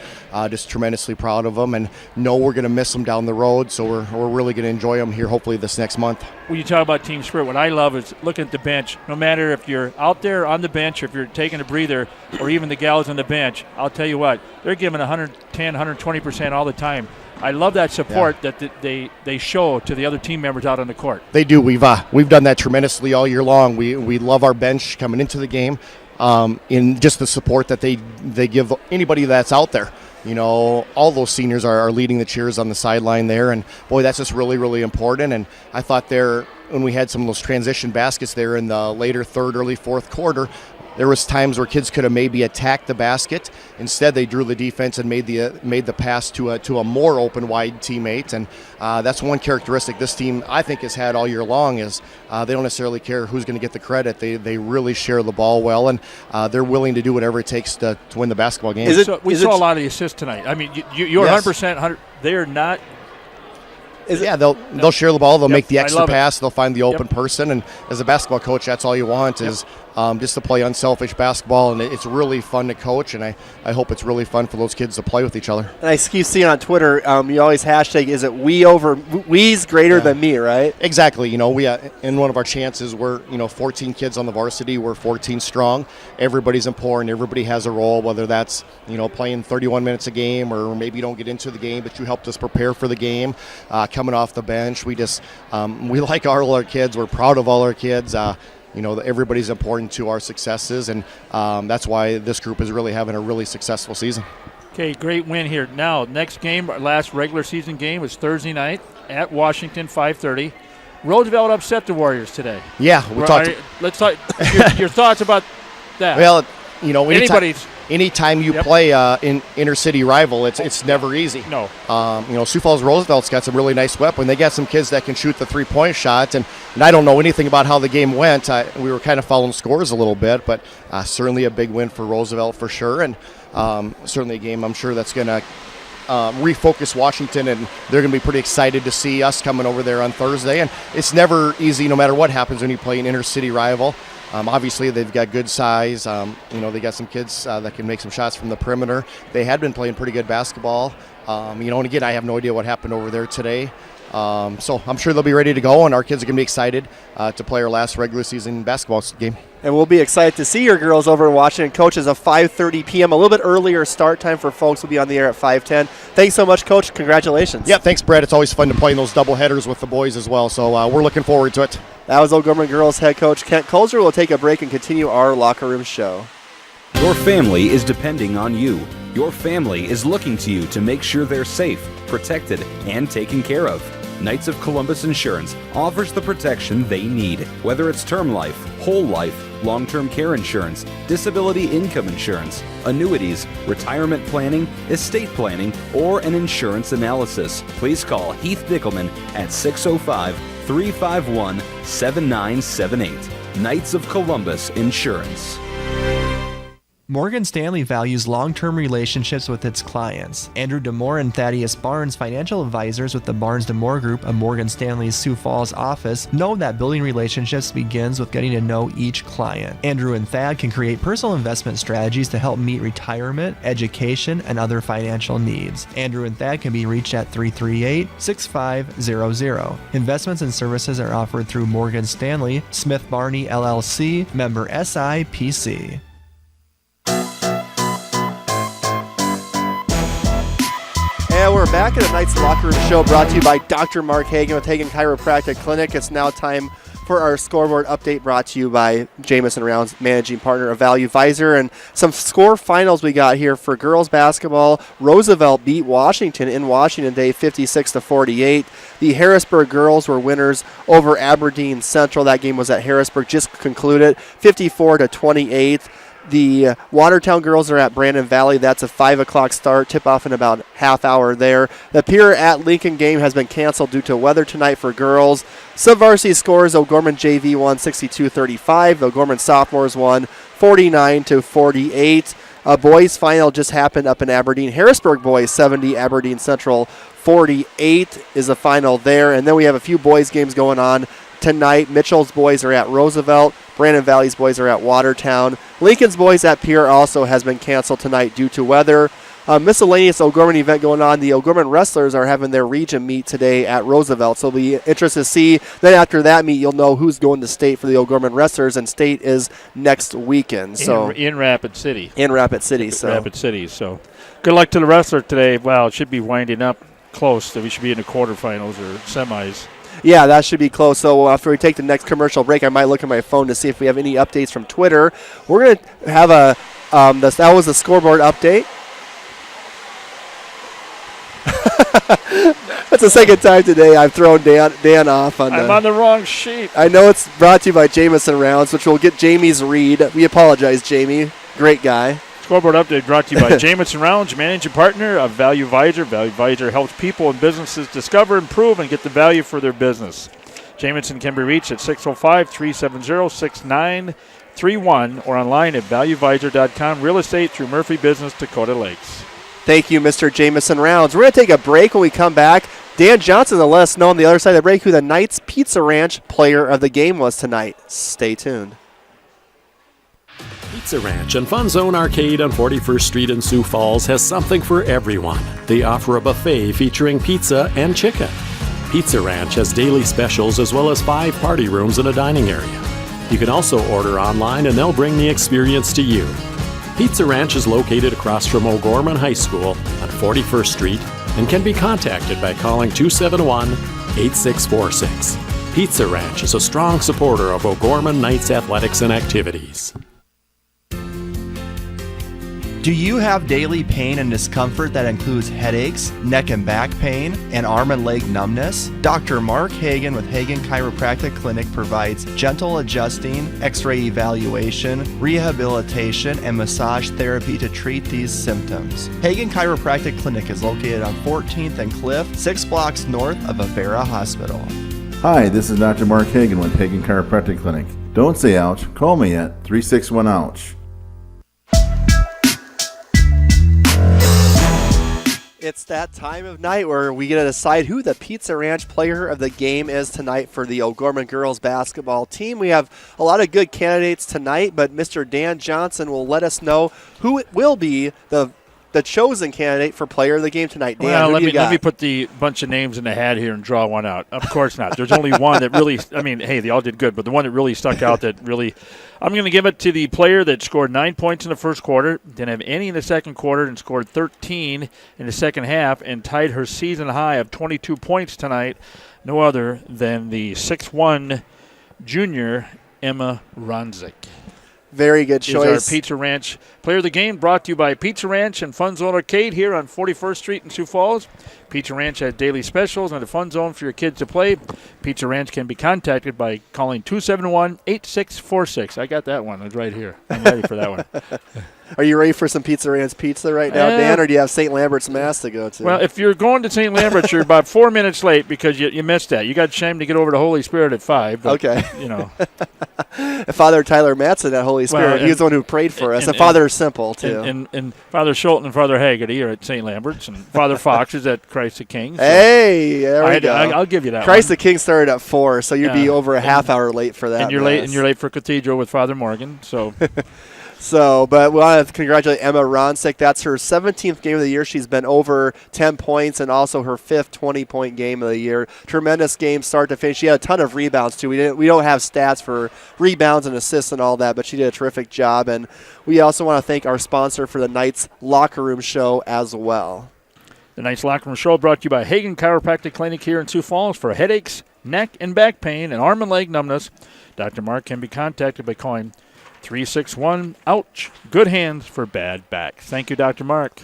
just tremendously proud of them, and know we're going to miss them down the road, so we're really going to enjoy them here hopefully this next month. When you talk about team spirit, what I love is looking at the bench. No matter if you're out there on the bench or if you're taking a breather or even the gals on the bench, I'll tell you what, they're giving 110, 120% all the time. I love that support that they show to the other team members out on the court. They do. We've done that tremendously all year long. We love our bench coming into the game, in just the support that they give anybody that's out there. All those seniors are leading the cheers on the sideline there, and boy, that's just really, really important. And I thought when we had some of those transition baskets there in the later third, early fourth quarter, there was times where kids could have maybe attacked the basket. Instead, they drew the defense and made the pass to a more open, wide teammate. And that's one characteristic this team, I think, has had all year long is they don't necessarily care who's going to get the credit. They really share the ball well, and they're willing to do whatever it takes to win the basketball game. We saw a lot of the assists tonight. I mean, you're 100%. They are not. They'll share the ball. They'll make the extra pass. They'll find the open person. And as a basketball coach, that's all you want is just to play unselfish basketball. And it's really fun to coach, and I hope it's really fun for those kids to play with each other. And I keep seeing on Twitter, you always hashtag, is it we's greater than me, right? Exactly. We in one of our chances, we're 14 kids on the varsity. We're 14 strong. Everybody's important. Everybody has a role, whether that's playing 31 minutes a game or maybe you don't get into the game, but you helped us prepare for the game. Coming off the bench, we like all our kids. We're proud of all our kids. Everybody's important to our successes, and that's why this group is really having a really successful season. Okay, great win here. Now, next game, our last regular season game is Thursday night at Washington, 5:30. Roosevelt upset the Warriors today. Yeah, we talked. Let's talk your thoughts about that. Well, anytime you play in inner city rival, it's never easy. No. Sioux Falls Roosevelt's got some really nice weapons. They got some kids that can shoot the 3-point shot, and I don't know anything about how the game went. We were kind of following scores a little bit, but certainly a big win for Roosevelt for sure, and certainly a game I'm sure that's going to refocus Washington, and they're going to be pretty excited to see us coming over there on Thursday. And it's never easy, no matter what happens when you play an inner city rival. Obviously, they've got good size. They got some kids that can make some shots from the perimeter. They had been playing pretty good basketball. And again, I have no idea what happened over there today. So I'm sure they'll be ready to go, and our kids are going to be excited to play our last regular season basketball game. And we'll be excited to see your girls over in Washington. Coach, is a 5:30 p.m., a little bit earlier start time for folks. Will be on the air at 5:10. Thanks so much, Coach. Congratulations. Yeah, thanks, Brad. It's always fun to play in those double headers with the boys as well, so we're looking forward to it. That was O'Gorman girls head coach Kent Colzer. We'll take a break and continue our locker room show. Your family is depending on you. Your family is looking to you to make sure they're safe, protected, and taken care of. Knights of Columbus Insurance offers the protection they need, whether it's term life, whole life, long-term care insurance, disability income insurance, annuities, retirement planning, estate planning, or an insurance analysis. Please call Heath Dickelman at 605-351-7978. Knights of Columbus Insurance. Morgan Stanley values long-term relationships with its clients. Andrew DeMore and Thaddeus Barnes, financial advisors with the Barnes DeMore Group of Morgan Stanley's Sioux Falls office, know that building relationships begins with getting to know each client. Andrew and Thad can create personal investment strategies to help meet retirement, education, and other financial needs. Andrew and Thad can be reached at 338-6500. Investments and services are offered through Morgan Stanley, Smith Barney LLC, member SIPC. And we're back at a Knights Locker Room show brought to you by Dr. Mark Hagan with Hagan Chiropractic Clinic. It's now time for our scoreboard update brought to you by Jamison Rounds, managing partner of Value Visor. And some score finals we got here for girls basketball. Roosevelt beat Washington in Washington today 56-48. The Harrisburg girls were winners over Aberdeen Central. That game was at Harrisburg, just concluded 54-28. The Watertown girls are at Brandon Valley. That's a 5 o'clock start. Tip-off in about half hour there. The Pierre at Lincoln game has been canceled due to weather tonight for girls. Sub-varsity scores, O'Gorman JV won 62-35. The O'Gorman sophomores won 49-48. A boys final just happened up in Aberdeen. Harrisburg boys 70, Aberdeen Central 48 is the final there. And then we have a few boys games going on tonight. Mitchell's boys are at Roosevelt. Brandon Valley's boys are at Watertown. Lincoln's boys at Pierre also has been canceled tonight due to weather. Miscellaneous O'Gorman event going on. The O'Gorman wrestlers are having their region meet today at Roosevelt, so it'll be interesting to see. Then after that meet, you'll know who's going to state for the O'Gorman wrestlers, and state is next weekend. So in Rapid City. In Rapid City. So good luck to the wrestler today. Wow, it should be winding up close. So we should be in the quarterfinals or semis. Yeah, that should be close. So after we take the next commercial break, I might look at my phone to see if we have any updates from Twitter. We're going to have that was the scoreboard update. That's the second time today I've thrown Dan off. I'm on the wrong sheet. I know it's brought to you by Jamison Rounds, which will get Jamie's read. We apologize, Jamie. Great guy. Scoreboard update brought to you by Jamison Rounds, managing partner of Value Visor. Value Visor helps people and businesses discover, improve, and get the value for their business. Jamison can be reached at 605-370-6931 or online at valuevisor.com. Real estate through Murphy Business, Dakota Lakes. Thank you, Mr. Jamison Rounds. We're going to take a break. When we come back, Dan Johnson will let us know on the other side of the break who the Knights Pizza Ranch player of the game was tonight. Stay tuned. Pizza Ranch and Fun Zone Arcade on 41st Street in Sioux Falls has something for everyone. They offer a buffet featuring pizza and chicken. Pizza Ranch has daily specials as well as 5 party rooms and a dining area. You can also order online and they'll bring the experience to you. Pizza Ranch is located across from O'Gorman High School on 41st Street and can be contacted by calling 271-8646. Pizza Ranch is a strong supporter of O'Gorman Knights athletics and activities. Do you have daily pain and discomfort that includes headaches, neck and back pain, and arm and leg numbness? Dr. Mark Hagan with Hagan Chiropractic Clinic provides gentle adjusting, x-ray evaluation, rehabilitation, and massage therapy to treat these symptoms. Hagan Chiropractic Clinic is located on 14th and Cliff, 6 blocks north of Avera Hospital. Hi, this is Dr. Mark Hagan with Hagan Chiropractic Clinic. Don't say ouch, call me at 361-OUCH. It's that time of night where we get to decide who the Pizza Ranch player of the game is tonight for the O'Gorman girls basketball team. We have a lot of good candidates tonight, but Mr. Dan Johnson will let us know who it will be the chosen candidate for player of the game tonight. Dan, well, let me put the bunch of names in the hat here and draw one out. Of course not. There's only one that really, hey, they all did good, but the one that really stuck out that really, I'm going to give it to the player that scored 9 points in the first quarter, didn't have any in the second quarter, and scored 13 in the second half, and tied her season high of 22 points tonight. No other than the 6'1" junior, Emma Ronzik. Very good choice. Is our Pizza Ranch player of the game, brought to you by Pizza Ranch and Fun Zone Arcade here on 41st Street in Sioux Falls. Pizza Ranch has daily specials and a fun zone for your kids to play. Pizza Ranch can be contacted by calling 271-8646. I got that one. It's right here. I'm ready for that one. Are you ready for some Pizza Ranch pizza right now, Dan, or do you have St. Lambert's Mass to go to? Well, if you're going to St. Lambert's, you're about 4 minutes late because you missed that. You got shamed to get over to Holy Spirit at 5. But, okay. You know. Father Tyler Matson at Holy Spirit, he was the one who prayed for us. And Father Simple, too. And Father Schulten and Father Haggerty are at St. Lambert's, and Father Fox is at Christ the King. So hey, there we go. I'll give you that Christ one. the King started at 4, so you'd be over a half hour late for that. And you're late for Cathedral with Father Morgan, so... But we want to congratulate Emma Ronzik. That's her 17th game of the year. She's been over 10 points and also her 5th 20-point game of the year. Tremendous game start to finish. She had a ton of rebounds, too. We don't have stats for rebounds and assists and all that, but she did a terrific job. And we also want to thank our sponsor for the night's Locker Room Show as well. The night's Locker Room Show brought to you by Hagan Chiropractic Clinic here in Sioux Falls for headaches, neck and back pain, and arm and leg numbness. Dr. Mark can be contacted by calling 361-OUCH. Good hands for bad back. Thank you, Dr. Mark.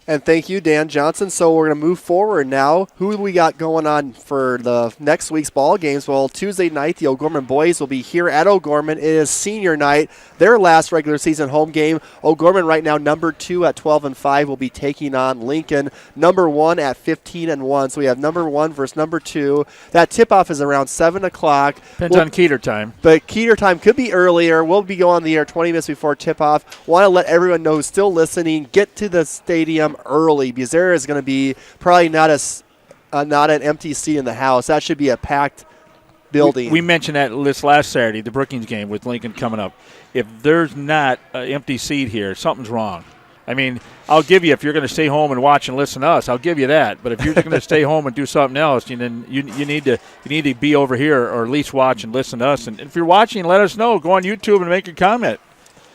And thank you, Dan Johnson. So we're going to move forward now. Who we got going on for the next week's ball games? Well, Tuesday night, the O'Gorman boys will be here at O'Gorman. It is senior night, their last regular season home game. O'Gorman right now, number 2 at 12-5, will be taking on Lincoln, number 1 at 15-1. So we have number 1 versus number 2. That tip-off is around 7 o'clock. Depends on Keeter time. But Keeter time could be earlier. We'll be going on the air 20 minutes before tip-off. Want to let everyone know who's still listening, get to the stadium early because there is going to be probably not an empty seat in the house. That should be a packed building. We mentioned that this last Saturday, the Brookings game with Lincoln coming up. If there's not an empty seat here, something's wrong. I mean, I'll give you, if you're going to stay home and watch and listen to us, I'll give you that. But if you're just going to stay home and do something else, then you need to be over here or at least watch and listen to us. And if you're watching, let us know. Go on YouTube and make a comment.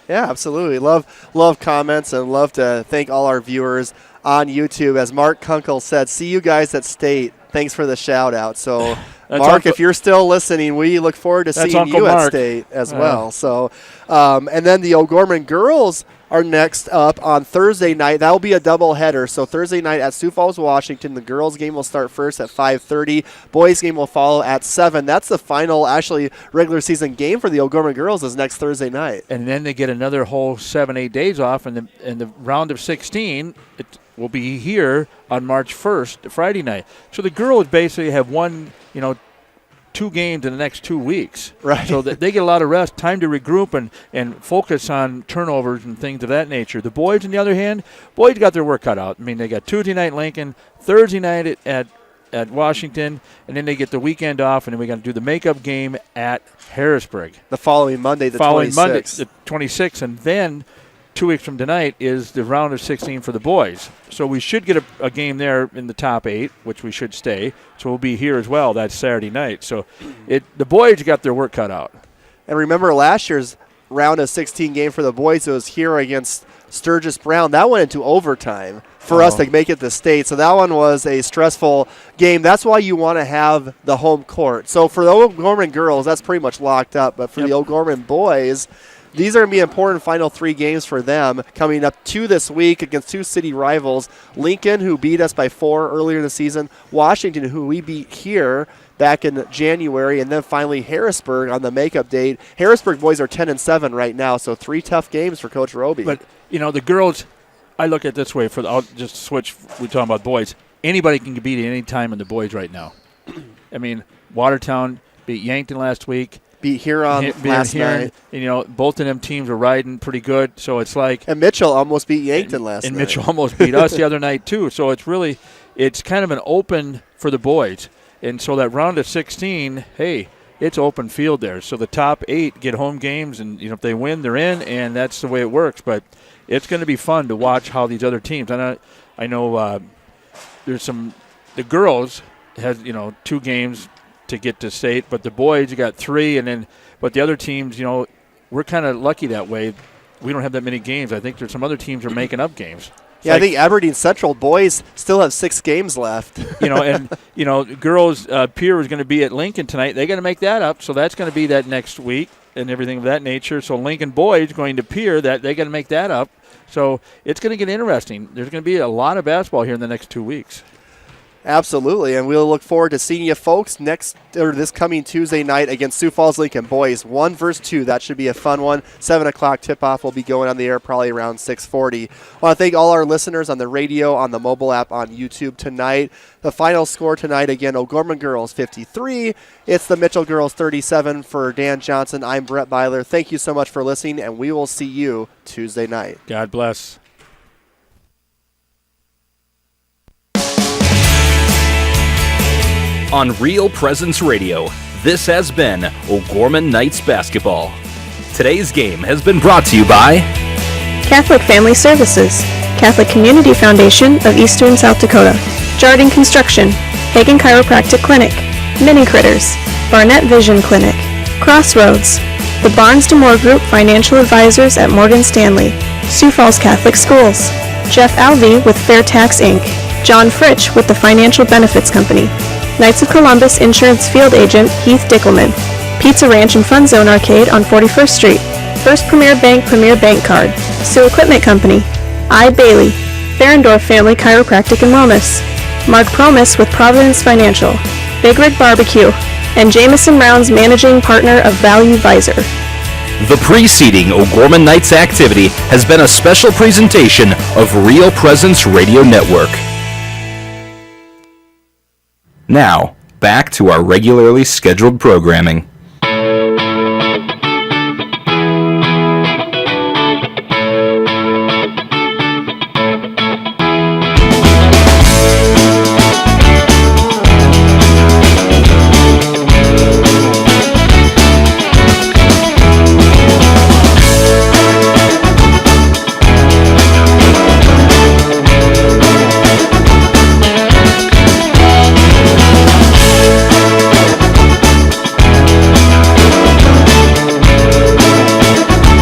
Yeah, absolutely. Love comments and love to thank all our viewers on YouTube. As Mark Kunkel said, see you guys at State. Thanks for the shout out. So, Mark, if you're still listening, we look forward to seeing you at State as well. So, and then the O'Gorman girls are next up on Thursday night. That will be a doubleheader. So Thursday night at Sioux Falls, Washington. The girls' game will start first at 5:30. Boys' game will follow at 7. That's the final, actually, regular season game for the O'Gorman girls is next Thursday night. And then they get another whole 7-8 days off, and the round of 16 will be here on March 1st, Friday night. So the girls basically have 2 games in the next 2 weeks. Right. So that they get a lot of rest, time to regroup and focus on turnovers and things of that nature. The boys, on the other hand, got their work cut out. I mean, they got Tuesday night Lincoln, Thursday night at Washington, and then they get the weekend off, and then we got to do the makeup game at Harrisburg. The following Monday, the 26th, and then 2 weeks from tonight is the round of 16 for the boys. So we should get a game there in the top 8, which we should stay. So we'll be here as well that Saturday night. So the boys got their work cut out. And remember last year's round of 16 game for the boys, it was here against Sturgis Brown. That went into overtime for us to make it to State. So that one was a stressful game. That's why you want to have the home court. So for the O'Gorman girls, that's pretty much locked up. But for the O'Gorman boys, these are going to be important final 3 games for them coming up 2 this week against 2 city rivals. Lincoln, who beat us by 4 earlier in the season. Washington, who we beat here back in January, and then finally Harrisburg on the makeup date. Harrisburg boys are 10-7 right now, so 3 tough games for Coach Roby. But, the girls, I look at it this way, I'll just switch, we're talking about boys. Anybody can beat any time in the boys right now. I mean, Watertown beat Yankton last week. Beat Huron last night. And, both of them teams are riding pretty good, so it's like... And Mitchell almost beat Yankton last night. And Mitchell almost beat us the other night, too. So it's kind of an open for the boys. And so that round of 16, hey, it's open field there. So the top 8 get home games, and if they win, they're in, and that's the way it works. But it's going to be fun to watch how these other teams. And I know there's the girls has 2 games to get to state, but the boys, you got 3, but the other teams, we're kind of lucky that way. We don't have that many games. I think there's some other teams are making up games. Yeah, I think Aberdeen Central boys still have 6 games left. Girls, Pierre is going to be at Lincoln tonight. They're going to make that up, so that's going to be that next week and everything of that nature. So Lincoln boys going to Pierre, that they're going to make that up. So it's going to get interesting. There's going to be a lot of basketball here in the next 2 weeks. Absolutely, and we'll look forward to seeing you folks this coming Tuesday night against Sioux Falls Lincoln boys, 1 versus 2. That should be a fun one. 7 o'clock tip-off will be going on the air probably around 6:40. I want to thank all our listeners on the radio, on the mobile app, on YouTube tonight. The final score tonight, again, O'Gorman girls 53. It's the Mitchell girls 37. For Dan Johnson, I'm Brett Byler. Thank you so much for listening, and we will see you Tuesday night. God bless. On Real Presence Radio, this has been O'Gorman Knights Basketball. Today's game has been brought to you by Catholic Family Services, Catholic Community Foundation of Eastern South Dakota, Jardine Construction, Hagen Chiropractic Clinic, Mini Critters, Barnett Vision Clinic, Crossroads, the Barnes DeMoore Group Financial Advisors at Morgan Stanley, Sioux Falls Catholic Schools, Jeff Alvey with Fair Tax Inc., John Fritsch with the Financial Benefits Company, Knights of Columbus Insurance Field Agent Heath Dickelman, Pizza Ranch and Fun Zone Arcade on 41st Street, First Premier Bank Card, Sioux Equipment Company, I. Bailey, Ferendorf Family Chiropractic and Wellness, Mark Promis with Providence Financial, Big Rig Barbecue, and Jameson Rounds Managing Partner of Value Visor. The preceding O'Gorman Knights activity has been a special presentation of Real Presence Radio Network. Now, back to our regularly scheduled programming.